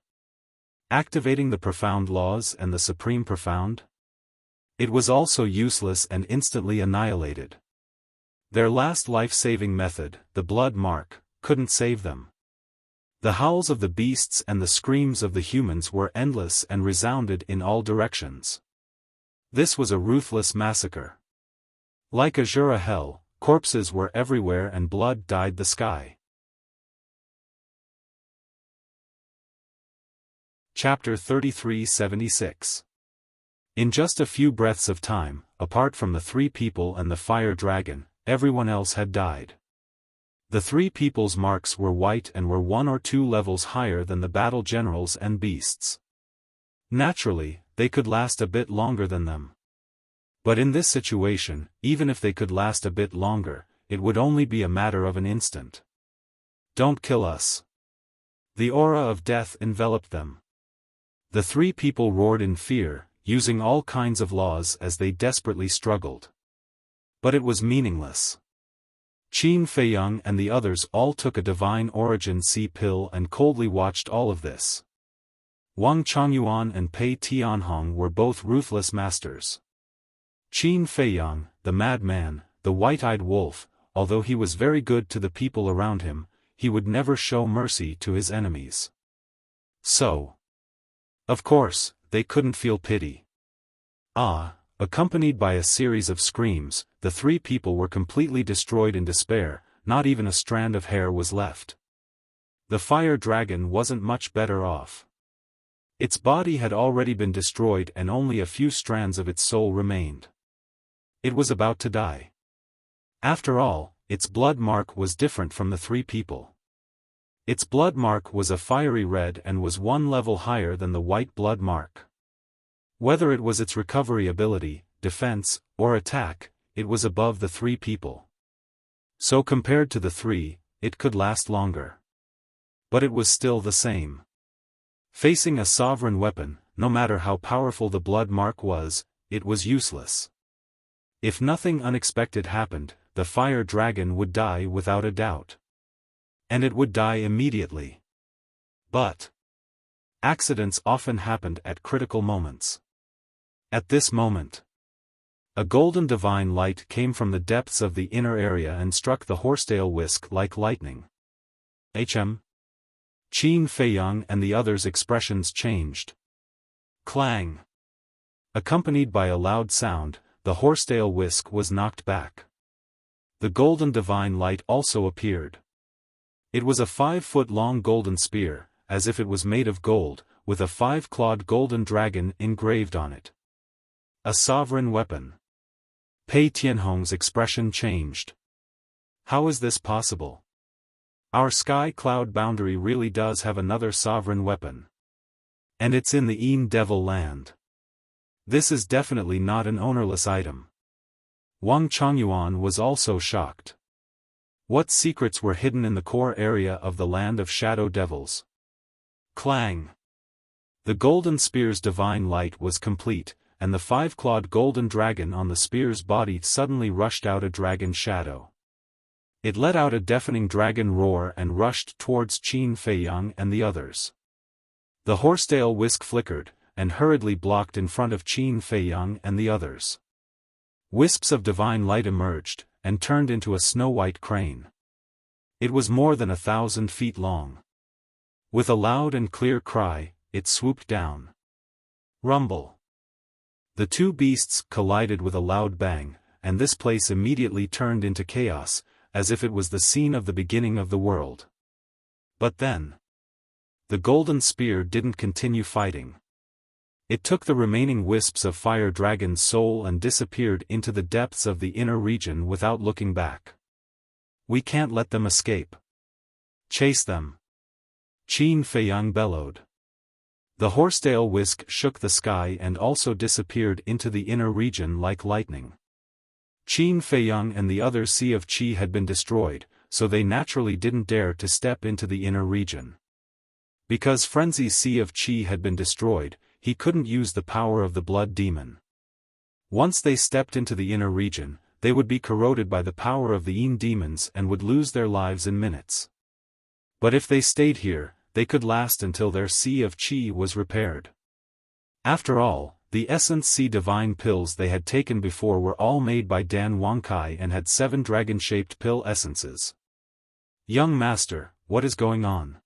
Activating the profound laws and the supreme profound? It was also useless and instantly annihilated. Their last life-saving method, the blood mark, couldn't save them. The howls of the beasts and the screams of the humans were endless and resounded in all directions. This was a ruthless massacre. Like Azura hell, corpses were everywhere and blood dyed the sky. Chapter 3376. In just a few breaths of time, apart from the three people and the fire dragon, everyone else had died. The three people's marks were white and were 1 or 2 levels higher than the battle generals and beasts. Naturally, they could last a bit longer than them. But in this situation, even if they could last a bit longer, it would only be a matter of an instant. Don't kill us. The aura of death enveloped them. The three people roared in fear, using all kinds of laws as they desperately struggled. But it was meaningless. Qin Feiyang and the others all took a divine origin sea pill and coldly watched all of this. Wang Chongyuan and Pei Tianhong were both ruthless masters. Qin Feiyang, the madman, the white-eyed wolf, although he was very good to the people around him, he would never show mercy to his enemies. So, of course, they couldn't feel pity. Accompanied by a series of screams, the three people were completely destroyed in despair, not even a strand of hair was left. The fire dragon wasn't much better off. Its body had already been destroyed and only a few strands of its soul remained. It was about to die. After all, its blood mark was different from the three people. Its blood mark was a fiery red and was 1 level higher than the white blood mark. Whether it was its recovery ability, defense, or attack, it was above the three people. So compared to the three, it could last longer. But it was still the same. Facing a sovereign weapon, no matter how powerful the blood mark was, it was useless. If nothing unexpected happened, the fire dragon would die without a doubt. And it would die immediately. But accidents often happened at critical moments. At this moment, a golden divine light came from the depths of the inner area and struck the horsetail whisk like lightning. Qin Feiyang and the others' expressions changed. Clang! Accompanied by a loud sound, the horsetail whisk was knocked back. The golden divine light also appeared. It was a 5-foot-long golden spear, as if it was made of gold, with a 5-clawed golden dragon engraved on it. A sovereign weapon. Pei Tianhong's expression changed. How is this possible? Our sky cloud boundary really does have another sovereign weapon. And it's in the Een Devil land. This is definitely not an ownerless item. Wang Chongyuan was also shocked. What secrets were hidden in the core area of the land of shadow devils? Clang! The golden spear's divine light was complete, and the 5-clawed golden dragon on the spear's body suddenly rushed out a dragon shadow. It let out a deafening dragon roar and rushed towards Qin Feiyang and the others. The horsetail whisk flickered, and hurriedly blocked in front of Qin Feiyang and the others. Wisps of divine light emerged, and turned into a snow-white crane. It was more than 1,000 feet long. With a loud and clear cry, it swooped down. Rumble! The two beasts collided with a loud bang, and this place immediately turned into chaos, as if it was the scene of the beginning of the world. But then, the golden spear didn't continue fighting. It took the remaining wisps of Fire Dragon's soul and disappeared into the depths of the inner region without looking back. We can't let them escape. Chase them! Qin Feiyang bellowed. The horsetail whisk shook the sky and also disappeared into the inner region like lightning. Qin Feiyang and the other Sea of Qi had been destroyed, so they naturally didn't dare to step into the inner region. Because Frenzy's Sea of Qi had been destroyed, he couldn't use the power of the blood demon. Once they stepped into the inner region, they would be corroded by the power of the Yin demons and would lose their lives in minutes. But if they stayed here, they could last until their Sea of Qi was repaired. After all, the Essence Sea Divine pills they had taken before were all made by Dan Wangkai and had 7 dragon-shaped pill essences. Young master, what is going on?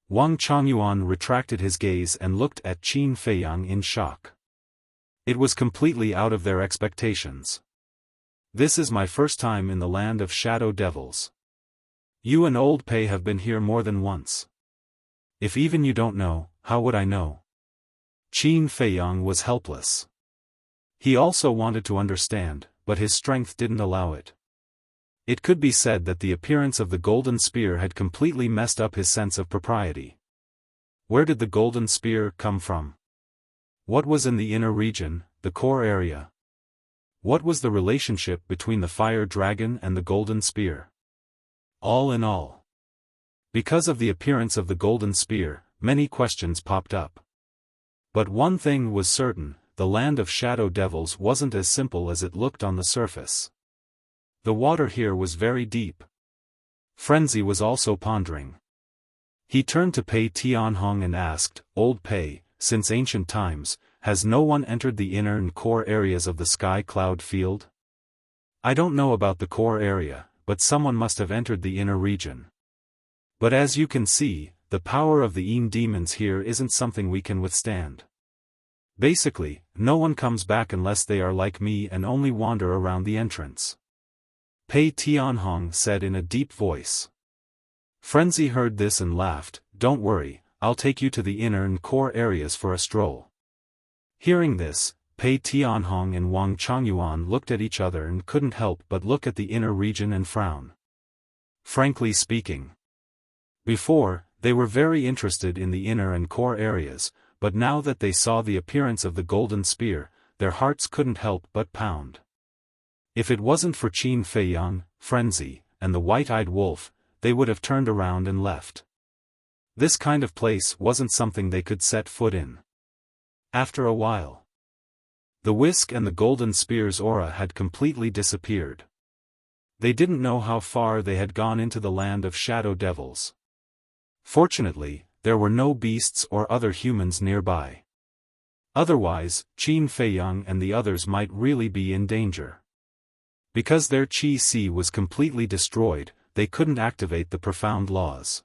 Wang Chongyuan retracted his gaze and looked at Qin Feiyang in shock. It was completely out of their expectations. This is my first time in the land of shadow devils. You and old Pei have been here more than once. If even you don't know, how would I know? Qin Feiyang was helpless. He also wanted to understand, but his strength didn't allow it. It could be said that the appearance of the golden spear had completely messed up his sense of propriety. Where did the golden spear come from? What was in the inner region, the core area? What was the relationship between the fire dragon and the golden spear? All in all, because of the appearance of the golden spear, many questions popped up. But one thing was certain, the land of shadow devils wasn't as simple as it looked on the surface. The water here was very deep. Frenzy was also pondering. He turned to Pei Tianhong and asked, Old Pei, since ancient times, has no one entered the inner and core areas of the sky cloud field? I don't know about the core area, but someone must have entered the inner region. But as you can see, the power of the Yin demons here isn't something we can withstand. Basically, no one comes back unless they are like me and only wander around the entrance. Pei Tianhong said in a deep voice. Frenzy heard this and laughed. Don't worry, I'll take you to the inner and core areas for a stroll. Hearing this, Pei Tianhong and Wang Chongyuan looked at each other and couldn't help but look at the inner region and frown. Frankly speaking, before, they were very interested in the inner and core areas, but now that they saw the appearance of the golden spear, their hearts couldn't help but pound. If it wasn't for Qin Feiyang, Frenzy, and the white-eyed wolf, they would have turned around and left. This kind of place wasn't something they could set foot in. After a while, the whisk and the golden spear's aura had completely disappeared. They didn't know how far they had gone into the land of shadow devils. Fortunately, there were no beasts or other humans nearby. Otherwise, Qin Feiyang and the others might really be in danger. Because their Qi Sea was completely destroyed, they couldn't activate the profound laws.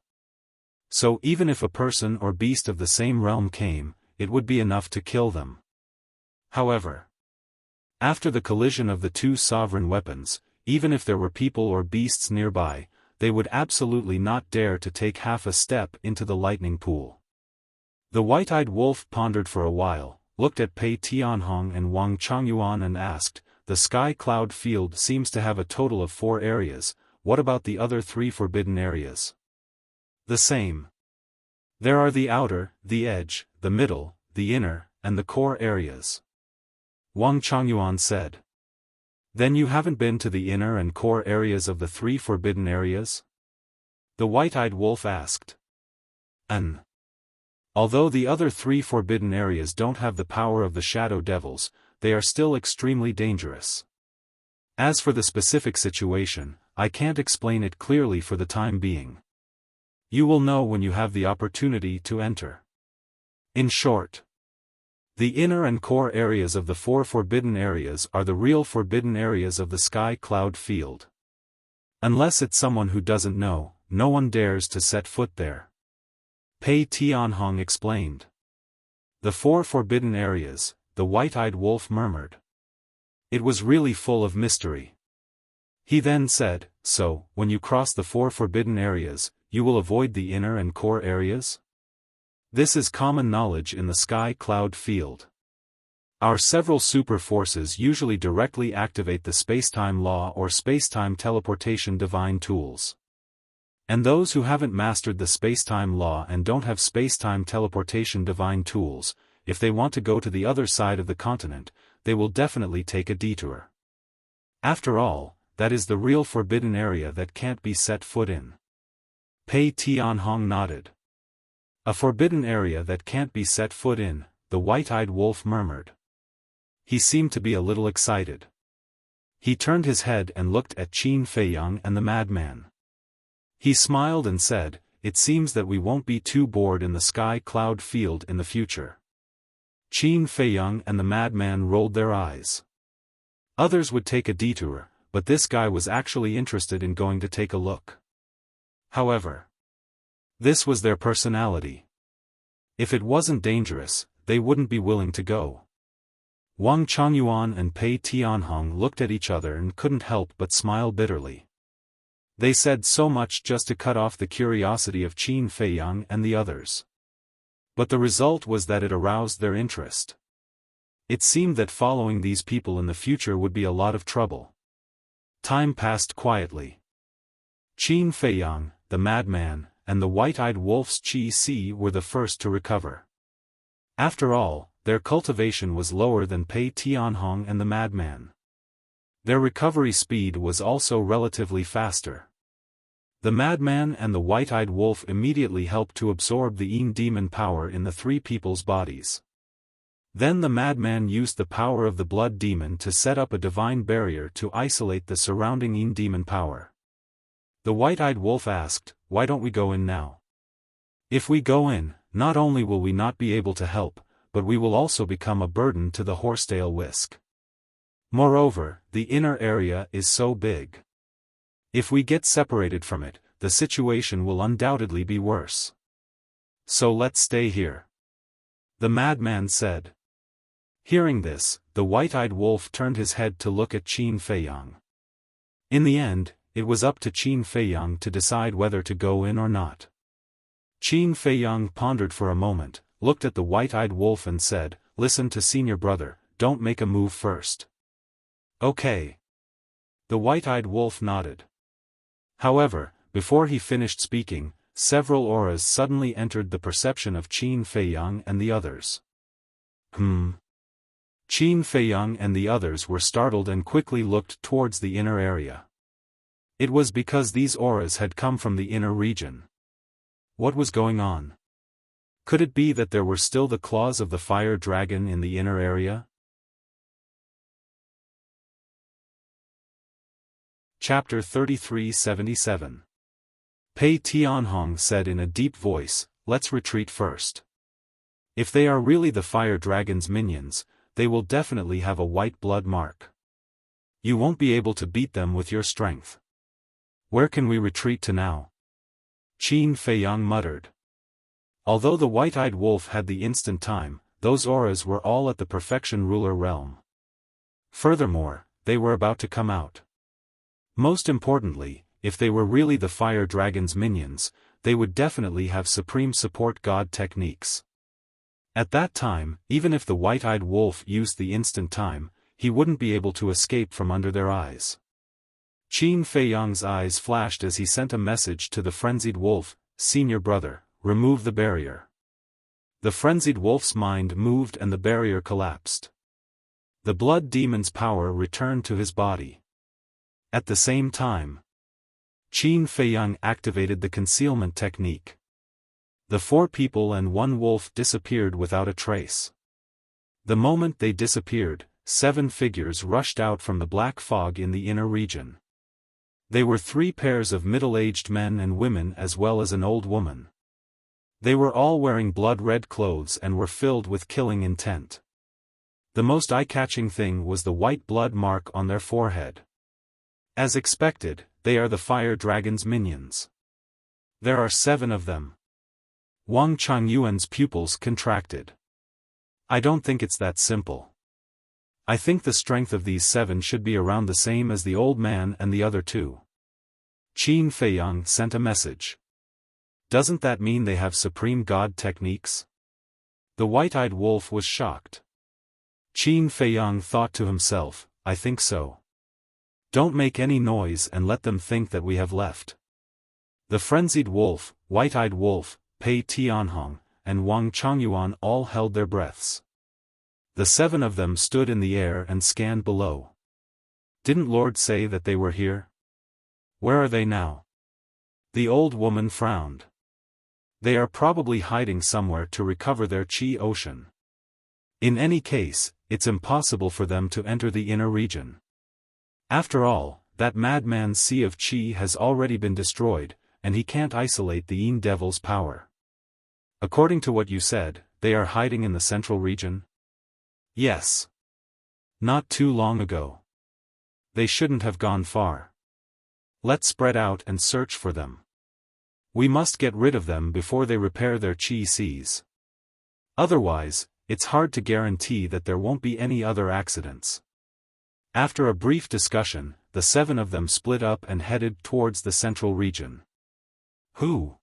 So even if a person or beast of the same realm came, it would be enough to kill them. However, after the collision of the two sovereign weapons, even if there were people or beasts nearby, they would absolutely not dare to take half a step into the lightning pool. The white-eyed wolf pondered for a while, looked at Pei Tianhong and Wang Chongyuan and asked, the sky cloud field seems to have a total of 4 areas, what about the other 3 forbidden areas? The same. There are the outer, the edge, the middle, the inner, and the core areas. Wang Chongyuan said. Then you haven't been to the inner and core areas of the 3 forbidden areas? The white-eyed wolf asked. Although the other 3 forbidden areas don't have the power of the shadow devils, they are still extremely dangerous. As for the specific situation, I can't explain it clearly for the time being. You will know when you have the opportunity to enter. In short, the inner and core areas of the 4 forbidden areas are the real forbidden areas of the sky cloud field. Unless it's someone who doesn't know, no one dares to set foot there. Pei Tianhong explained. The 4 forbidden areas, the white-eyed wolf murmured. It was really full of mystery. He then said, so, when you cross the 4 forbidden areas, you will avoid the inner and core areas? This is common knowledge in the sky cloud field. Our several super forces usually directly activate the spacetime law or spacetime teleportation divine tools. And those who haven't mastered the spacetime law and don't have spacetime teleportation divine tools, if they want to go to the other side of the continent, they will definitely take a detour. After all, that is the real forbidden area that can't be set foot in. Pei Tianhong nodded. A forbidden area that can't be set foot in, the white-eyed wolf murmured. He seemed to be a little excited. He turned his head and looked at Qin Feiyang and the madman. He smiled and said, "It seems that we won't be too bored in the sky cloud field in the future." Qin Feiyang and the madman rolled their eyes. Others would take a detour, but this guy was actually interested in going to take a look. However, this was their personality. If it wasn't dangerous, they wouldn't be willing to go. Wang Changyuan and Pei Tianhong looked at each other and couldn't help but smile bitterly. They said so much just to cut off the curiosity of Qin Feiyang and the others. But the result was that it aroused their interest. It seemed that following these people in the future would be a lot of trouble. Time passed quietly. Qin Feiyang, the madman, and the white-eyed wolf's Qi Si were the first to recover. After all, their cultivation was lower than Pei Tianhong and the madman. Their recovery speed was also relatively faster. The madman and the white-eyed wolf immediately helped to absorb the Yin demon power in the three people's bodies. Then the madman used the power of the blood demon to set up a divine barrier to isolate the surrounding Yin demon power. The white-eyed wolf asked, "Why don't we go in now? If we go in, not only will we not be able to help, but we will also become a burden to the horsetail whisk. Moreover, the inner area is so big. If we get separated from it, the situation will undoubtedly be worse. So let's stay here," the madman said. Hearing this, the white-eyed wolf turned his head to look at Qin Feiyang. In the end, it was up to Qin Feiyang to decide whether to go in or not. Qin Feiyang pondered for a moment, looked at the white-eyed wolf and said, "Listen to senior brother, don't make a move first." "Okay." The white-eyed wolf nodded. However, before he finished speaking, several auras suddenly entered the perception of Qin Feiyang and the others. Qin Feiyang and the others were startled and quickly looked towards the inner area. It was because these auras had come from the inner region. What was going on? Could it be that there were still the claws of the fire dragon in the inner area? Chapter 3377. Pei Tianhong said in a deep voice, "Let's retreat first. If they are really the fire dragon's minions, they will definitely have a white blood mark. You won't be able to beat them with your strength. Where can we retreat to now?" Qin Feiyang muttered. Although the white-eyed wolf had the instant time, those auras were all at the perfection ruler realm. Furthermore, they were about to come out. Most importantly, if they were really the fire dragon's minions, they would definitely have supreme support god techniques. At that time, even if the white-eyed wolf used the instant time, he wouldn't be able to escape from under their eyes. Qin Feiyang's eyes flashed as he sent a message to the frenzied wolf, "Senior brother, remove the barrier." The frenzied wolf's mind moved and the barrier collapsed. The blood demon's power returned to his body. At the same time, Qin Feiyang activated the concealment technique. The four people and one wolf disappeared without a trace. The moment they disappeared, 7 figures rushed out from the black fog in the inner region. They were 3 pairs of middle-aged men and women as well as an old woman. They were all wearing blood-red clothes and were filled with killing intent. The most eye-catching thing was the white blood mark on their forehead. As expected, they are the fire dragon's minions. There are 7 of them. Wang Changyuan's pupils contracted. "I don't think it's that simple. I think the strength of these 7 should be around the same as the old man and the other 2. Qin Feiyang sent a message. "Doesn't that mean they have supreme god techniques?" The white-eyed wolf was shocked. Qin Feiyang thought to himself, "I think so. Don't make any noise and let them think that we have left." The frenzied wolf, white-eyed wolf, Pei Tianhong, and Wang Changyuan all held their breaths. The 7 of them stood in the air and scanned below. Didn't Lord say that they were here? Where are they now? The old woman frowned. They are probably hiding somewhere to recover their Qi ocean. In any case, it's impossible for them to enter the inner region. After all, that madman's sea of Qi has already been destroyed, and he can't isolate the Yin Devil's power. According to what you said, they are hiding in the central region? Yes. Not too long ago. They shouldn't have gone far. Let's spread out and search for them. We must get rid of them before they repair their Qi seas. Otherwise, it's hard to guarantee that there won't be any other accidents. After a brief discussion, the 7 of them split up and headed towards the central region. Who?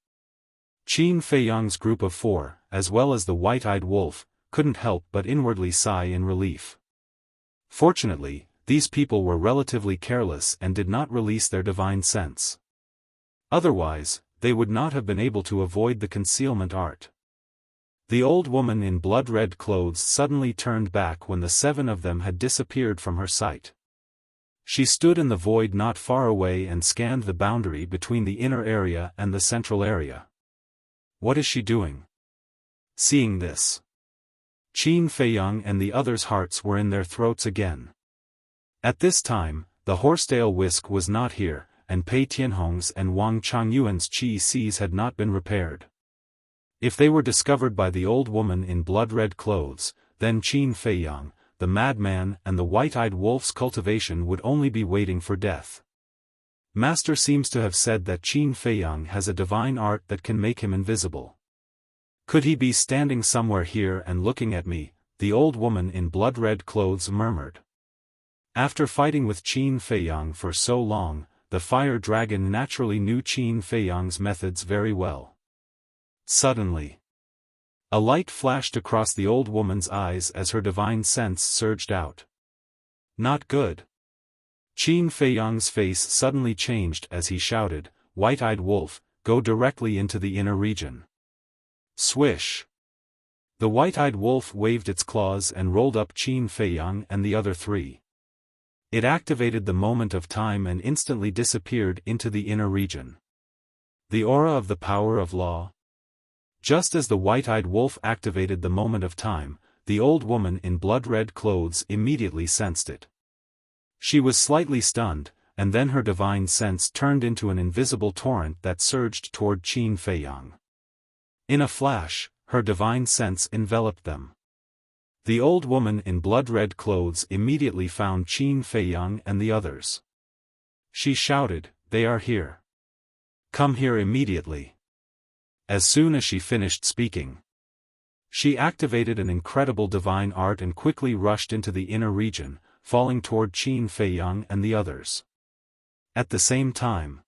Qin Feiyang's group of 4, as well as the white-eyed wolf, couldn't help but inwardly sigh in relief. Fortunately, these people were relatively careless and did not release their divine sense. Otherwise, they would not have been able to avoid the concealment art. The old woman in blood-red clothes suddenly turned back when the 7 of them had disappeared from her sight. She stood in the void not far away and scanned the boundary between the inner area and the central area. What is she doing? Seeing this, Qin Feiyang and the others' hearts were in their throats again. At this time, the horsetail whisk was not here, and Pei Tianhong's and Wang Changyuan's Qi seas had not been repaired. If they were discovered by the old woman in blood-red clothes, then Qin Feiyang, the madman and the white-eyed wolf's cultivation would only be waiting for death. Master seems to have said that Qin Feiyang has a divine art that can make him invisible. Could he be standing somewhere here and looking at me? The old woman in blood-red clothes murmured. After fighting with Qin Feiyang for so long, the fire dragon naturally knew Qin Feiyang's methods very well. Suddenly, a light flashed across the old woman's eyes as her divine sense surged out. Not good. Qin Feiyang's face suddenly changed as he shouted, "White-eyed wolf, go directly into the inner region." Swish! The white-eyed wolf waved its claws and rolled up Qin Feiyang and the other 3. It activated the moment of time and instantly disappeared into the inner region. The aura of the power of law. Just as the white-eyed wolf activated the moment of time, the old woman in blood-red clothes immediately sensed it. She was slightly stunned, and then her divine sense turned into an invisible torrent that surged toward Qin Feiyang. In a flash, her divine sense enveloped them. The old woman in blood-red clothes immediately found Qin Feiyang and the others. She shouted, "They are here. Come here immediately." As soon as she finished speaking, she activated an incredible divine art and quickly rushed into the inner region, falling toward Qin Feiyang and the others. At the same time,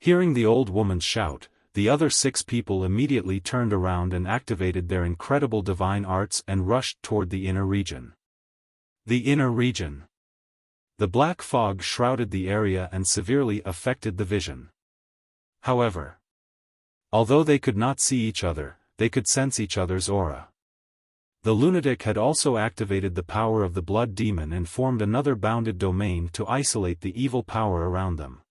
hearing the old woman's shout, the other 6 people immediately turned around and activated their incredible divine arts and rushed toward the inner region. The inner region. The black fog shrouded the area and severely affected the vision. However, although they could not see each other, they could sense each other's aura. The lunatic had also activated the power of the blood demon and formed another bounded domain to isolate the evil power around them.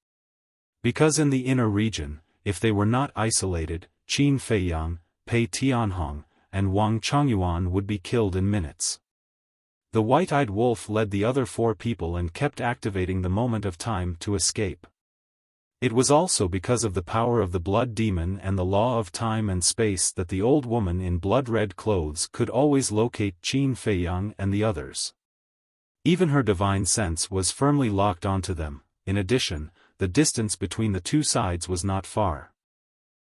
Because in the inner region, if they were not isolated, Qin Feiyang, Pei Tianhong, and Wang Changyuan would be killed in minutes. The white-eyed wolf led the other 4 people and kept activating the moment of time to escape. It was also because of the power of the blood demon and the law of time and space that the old woman in blood-red clothes could always locate Qin Feiyang and the others. Even her divine sense was firmly locked onto them. In addition, the distance between the 2 sides was not far.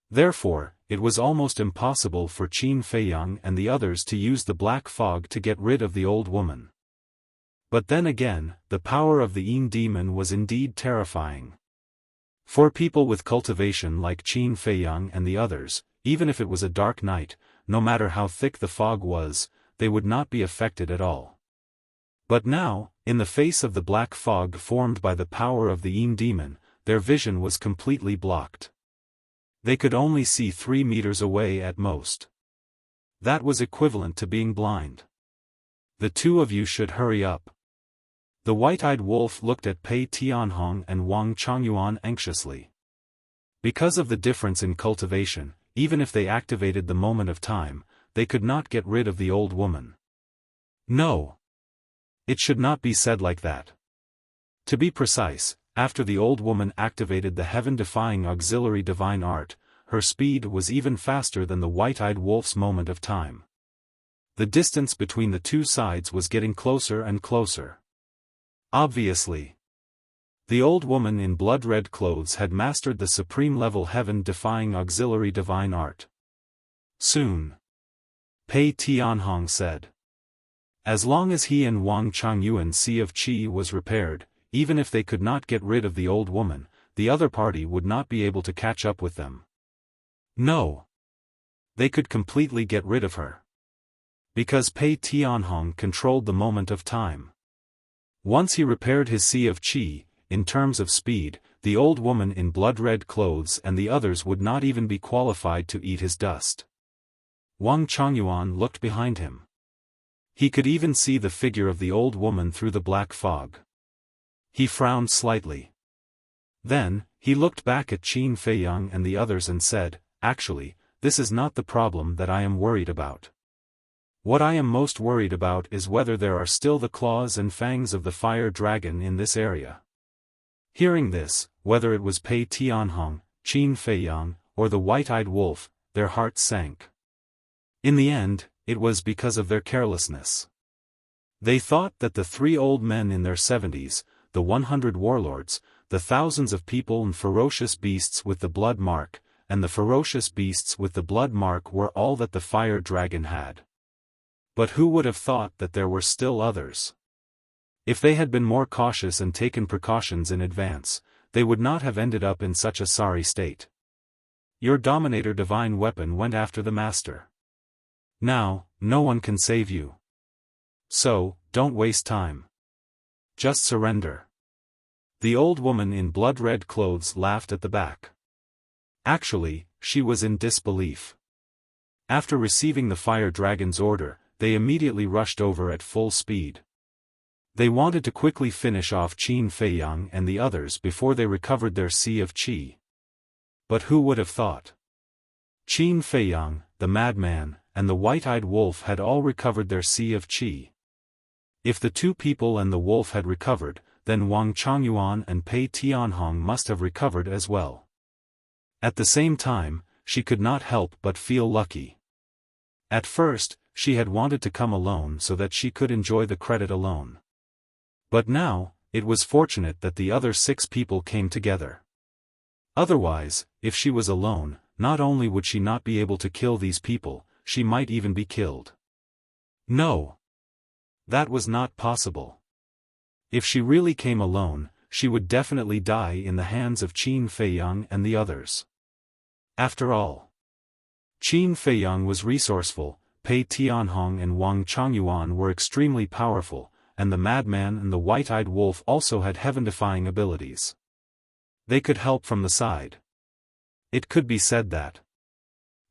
Therefore, it was almost impossible for Qin Feiyang and the others to use the black fog to get rid of the old woman. But then again, the power of the Yin demon was indeed terrifying. For people with cultivation like Qin Feiyang and the others, even if it was a dark night, no matter how thick the fog was, they would not be affected at all. But now, in the face of the black fog formed by the power of the Yin demon, their vision was completely blocked. They could only see 3 meters away at most. That was equivalent to being blind. The two of you should hurry up. The white-eyed wolf looked at Pei Tianhong and Wang Chongyuan anxiously. Because of the difference in cultivation, even if they activated the moment of time, they could not get rid of the old woman. No. It should not be said like that. To be precise, after the old woman activated the heaven-defying auxiliary divine art, her speed was even faster than the white-eyed wolf's moment of time. The distance between the two sides was getting closer and closer. Obviously. The old woman in blood-red clothes had mastered the supreme-level heaven-defying auxiliary divine art. Soon. Pei Tianhong said. As long as he and Wang Chongyuan's Sea of Qi was repaired, even if they could not get rid of the old woman, the other party would not be able to catch up with them. No. They could completely get rid of her. Because Pei Tianhong controlled the moment of time. Once he repaired his Sea of Qi, in terms of speed, the old woman in blood-red clothes and the others would not even be qualified to eat his dust. Wang Chongyuan looked behind him. He could even see the figure of the old woman through the black fog. He frowned slightly. Then, he looked back at Qin Feiyang and the others and said, "Actually, this is not the problem that I am worried about. What I am most worried about is whether there are still the claws and fangs of the fire dragon in this area." Hearing this, whether it was Pei Tianhong, Qin Feiyang, or the white-eyed wolf, their hearts sank. In the end, it was because of their carelessness. They thought that the 3 old men in their 70s, the 100 warlords, the thousands of people and ferocious beasts with the blood mark, and the ferocious beasts with the blood mark were all that the fire dragon had. But who would have thought that there were still others? If they had been more cautious and taken precautions in advance, they would not have ended up in such a sorry state. Your Dominator divine weapon went after the master. Now, no one can save you. So, don't waste time. Just surrender. The old woman in blood-red clothes laughed at the back. Actually, she was in disbelief. After receiving the fire dragon's order, they immediately rushed over at full speed. They wanted to quickly finish off Qin Feiyang and the others before they recovered their Sea of Qi. But who would have thought? Qin Feiyang, the madman, and the white-eyed wolf had all recovered their Sea of Qi. If the 2 people and the wolf had recovered, then Wang Chongyuan and Pei Tianhong must have recovered as well. At the same time, she could not help but feel lucky. At first, she had wanted to come alone so that she could enjoy the credit alone. But now, it was fortunate that the other 6 people came together. Otherwise, if she was alone, not only would she not be able to kill these people, she might even be killed. No. That was not possible. If she really came alone, she would definitely die in the hands of Qin Feiyang and the others. After all, Qin Feiyang was resourceful, Pei Tianhong and Wang Chongyuan were extremely powerful, and the madman and the white-eyed wolf also had heaven-defying abilities. They could help from the side. It could be said that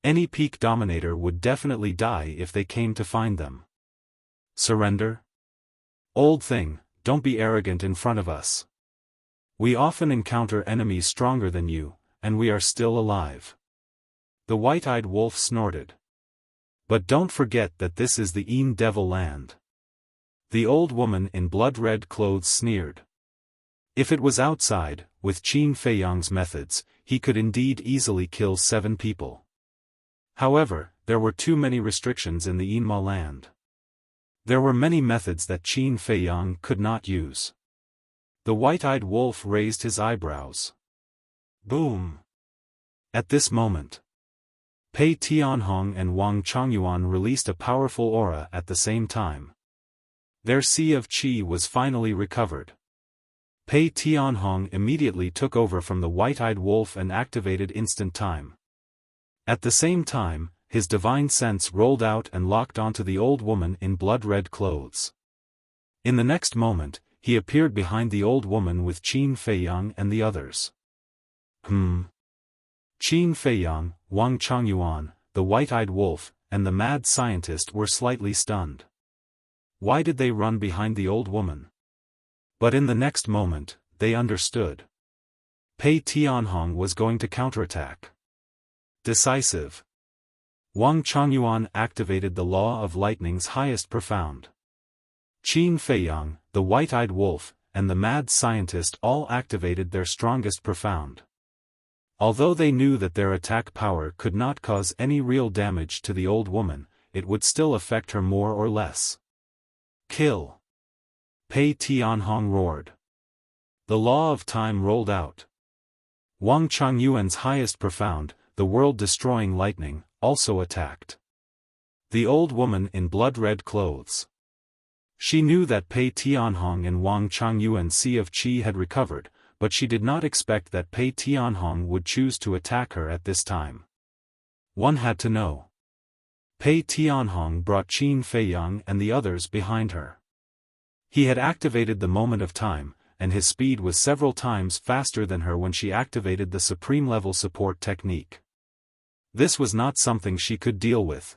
any peak dominator would definitely die if they came to find them. Surrender? Old thing, don't be arrogant in front of us. We often encounter enemies stronger than you, and we are still alive. The white-eyed wolf snorted. But don't forget that this is the Een Devil land. The old woman in blood-red clothes sneered. If it was outside, with Qin Feiyang's methods, he could indeed easily kill 7 people. However, there were too many restrictions in the Enma land. There were many methods that Qin Feiyang could not use. The white-eyed wolf raised his eyebrows. Boom! At this moment, Pei Tianhong and Wang Chongyuan released a powerful aura at the same time. Their Sea of Qi was finally recovered. Pei Tianhong immediately took over from the white-eyed wolf and activated instant time. At the same time, his divine sense rolled out and locked onto the old woman in blood-red clothes. In the next moment, he appeared behind the old woman with Qin Feiyang and the others. Qin Feiyang, Wang Changyuan, the white-eyed wolf, and the mad scientist were slightly stunned. Why did they run behind the old woman? But in the next moment, they understood. Pei Tianhong was going to counterattack. Decisive. Wang Changyuan activated the law of lightning's highest profound. Qin Feiyang, the white-eyed wolf, and the mad scientist all activated their strongest profound. Although they knew that their attack power could not cause any real damage to the old woman, it would still affect her more or less. Kill! Pei Tianhong roared. The law of time rolled out. Wang Changyuan's highest profound, the world-destroying lightning, also attacked the old woman in blood-red clothes. She knew that Pei Tianhong and Wang Changyuan's Sea of Qi had recovered, but she did not expect that Pei Tianhong would choose to attack her at this time. One had to know. Pei Tianhong brought Qin Feiyang and the others behind her. He had activated the moment of time, and his speed was several times faster than her when she activated the supreme-level support technique. This was not something she could deal with.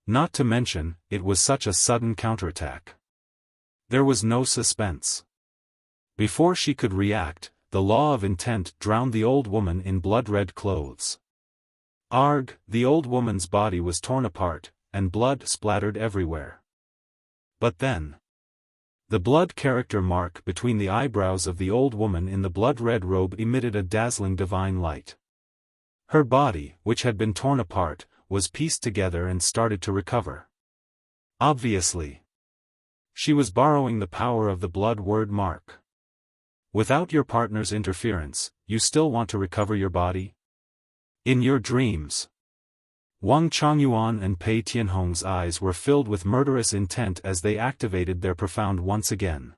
Not to mention, it was such a sudden counterattack. There was no suspense. Before she could react, the law of intent drowned the old woman in blood-red clothes. Arg! The old woman's body was torn apart, and blood splattered everywhere. But then, the blood character mark between the eyebrows of the old woman in the blood-red robe emitted a dazzling divine light. Her body, which had been torn apart, was pieced together and started to recover. Obviously, she was borrowing the power of the blood word mark. Without your partner's interference, you still want to recover your body? In your dreams. Wang Changyuan and Pei Tianhong's eyes were filled with murderous intent as they activated their profound once again.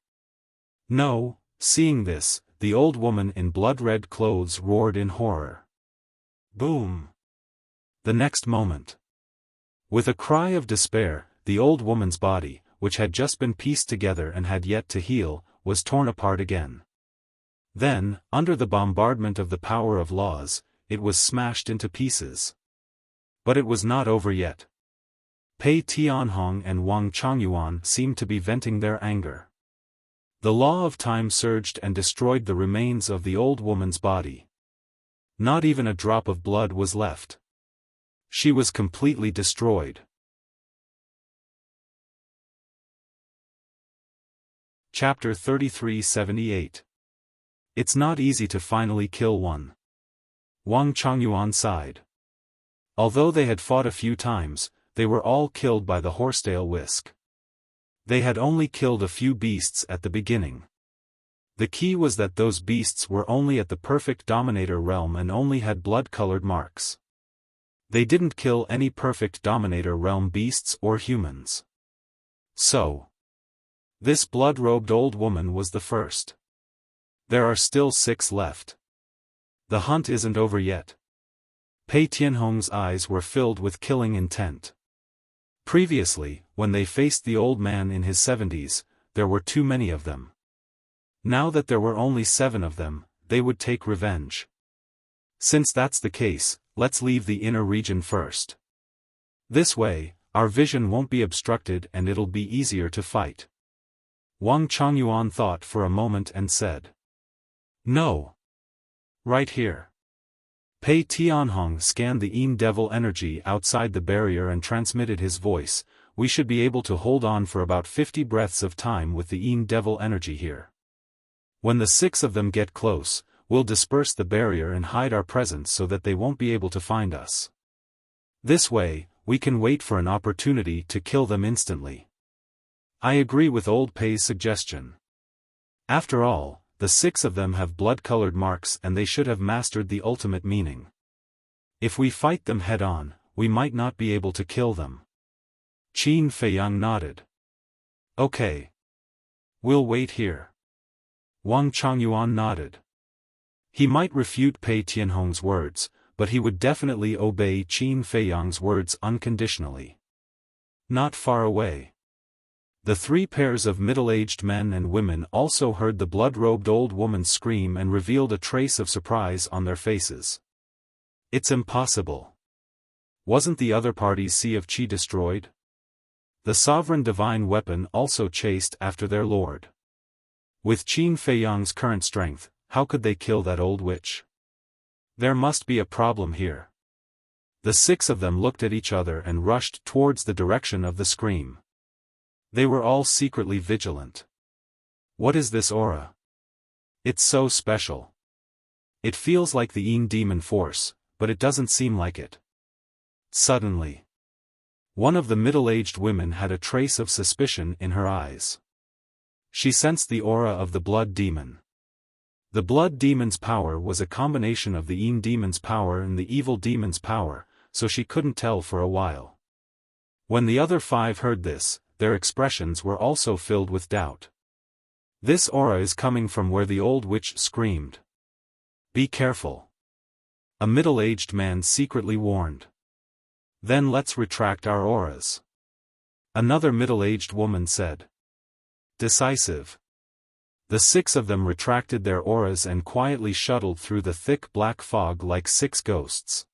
No, seeing this, the old woman in blood-red clothes roared in horror. Boom! The next moment. With a cry of despair, the old woman's body, which had just been pieced together and had yet to heal, was torn apart again. Then, under the bombardment of the power of laws, it was smashed into pieces. But it was not over yet. Pei Tianhong and Wang Changyuan seemed to be venting their anger. The law of time surged and destroyed the remains of the old woman's body. Not even a drop of blood was left. She was completely destroyed. Chapter 3378. It's not easy to finally kill one. Wang Changyuan sighed. Although they had fought a few times, they were all killed by the horsetail whisk. They had only killed a few beasts at the beginning. The key was that those beasts were only at the perfect dominator realm and only had blood-colored marks. They didn't kill any perfect dominator realm beasts or humans. So, this blood-robed old woman was the first. There are still 6 left. The hunt isn't over yet. Pei Tianhong's eyes were filled with killing intent. Previously, when they faced the old man in his 70s, there were too many of them. Now that there were only 7 of them, they would take revenge. Since that's the case, let's leave the inner region first. This way, our vision won't be obstructed and it'll be easier to fight. Wang Changyuan thought for a moment and said. No. Right here. Pei Tianhong scanned the Yin Devil energy outside the barrier and transmitted his voice. We should be able to hold on for about 50 breaths of time with the Yin Devil energy here. When the 6 of them get close, we'll disperse the barrier and hide our presence so that they won't be able to find us. This way, we can wait for an opportunity to kill them instantly. I agree with old Pei's suggestion. After all, the 6 of them have blood-colored marks and they should have mastered the ultimate meaning. If we fight them head-on, we might not be able to kill them. Qin Feiyang nodded. Okay. We'll wait here. Wang Changyuan nodded. He might refute Pei Tianhong's words, but he would definitely obey Qin Feiyang's words unconditionally. Not far away. The 3 pairs of middle-aged men and women also heard the blood-robed old woman scream and revealed a trace of surprise on their faces. It's impossible. Wasn't the other party's sea of qi destroyed? The sovereign divine weapon also chased after their lord. With Qin Feiyang's current strength, how could they kill that old witch? There must be a problem here. The six of them looked at each other and rushed towards the direction of the scream. They were all secretly vigilant. What is this aura? It's so special. It feels like the Yin demon force, but it doesn't seem like it. Suddenly, one of the middle-aged women had a trace of suspicion in her eyes. She sensed the aura of the blood demon. The blood demon's power was a combination of the Yin demon's power and the evil demon's power, so she couldn't tell for a while. When the other five heard this, their expressions were also filled with doubt. This aura is coming from where the old witch screamed. Be careful. A middle-aged man secretly warned. Then let's retract our auras. Another middle-aged woman said. Decisive. The six of them retracted their auras and quietly shuttled through the thick black fog like six ghosts.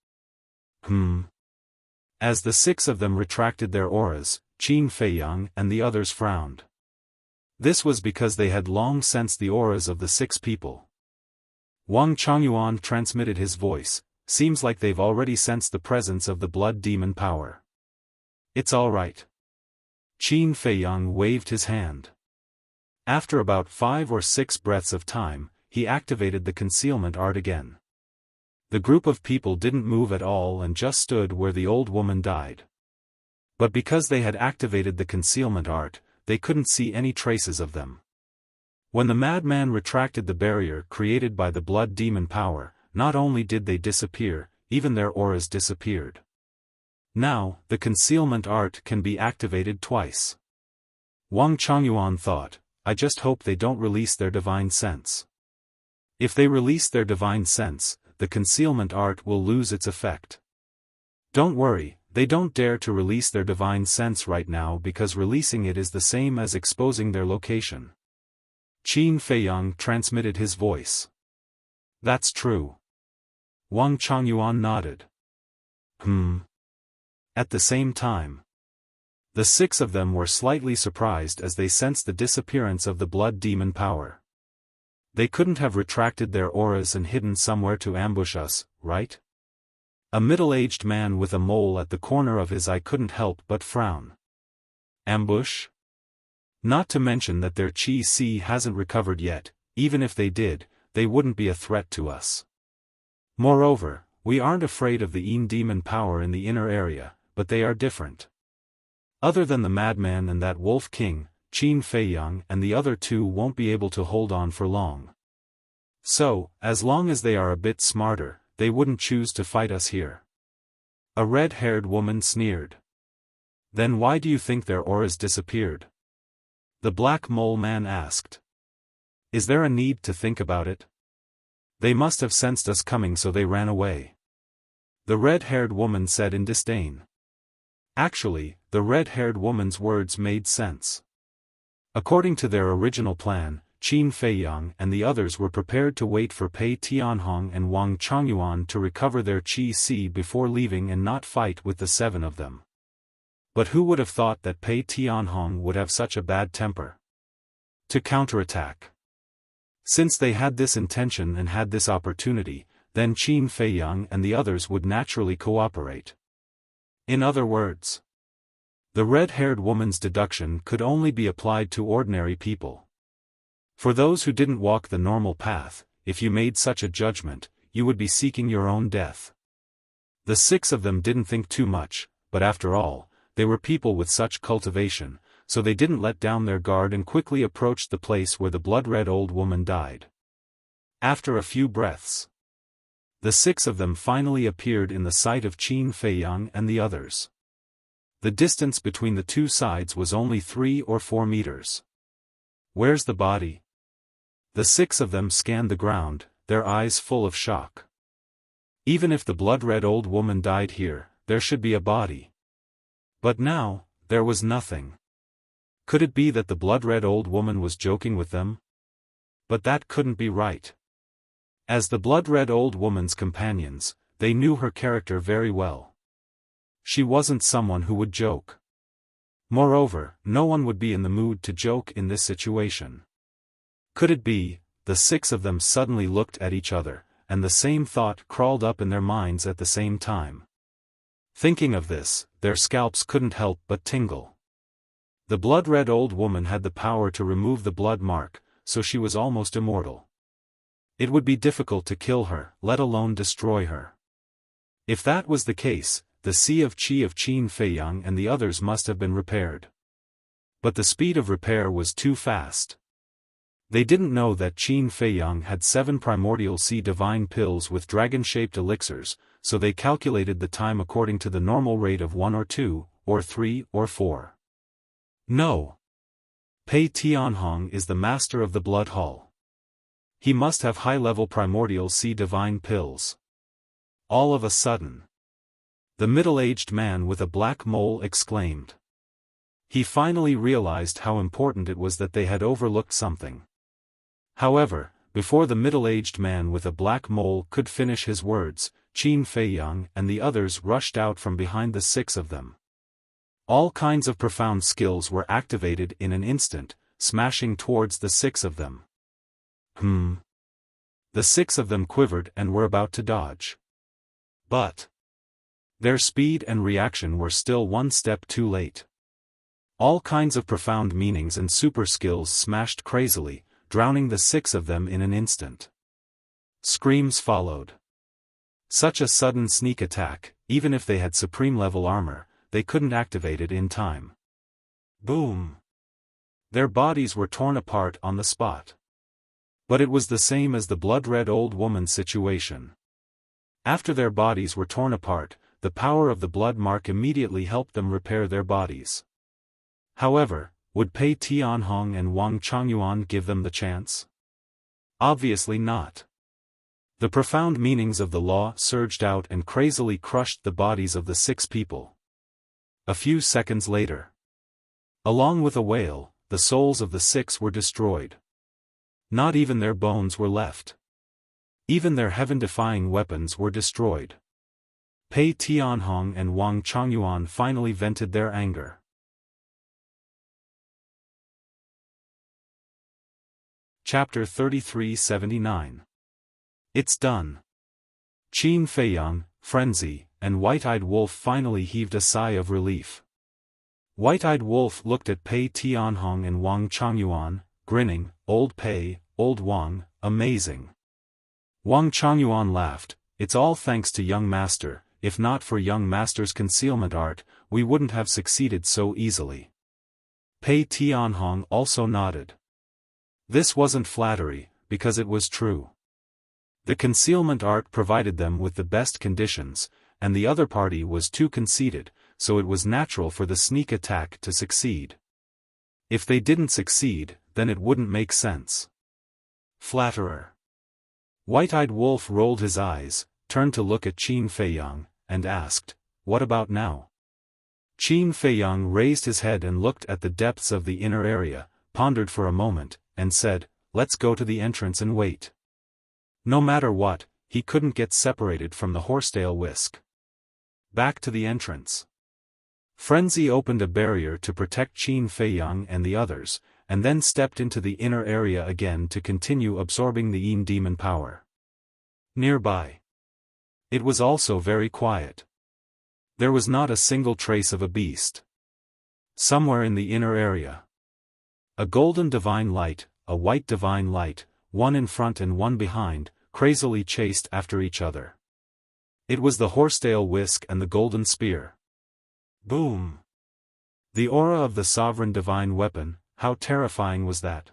As the six of them retracted their auras, Qin Feiyang and the others frowned. This was because they had long sensed the auras of the six people. Wang Chongyuan transmitted his voice. Seems like they've already sensed the presence of the blood demon power. It's all right. Qin Feiyang waved his hand. After about 5 or 6 breaths of time, he activated the concealment art again. The group of people didn't move at all and just stood where the old woman died. But because they had activated the concealment art, they couldn't see any traces of them. When the madman retracted the barrier created by the blood demon power, not only did they disappear, even their auras disappeared. Now, the concealment art can be activated twice. Wang Chongyuan thought, I just hope they don't release their divine sense. If they release their divine sense, the concealment art will lose its effect. Don't worry, they don't dare to release their divine sense right now because releasing it is the same as exposing their location. Qin Feiyang transmitted his voice. That's true. Wang Chongyuan nodded. At the same time, the six of them were slightly surprised as they sensed the disappearance of the blood demon power. They couldn't have retracted their auras and hidden somewhere to ambush us, right? A middle-aged man with a mole at the corner of his eye couldn't help but frown. Ambush? Not to mention that their Qi hasn't recovered yet. Even if they did, they wouldn't be a threat to us. Moreover, we aren't afraid of the Yin demon power in the inner area, but they are different. Other than the madman and that wolf king, Qin Feiyang and the other two won't be able to hold on for long. So, as long as they are a bit smarter, they wouldn't choose to fight us here. A red-haired woman sneered. Then why do you think their auras disappeared? The black mole man asked. Is there a need to think about it? They must have sensed us coming so they ran away. The red-haired woman said in disdain. Actually, the red-haired woman's words made sense. According to their original plan, Qin Feiyang and the others were prepared to wait for Pei Tianhong and Wang Chongyuan to recover their Qi before leaving and not fight with the 7 of them. But who would have thought that Pei Tianhong would have such a bad temper? To counterattack. Since they had this intention and had this opportunity, then Qin Feiyang and the others would naturally cooperate. In other words, the red-haired woman's deduction could only be applied to ordinary people. For those who didn't walk the normal path, if you made such a judgment, you would be seeking your own death. The 6 of them didn't think too much, but after all, they were people with such cultivation, so they didn't let down their guard and quickly approached the place where the blood-red old woman died. After a few breaths, the 6 of them finally appeared in the sight of Qin Feiyang and the others. The distance between the two sides was only 3 or 4 meters. Where's the body? The 6 of them scanned the ground, their eyes full of shock. Even if the blood-red old woman died here, there should be a body. But now, there was nothing. Could it be that the blood-red old woman was joking with them? But that couldn't be right. As the blood-red old woman's companions, they knew her character very well. She wasn't someone who would joke. Moreover, no one would be in the mood to joke in this situation. Could it be? The six of them suddenly looked at each other, and the same thought crawled up in their minds at the same time. Thinking of this, their scalps couldn't help but tingle. The blood-red old woman had the power to remove the blood mark, so she was almost immortal. It would be difficult to kill her, let alone destroy her. If that was the case, the Sea of Qi of Qin Feiyang and the others must have been repaired. But the speed of repair was too fast. They didn't know that Qin Feiyang had 7 primordial sea divine pills with dragon-shaped elixirs, so they calculated the time according to the normal rate of 1 or 2, or 3 or 4. No. Pei Tianhong is the master of the blood hall. He must have high-level primordial sea divine pills. All of a sudden, the middle-aged man with a black mole exclaimed. He finally realized how important it was that they had overlooked something. However, before the middle-aged man with a black mole could finish his words, Qin Feiyang and the others rushed out from behind the 6 of them. All kinds of profound skills were activated in an instant, smashing towards the 6 of them. The 6 of them quivered and were about to dodge. But their speed and reaction were still one step too late. All kinds of profound meanings and super skills smashed crazily, drowning the 6 of them in an instant. Screams followed. Such a sudden sneak attack, even if they had supreme-level armor, they couldn't activate it in time. Boom! Their bodies were torn apart on the spot. But it was the same as the blood-red old woman's situation. After their bodies were torn apart, the power of the blood mark immediately helped them repair their bodies. However, would Pei Tianhong and Wang Changyuan give them the chance? Obviously not. The profound meanings of the law surged out and crazily crushed the bodies of the 6 people. A few seconds later, along with a wail, the souls of the 6 were destroyed. Not even their bones were left. Even their heaven-defying weapons were destroyed. Pei Tianhong and Wang Changyuan finally vented their anger. Chapter 3379. It's done. Qin Feiyang, Frenzy, and White-Eyed Wolf finally heaved a sigh of relief. White-Eyed Wolf looked at Pei Tianhong and Wang Changyuan, grinning. Old Pei, old Wang, amazing. Wang Changyuan laughed. It's all thanks to young master. If not for young master's concealment art, we wouldn't have succeeded so easily. Pei Tianhong also nodded. This wasn't flattery, because it was true. The concealment art provided them with the best conditions, and the other party was too conceited, so it was natural for the sneak attack to succeed. If they didn't succeed, then it wouldn't make sense. Flatterer. White-Eyed Wolf rolled his eyes, turned to look at Qin Feiyang, and asked, "What about now?" Qin Feiyang raised his head and looked at the depths of the inner area, pondered for a moment, and said, "Let's go to the entrance and wait." No matter what, he couldn't get separated from the horsetail whisk. Back to the entrance. Frenzy opened a barrier to protect Qin Feiyang and the others, and then stepped into the inner area again to continue absorbing the Yin demon power. Nearby, it was also very quiet. There was not a single trace of a beast. Somewhere in the inner area, a golden divine light, a white divine light, one in front and one behind, crazily chased after each other. It was the horsetail whisk and the golden spear. Boom! The aura of the sovereign divine weapon, how terrifying was that?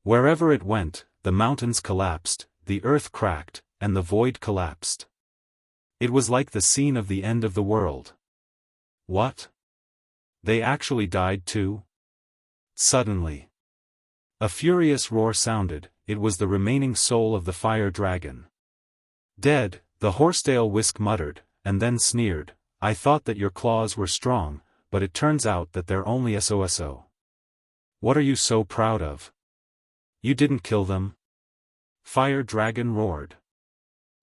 Wherever it went, the mountains collapsed, the earth cracked, and the void collapsed. It was like the scene of the end of the world. What? They actually died too? Suddenly, a furious roar sounded. It was the remaining soul of the fire dragon. Dead, the horsetail whisk muttered, and then sneered, "I thought that your claws were strong, but it turns out that they're only SOSO. What are you so proud of? You didn't kill them?" Fire dragon roared.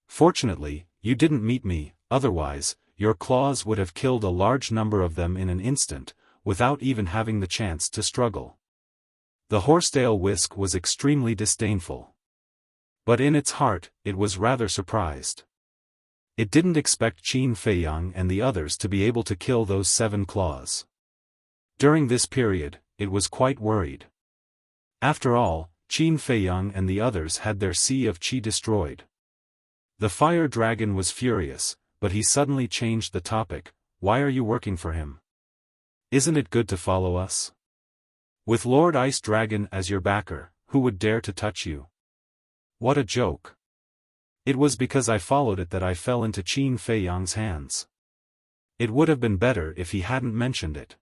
Fortunately, you didn't meet me, otherwise, your claws would have killed a large number of them in an instant, without even having the chance to struggle. The horsetail whisk was extremely disdainful. But in its heart, it was rather surprised. It didn't expect Qin Feiyang and the others to be able to kill those 7 claws. During this period, it was quite worried. After all, Qin Feiyang and the others had their Sea of Qi destroyed. The fire dragon was furious, but he suddenly changed the topic. Why are you working for him? Isn't it good to follow us? With Lord Ice Dragon as your backer, who would dare to touch you? What a joke. It was because I followed it that I fell into Qin Feiyang's hands. It would have been better if he hadn't mentioned it.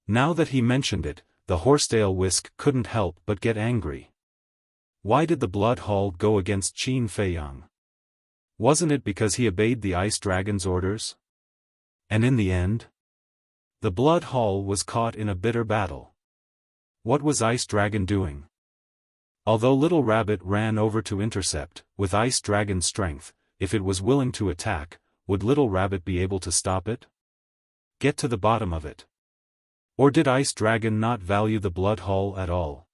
Now that he mentioned it, the horsetail whisk couldn't help but get angry. Why did the Blood Hall go against Qin Feiyang? Wasn't it because he obeyed the Ice Dragon's orders? And in the end? The Blood Hall was caught in a bitter battle. What was Ice Dragon doing? Although Little Rabbit ran over to intercept, with Ice Dragon's strength, if it was willing to attack, would Little Rabbit be able to stop it? Get to the bottom of it. Or did Ice Dragon not value the Blood Hall at all?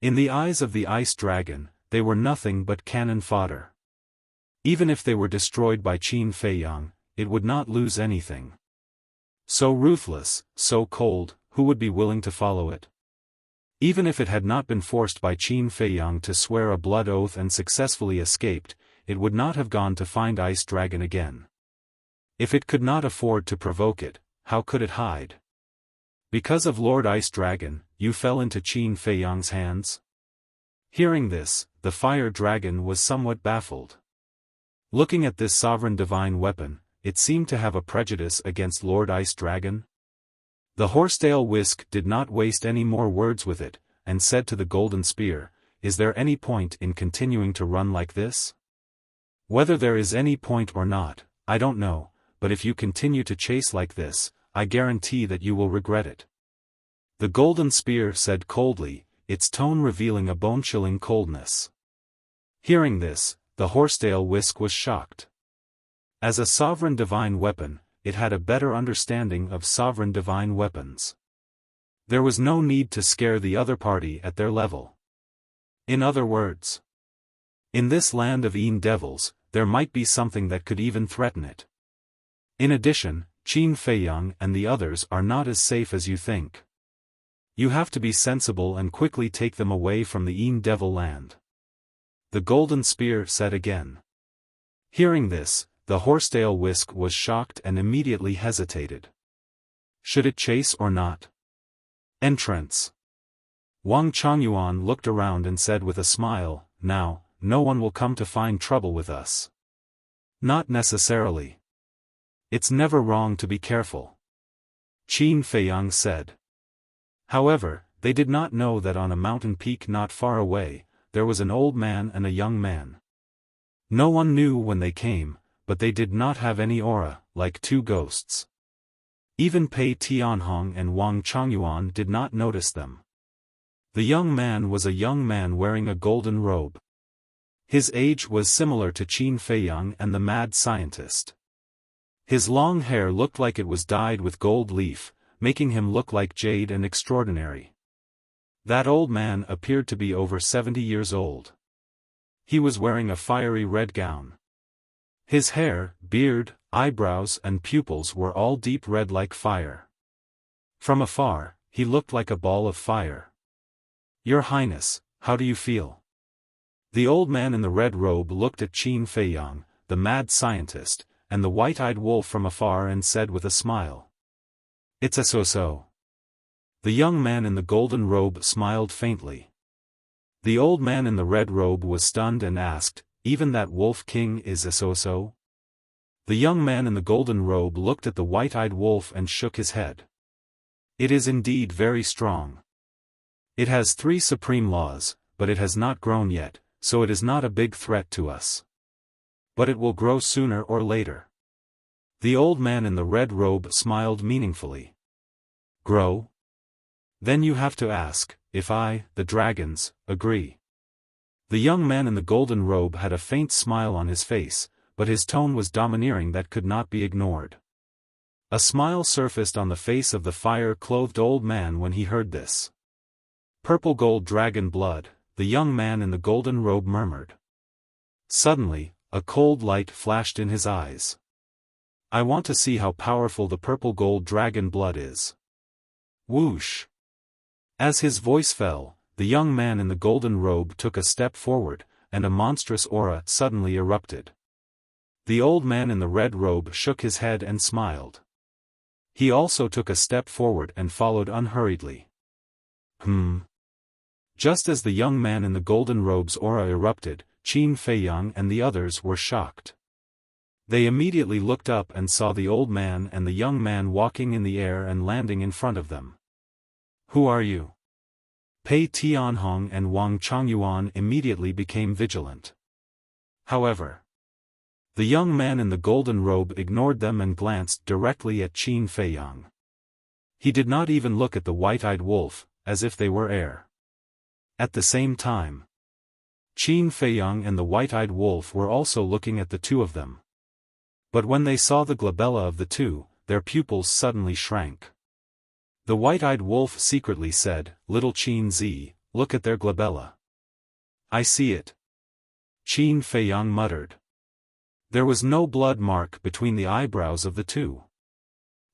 In the eyes of the Ice Dragon, they were nothing but cannon fodder. Even if they were destroyed by Qin Feiyang, it would not lose anything. So ruthless, so cold, who would be willing to follow it? Even if it had not been forced by Qin Feiyang to swear a blood oath and successfully escaped, it would not have gone to find Ice Dragon again. If it could not afford to provoke it, how could it hide? Because of Lord Ice Dragon, you fell into Qin Feiyang's hands? Hearing this, the fire dragon was somewhat baffled. Looking at this sovereign divine weapon, it seemed to have a prejudice against Lord Ice Dragon. The horsetail whisk did not waste any more words with it, and said to the golden spear, "Is there any point in continuing to run like this? Whether there is any point or not, I don't know, but if you continue to chase like this, I guarantee that you will regret it." The golden spear said coldly, its tone revealing a bone-chilling coldness. Hearing this, the horsetail whisk was shocked. As a sovereign divine weapon, it had a better understanding of sovereign divine weapons. There was no need to scare the other party at their level. In other words, in this land of Een devils, there might be something that could even threaten it. In addition, Qin Feiyang and the others are not as safe as you think. You have to be sensible and quickly take them away from the Een devil land. The golden spear said again. Hearing this, the horsetail whisk was shocked and immediately hesitated. Should it chase or not? Entrance. Wang Chongyuan looked around and said with a smile, "Now, no one will come to find trouble with us." Not necessarily. It's never wrong to be careful. Qin Feiyang said. However, they did not know that on a mountain peak not far away, there was an old man and a young man. No one knew when they came, but they did not have any aura, like 2 ghosts. Even Pei Tianhong and Wang Chongyuan did not notice them. The young man was a young man wearing a golden robe. His age was similar to Qin Feiyang and the mad scientist. His long hair looked like it was dyed with gold leaf, making him look like jade and extraordinary. That old man appeared to be over 70 years old. He was wearing a fiery red gown. His hair, beard, eyebrows and pupils were all deep red like fire. From afar, he looked like a ball of fire. "Your Highness, how do you feel?" The old man in the red robe looked at Qin Feiyang, the mad scientist, and the white-eyed wolf from afar and said with a smile. "It's a so-so." The young man in the golden robe smiled faintly. The old man in the red robe was stunned and asked, "Even that wolf king is a so-so?" The young man in the golden robe looked at the white-eyed wolf and shook his head. "It is indeed very strong. It has 3 supreme laws, but it has not grown yet, so it is not a big threat to us. But it will grow sooner or later." The old man in the red robe smiled meaningfully. "Grow? Then you have to ask, if I, the dragons, agree." The young man in the golden robe had a faint smile on his face, but his tone was domineering that could not be ignored. A smile surfaced on the face of the fire-clothed old man when he heard this. "Purple gold dragon blood," the young man in the golden robe murmured. Suddenly, a cold light flashed in his eyes. "I want to see how powerful the purple gold dragon blood is." Whoosh! As his voice fell, the young man in the golden robe took a step forward, and a monstrous aura suddenly erupted. The old man in the red robe shook his head and smiled. He also took a step forward and followed unhurriedly. Just as the young man in the golden robe's aura erupted, Qin Feiyang and the others were shocked. They immediately looked up and saw the old man and the young man walking in the air and landing in front of them. "Who are you?" Pei Tianhong and Wang Changyuan immediately became vigilant. However, the young man in the golden robe ignored them and glanced directly at Qin Feiyang. He did not even look at the white-eyed wolf, as if they were air. At the same time, Qin Feiyang and the white-eyed wolf were also looking at the two of them. But when they saw the glabella of the two, their pupils suddenly shrank. The white-eyed wolf secretly said, "Little Qin Zi, look at their glabella." "I see it," Qin Feiyang muttered. There was no blood mark between the eyebrows of the two.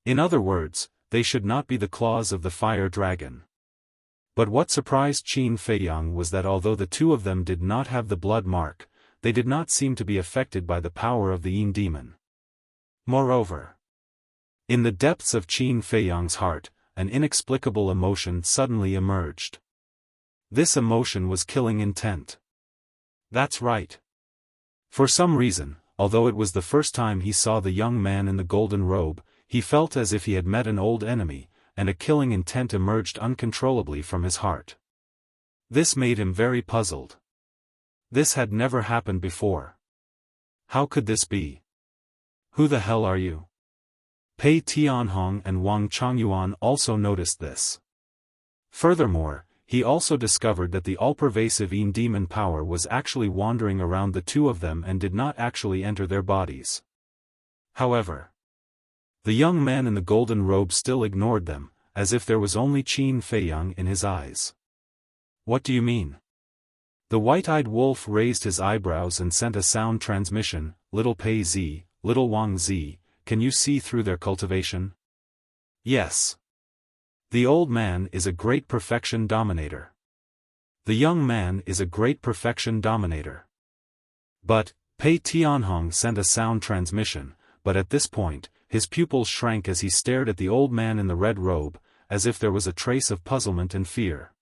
In other words, they should not be the claws of the fire dragon. But what surprised Qin Feiyang was that although the two of them did not have the blood mark, they did not seem to be affected by the power of the Yin demon. Moreover, in the depths of Qin Feiyang's heart, an inexplicable emotion suddenly emerged. This emotion was killing intent. That's right. For some reason, although it was the first time he saw the young man in the golden robe, he felt as if he had met an old enemy, and a killing intent emerged uncontrollably from his heart. This made him very puzzled. This had never happened before. How could this be? "Who the hell are you?" Pei Tianhong and Wang Changyuan also noticed this. Furthermore, he also discovered that the all-pervasive Yin demon power was actually wandering around the two of them and did not actually enter their bodies. However, the young man in the golden robe still ignored them, as if there was only Qin Feiyang in his eyes. "What do you mean?" The white-eyed wolf raised his eyebrows and sent a sound transmission, "Little Pei Zi, Little Wang Zi, can you see through their cultivation?" "Yes. The old man is a great perfection dominator. The young man is a great perfection dominator." But, Pei Tianhong sent a sound transmission, but at this point, his pupils shrank as he stared at the old man in the red robe, as if there was a trace of puzzlement and fear.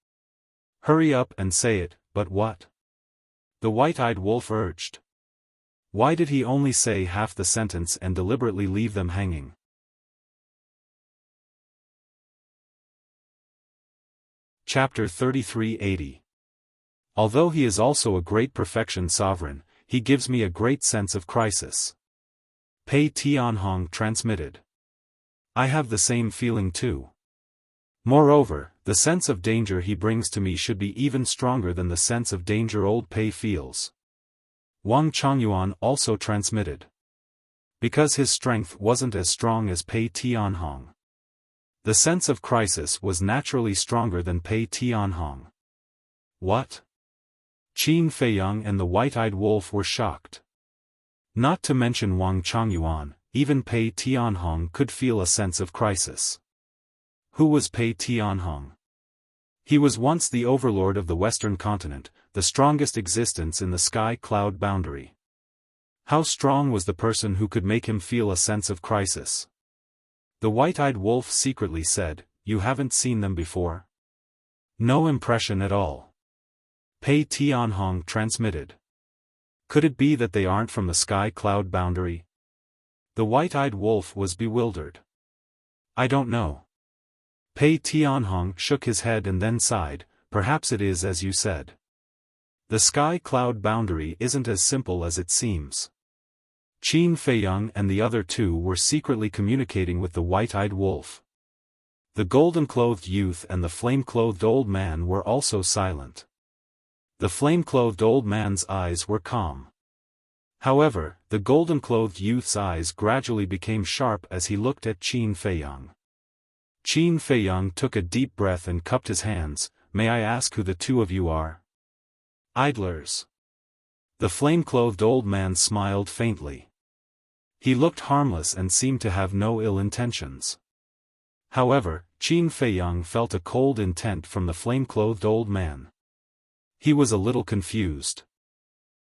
"Hurry up and say it, but what?" the white-eyed wolf urged. Why did he only say half the sentence and deliberately leave them hanging? Chapter 3380. Although he is also a great perfection sovereign, he gives me a great sense of crisis. Pei Tianhong transmitted. I have the same feeling too. Moreover, the sense of danger he brings to me should be even stronger than the sense of danger old Pei feels. Wang Changyuan also transmitted. Because his strength wasn't as strong as Pei Tianhong. The sense of crisis was naturally stronger than Pei Tianhong. What? Qin Feiyang and the white-eyed wolf were shocked. Not to mention Wang Changyuan, even Pei Tianhong could feel a sense of crisis. Who was Pei Tianhong? He was once the overlord of the Western continent, the strongest existence in the sky-cloud boundary. How strong was the person who could make him feel a sense of crisis? The white-eyed wolf secretly said, "You haven't seen them before?" No impression at all. Pei Tianhong transmitted. Could it be that they aren't from the sky-cloud boundary? The white-eyed wolf was bewildered. I don't know. Pei Tianhong shook his head and then sighed, perhaps it is as you said. The sky-cloud boundary isn't as simple as it seems. Qin Feiyang and the other two were secretly communicating with the white-eyed wolf. The golden-clothed youth and the flame-clothed old man were also silent. The flame-clothed old man's eyes were calm. However, the golden-clothed youth's eyes gradually became sharp as he looked at Qin Feiyang. Qin Feiyang took a deep breath and cupped his hands. "May I ask who the two of you are?" "Idlers." The flame-clothed old man smiled faintly. He looked harmless and seemed to have no ill intentions. However, Qin Feiyang felt a cold intent from the flame-clothed old man. He was a little confused.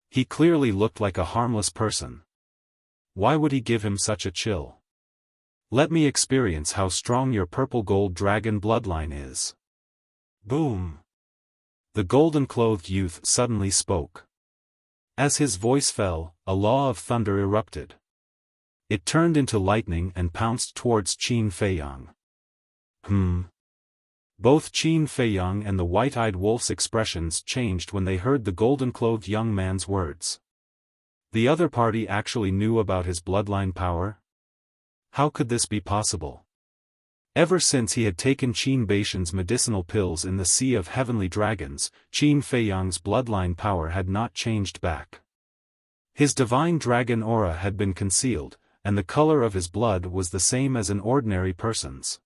He clearly looked like a harmless person. Why would he give him such a chill? "Let me experience how strong your purple gold dragon bloodline is." Boom! The golden-clothed youth suddenly spoke. As his voice fell, a law of thunder erupted. It turned into lightning and pounced towards Qin Feiyang. Both Qin Feiyang and the white-eyed wolf's expressions changed when they heard the golden-clothed young man's words. The other party actually knew about his bloodline power? How could this be possible? Ever since he had taken Qin Baishan's medicinal pills in the Sea of Heavenly Dragons, Qin Feiyang's bloodline power had not changed back. His divine dragon aura had been concealed, and the color of his blood was the same as an ordinary person's.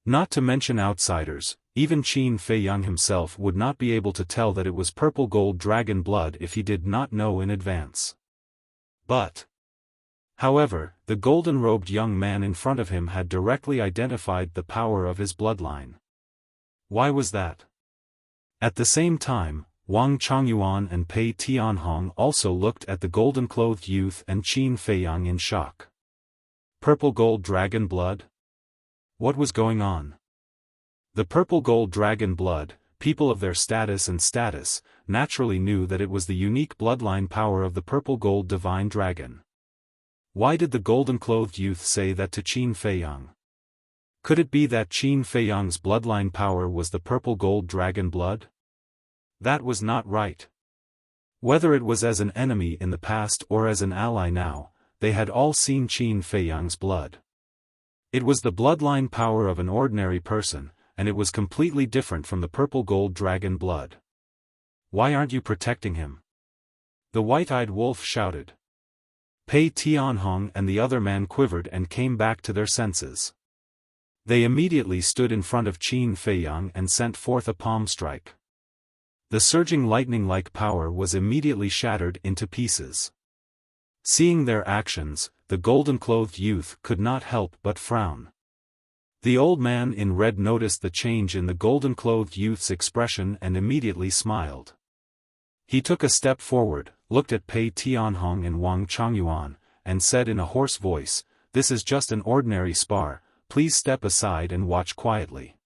Not to mention outsiders, even Qin Feiyang himself would not be able to tell that it was purple gold dragon blood if he did not know in advance. However, the golden-robed young man in front of him had directly identified the power of his bloodline. Why was that? At the same time, Wang Chongyuan and Pei Tianhong also looked at the golden-clothed youth and Qin Feiyang in shock. Purple gold dragon blood? What was going on? The purple gold dragon blood, people of their status naturally knew that it was the unique bloodline power of the purple gold divine dragon. Why did the golden-clothed youth say that to Qin Feiyang? Could it be that Qin Feiyang's bloodline power was the purple gold dragon blood? That was not right. Whether it was as an enemy in the past or as an ally now, they had all seen Qin Feiyang's blood. It was the bloodline power of an ordinary person, and it was completely different from the purple gold dragon blood. Why aren't you protecting him? The white-eyed wolf shouted. Pei Tianhong and the other man quivered and came back to their senses. They immediately stood in front of Qin Feiyang and sent forth a palm strike. The surging lightning-like power was immediately shattered into pieces. Seeing their actions, the golden-clothed youth could not help but frown. The old man in red noticed the change in the golden-clothed youth's expression and immediately smiled. He took a step forward, looked at Pei Tianhong and Wang Chongyuan, and said in a hoarse voice, "This is just an ordinary spar, please step aside and watch quietly."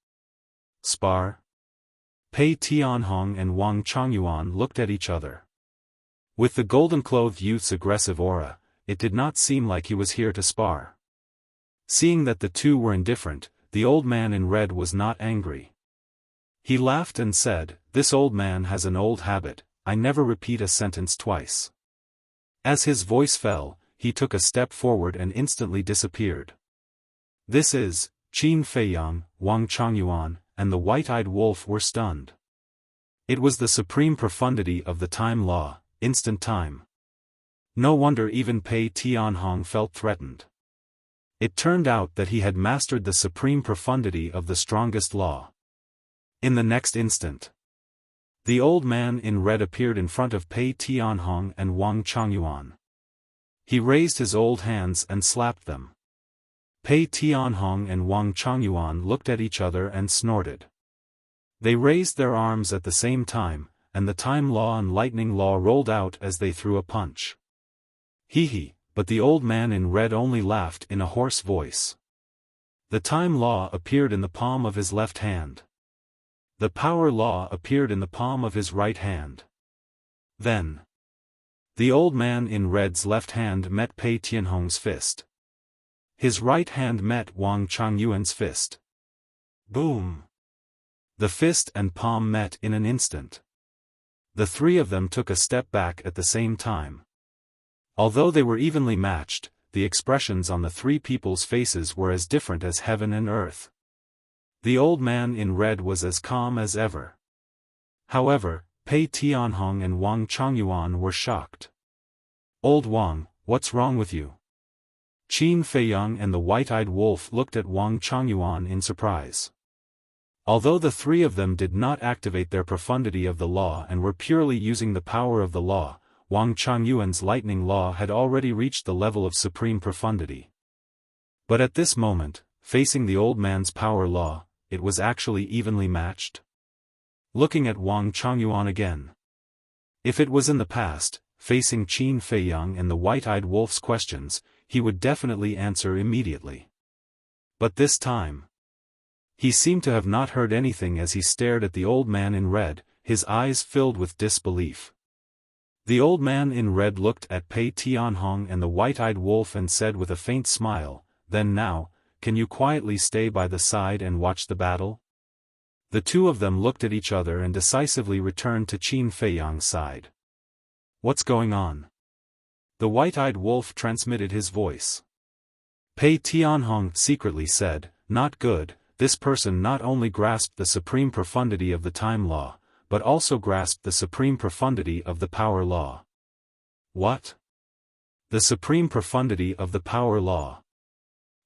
Spar? Pei Tianhong and Wang Chongyuan looked at each other. With the golden-clothed youth's aggressive aura, it did not seem like he was here to spar. Seeing that the two were indifferent, the old man in red was not angry. He laughed and said, "This old man has an old habit, I never repeat a sentence twice." As his voice fell, he took a step forward and instantly disappeared. This is, Qin Feiyang, Wang Chongyuan, and the white-eyed wolf were stunned. It was the supreme profundity of the time law, instant time. No wonder even Pei Tianhong felt threatened. It turned out that he had mastered the supreme profundity of the strongest law. In the next instant, the old man in red appeared in front of Pei Tianhong and Wang Chongyuan. He raised his old hands and slapped them. Pei Tianhong and Wang Chongyuan looked at each other and snorted. They raised their arms at the same time, and the time law and lightning law rolled out as they threw a punch. Hee, but the old man in red only laughed in a hoarse voice. The time law appeared in the palm of his left hand. The power law appeared in the palm of his right hand. Then, the old man in red's left hand met Pei Tianhong's fist. His right hand met Wang Chongyuan's fist. Boom! The fist and palm met in an instant. The three of them took a step back at the same time. Although they were evenly matched, the expressions on the three people's faces were as different as heaven and earth. The old man in red was as calm as ever. However, Pei Tianhong and Wang Chongyuan were shocked. Old Wang, what's wrong with you? Qin Feiyang and the white-eyed wolf looked at Wang Changyuan in surprise. Although the three of them did not activate their profundity of the law and were purely using the power of the law, Wang Changyuan's lightning law had already reached the level of supreme profundity. But at this moment, facing the old man's power law, it was actually evenly matched. Looking at Wang Changyuan again. If it was in the past, facing Qin Feiyang and the white-eyed wolf's questions, he would definitely answer immediately. But this time, he seemed to have not heard anything as he stared at the old man in red, his eyes filled with disbelief. The old man in red looked at Pei Tianhong and the white-eyed wolf and said with a faint smile, "Then now, can you quietly stay by the side and watch the battle?" The two of them looked at each other and decisively returned to Qin Feiyang's side. "What's going on?" The white-eyed wolf transmitted his voice. Pei Tianhong secretly said, "Not good. This person not only grasped the supreme profundity of the time law, but also grasped the supreme profundity of the power law." "What? The supreme profundity of the power law?"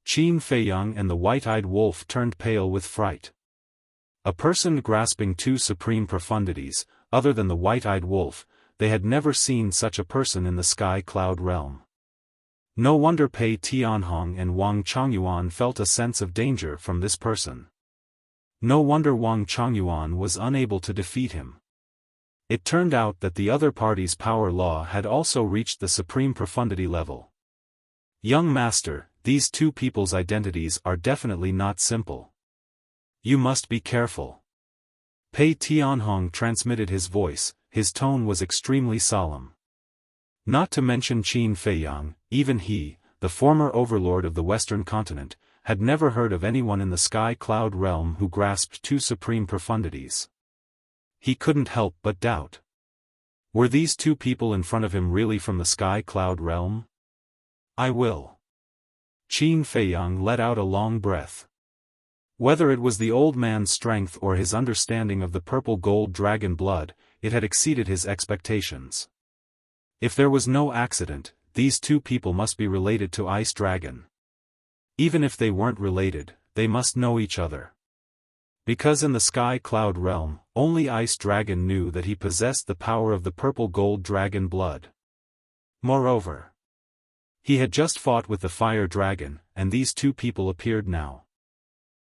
Qin Feiyang and the white-eyed wolf turned pale with fright. A person grasping two supreme profundities, other than the white-eyed wolf, they had never seen such a person in the sky cloud realm. No wonder Pei Tianhong and Wang Changyuan felt a sense of danger from this person. No wonder Wang Changyuan was unable to defeat him. It turned out that the other party's power law had also reached the supreme profundity level. "Young master, these two people's identities are definitely not simple. You must be careful." Pei Tianhong transmitted his voice, his tone was extremely solemn. Not to mention Qin Feiyang, even he, the former overlord of the Western continent, had never heard of anyone in the sky cloud realm who grasped two supreme profundities. He couldn't help but doubt. Were these two people in front of him really from the sky cloud realm? "I will." Qin Feiyang let out a long breath. Whether it was the old man's strength or his understanding of the purple gold dragon blood, it had exceeded his expectations. If there was no accident, these two people must be related to Ice Dragon. Even if they weren't related, they must know each other. Because in the sky cloud realm, only Ice Dragon knew that he possessed the power of the purple gold dragon blood. Moreover, he had just fought with the fire dragon, and these two people appeared now.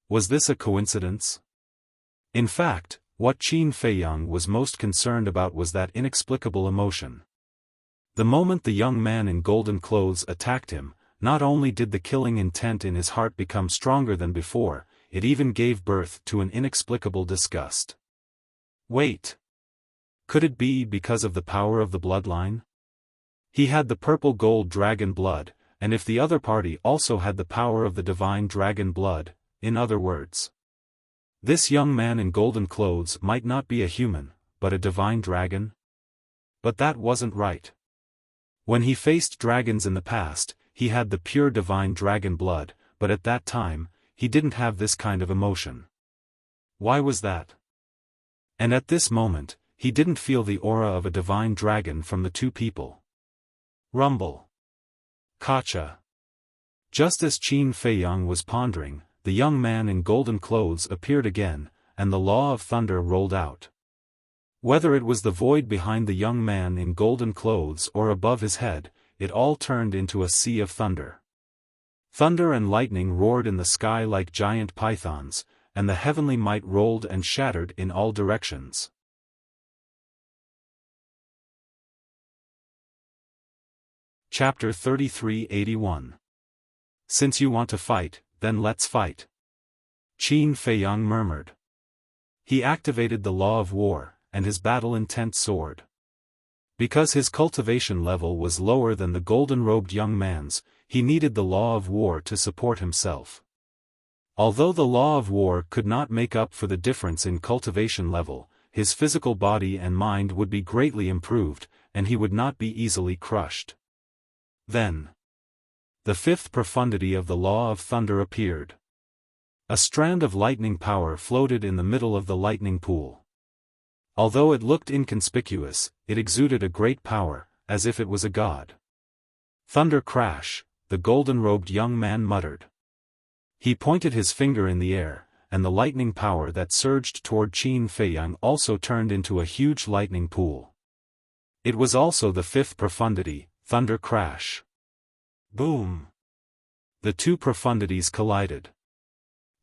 Was this a coincidence? In fact, what Qin Feiyang was most concerned about was that inexplicable emotion. The moment the young man in golden clothes attacked him, not only did the killing intent in his heart become stronger than before, it even gave birth to an inexplicable disgust. Wait. Could it be because of the power of the bloodline? He had the purple gold dragon blood, and if the other party also had the power of the divine dragon blood, in other words, this young man in golden clothes might not be a human, but a divine dragon? But that wasn't right. When he faced dragons in the past, he had the pure divine dragon blood, but at that time, he didn't have this kind of emotion. Why was that? And at this moment, he didn't feel the aura of a divine dragon from the two people. Rumble. Kacha. Just as Qin Feiyang was pondering, the young man in golden clothes appeared again, and the law of thunder rolled out. Whether it was the void behind the young man in golden clothes or above his head, it all turned into a sea of thunder. Thunder and lightning roared in the sky like giant pythons, and the heavenly might rolled and shattered in all directions. Chapter 3381. Since you want to fight, then let's fight. Qin Feiyang murmured. He activated the law of war, and his battle intent soared. Because his cultivation level was lower than the golden-robed young man's, he needed the law of war to support himself. Although the law of war could not make up for the difference in cultivation level, his physical body and mind would be greatly improved, and he would not be easily crushed. Then, the fifth profundity of the law of thunder appeared. A strand of lightning power floated in the middle of the lightning pool. Although it looked inconspicuous, it exuded a great power, as if it was a god. Thunder crash, the golden-robed young man muttered. He pointed his finger in the air, and the lightning power that surged toward Qin Feiyang also turned into a huge lightning pool. It was also the fifth profundity, thunder crash. Boom! The two profundities collided.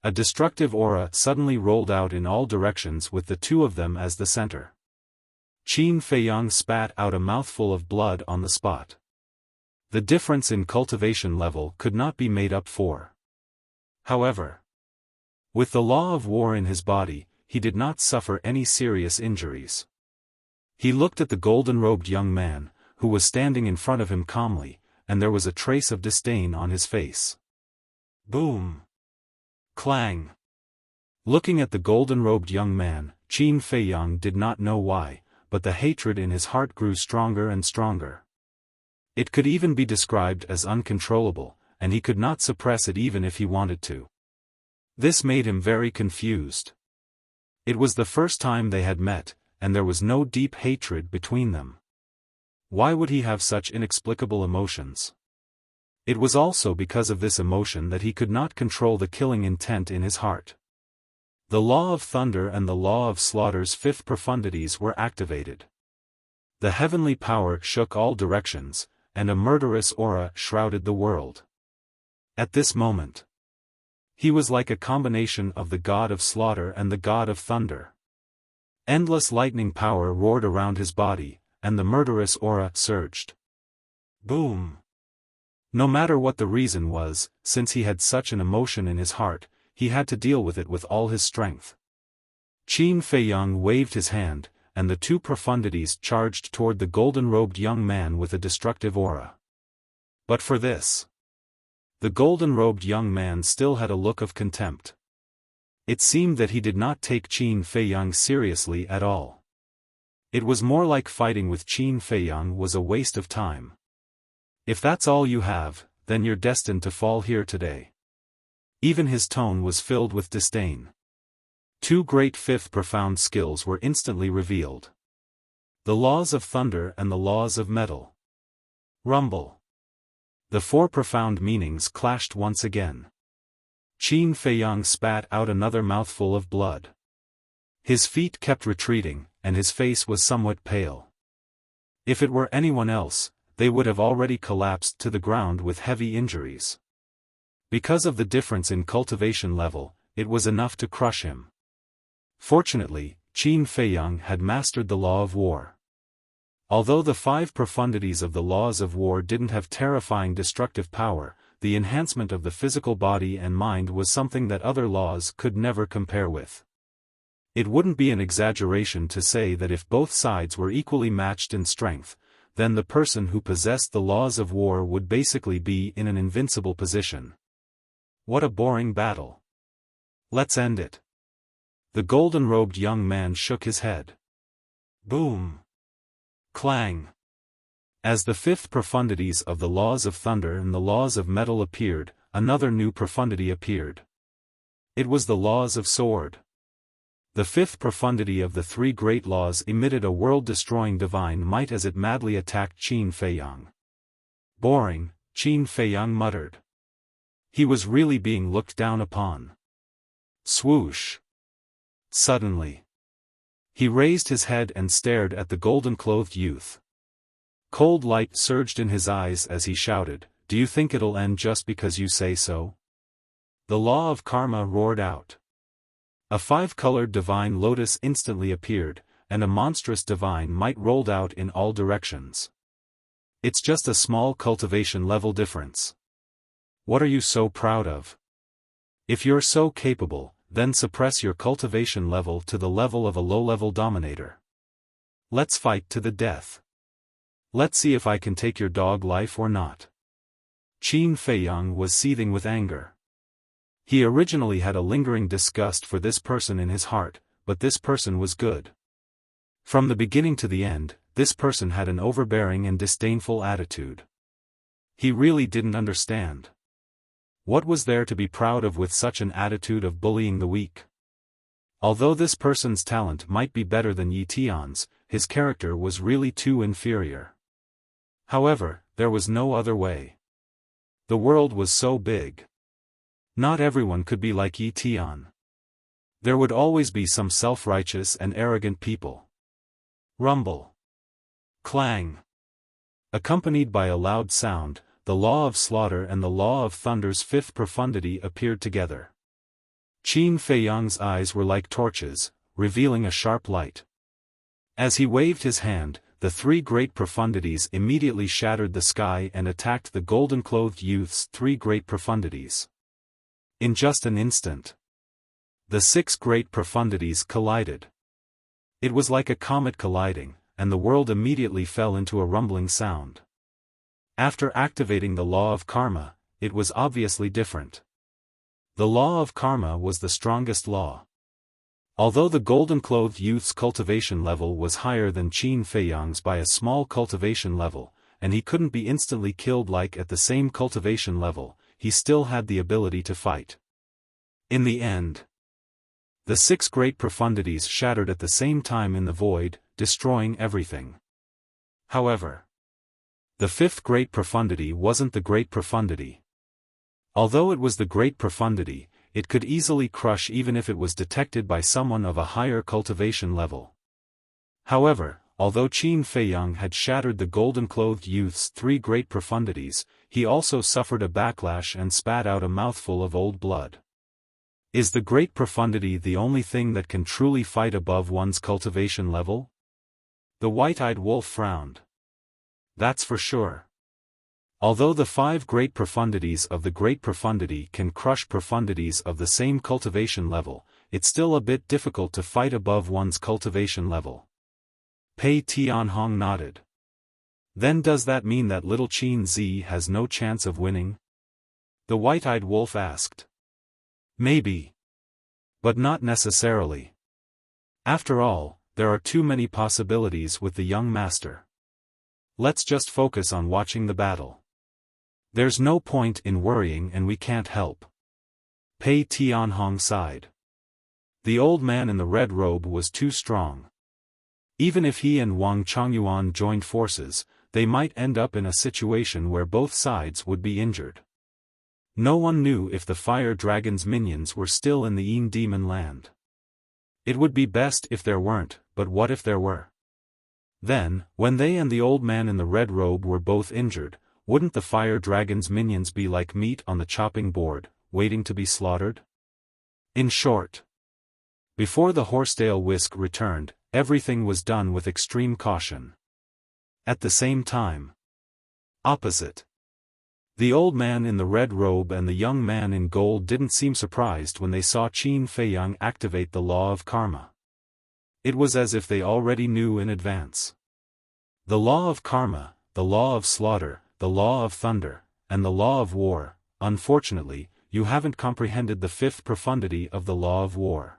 A destructive aura suddenly rolled out in all directions with the two of them as the center. Qin Feiyang spat out a mouthful of blood on the spot. The difference in cultivation level could not be made up for. However, with the law of war in his body, he did not suffer any serious injuries. He looked at the golden-robed young man, who was standing in front of him calmly, and there was a trace of disdain on his face. Boom! Clang! Looking at the golden-robed young man, Qin Feiyang did not know why, but the hatred in his heart grew stronger and stronger. It could even be described as uncontrollable, and he could not suppress it even if he wanted to. This made him very confused. It was the first time they had met, and there was no deep hatred between them. Why would he have such inexplicable emotions? It was also because of this emotion that he could not control the killing intent in his heart. The law of thunder and the law of slaughter's fifth profundities were activated. The heavenly power shook all directions, and a murderous aura shrouded the world. At this moment, he was like a combination of the god of slaughter and the god of thunder. Endless lightning power roared around his body, and the murderous aura surged. Boom! No matter what the reason was, since he had such an emotion in his heart, he had to deal with it with all his strength. Qin Feiyang waved his hand, and the two profundities charged toward the golden-robed young man with a destructive aura. But for this, the golden-robed young man still had a look of contempt. It seemed that he did not take Qin Feiyang seriously at all. It was more like fighting with Qin Feiyang was a waste of time. If that's all you have, then you're destined to fall here today. Even his tone was filled with disdain. Two great fifth profound skills were instantly revealed. The laws of thunder and the laws of metal. Rumble. The four profound meanings clashed once again. Qin Feiyang spat out another mouthful of blood. His feet kept retreating, and his face was somewhat pale. If it were anyone else, they would have already collapsed to the ground with heavy injuries. Because of the difference in cultivation level, it was enough to crush him. Fortunately, Qin Feiyang had mastered the law of war. Although the five profundities of the laws of war didn't have terrifying destructive power, the enhancement of the physical body and mind was something that other laws could never compare with. It wouldn't be an exaggeration to say that if both sides were equally matched in strength, then the person who possessed the laws of war would basically be in an invincible position. What a boring battle. Let's end it. The golden-robed young man shook his head. Boom! Clang! As the fifth profundities of the laws of thunder and the laws of metal appeared, another new profundity appeared. It was the laws of sword. The fifth profundity of the three great laws emitted a world-destroying divine might as it madly attacked Qin Feiyang. Boring, Qin Feiyang muttered. He was really being looked down upon. Swoosh! Suddenly, he raised his head and stared at the golden-clothed youth. Cold light surged in his eyes as he shouted, "Do you think it'll end just because you say so?" The law of karma roared out. A five-colored divine lotus instantly appeared, and a monstrous divine might rolled out in all directions. It's just a small cultivation level difference. What are you so proud of? If you're so capable, then suppress your cultivation level to the level of a low-level dominator. Let's fight to the death. Let's see if I can take your dog life or not. Qin Feiyang was seething with anger. He originally had a lingering disgust for this person in his heart, but this person was good. From the beginning to the end, this person had an overbearing and disdainful attitude. He really didn't understand. What was there to be proud of with such an attitude of bullying the weak? Although this person's talent might be better than Yi Tian's, his character was really too inferior. However, there was no other way. The world was so big. Not everyone could be like Tian. There would always be some self-righteous and arrogant people. Rumble. Clang. Accompanied by a loud sound, the law of slaughter and the law of thunder's fifth profundity appeared together. Qin Feiyang's eyes were like torches, revealing a sharp light. As he waved his hand, the three great profundities immediately shattered the sky and attacked the golden-clothed youth's three great profundities. In just an instant, the six great profundities collided. It was like a comet colliding, and the world immediately fell into a rumbling sound. After activating the law of karma, it was obviously different. The law of karma was the strongest law. Although the golden-clothed youth's cultivation level was higher than Qin Feiyang's by a small cultivation level, and he couldn't be instantly killed like at the same cultivation level, he still had the ability to fight. In the end, the six great profundities shattered at the same time in the void, destroying everything. However, the fifth great profundity wasn't the great profundity. Although it was the great profundity, it could easily crush even if it was detected by someone of a higher cultivation level. However, although Qin Feiyang had shattered the golden-clothed youth's three great profundities, he also suffered a backlash and spat out a mouthful of old blood. Is the great profundity the only thing that can truly fight above one's cultivation level? The white-eyed wolf frowned. That's for sure. Although the five great profundities of the great profundity can crush profundities of the same cultivation level, it's still a bit difficult to fight above one's cultivation level. Pei Tianhong nodded. Then does that mean that little Qin Zi has no chance of winning? The white-eyed wolf asked. Maybe. But not necessarily. After all, there are too many possibilities with the young master. Let's just focus on watching the battle. There's no point in worrying and we can't help. Pei Tianhong sighed. The old man in the red robe was too strong. Even if he and Wang Chongyuan joined forces, they might end up in a situation where both sides would be injured. No one knew if the fire dragon's minions were still in the Yin demon land. It would be best if there weren't, but what if there were? Then, when they and the old man in the red robe were both injured, wouldn't the fire dragon's minions be like meat on the chopping board, waiting to be slaughtered? In short, before the Horsetail Whisk returned, everything was done with extreme caution. At the same time, opposite, the old man in the red robe and the young man in gold didn't seem surprised when they saw Qin Feiyang activate the law of karma. It was as if they already knew in advance. The law of karma, the law of slaughter, the law of thunder, and the law of war. Unfortunately, you haven't comprehended the fifth profundity of the law of war.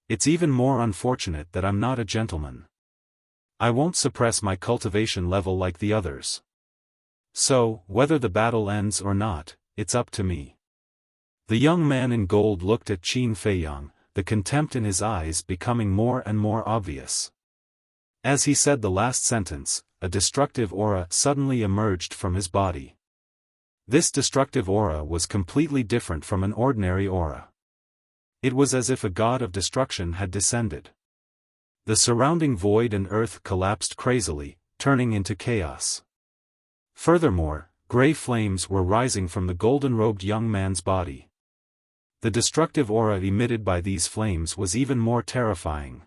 It's even more unfortunate that I'm not a gentleman. I won't suppress my cultivation level like the others. So, whether the battle ends or not, it's up to me. The young man in gold looked at Qin Feiyang, the contempt in his eyes becoming more and more obvious. As he said the last sentence, a destructive aura suddenly emerged from his body. This destructive aura was completely different from an ordinary aura. It was as if a god of destruction had descended. The surrounding void and earth collapsed crazily, turning into chaos. Furthermore, gray flames were rising from the golden-robed young man's body. The destructive aura emitted by these flames was even more terrifying.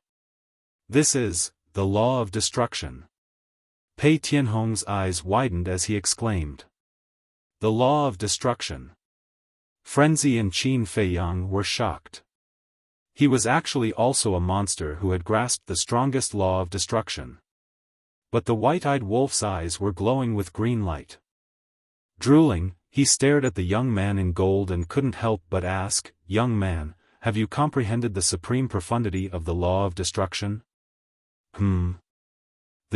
This is the law of destruction. Pei Tianhong's eyes widened as he exclaimed. The law of destruction. Frenzy and Qin Feiyang were shocked. He was actually also a monster who had grasped the strongest law of destruction. But the white-eyed wolf's eyes were glowing with green light. Drooling, he stared at the young man in gold and couldn't help but ask, "Young man, have you comprehended the supreme profundity of the law of destruction?" The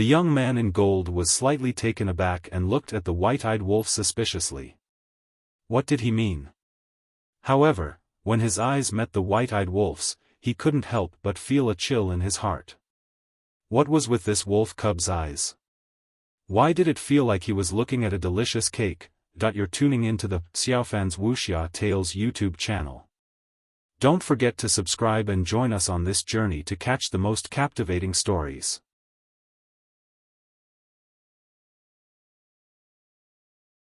young man in gold was slightly taken aback and looked at the white-eyed wolf suspiciously. What did he mean? However, when his eyes met the white-eyed wolf's, he couldn't help but feel a chill in his heart. What was with this wolf cub's eyes? Why did it feel like he was looking at a delicious cake? You're tuning into the Xiaofan's Wuxia Tales YouTube channel. Don't forget to subscribe and join us on this journey to catch the most captivating stories.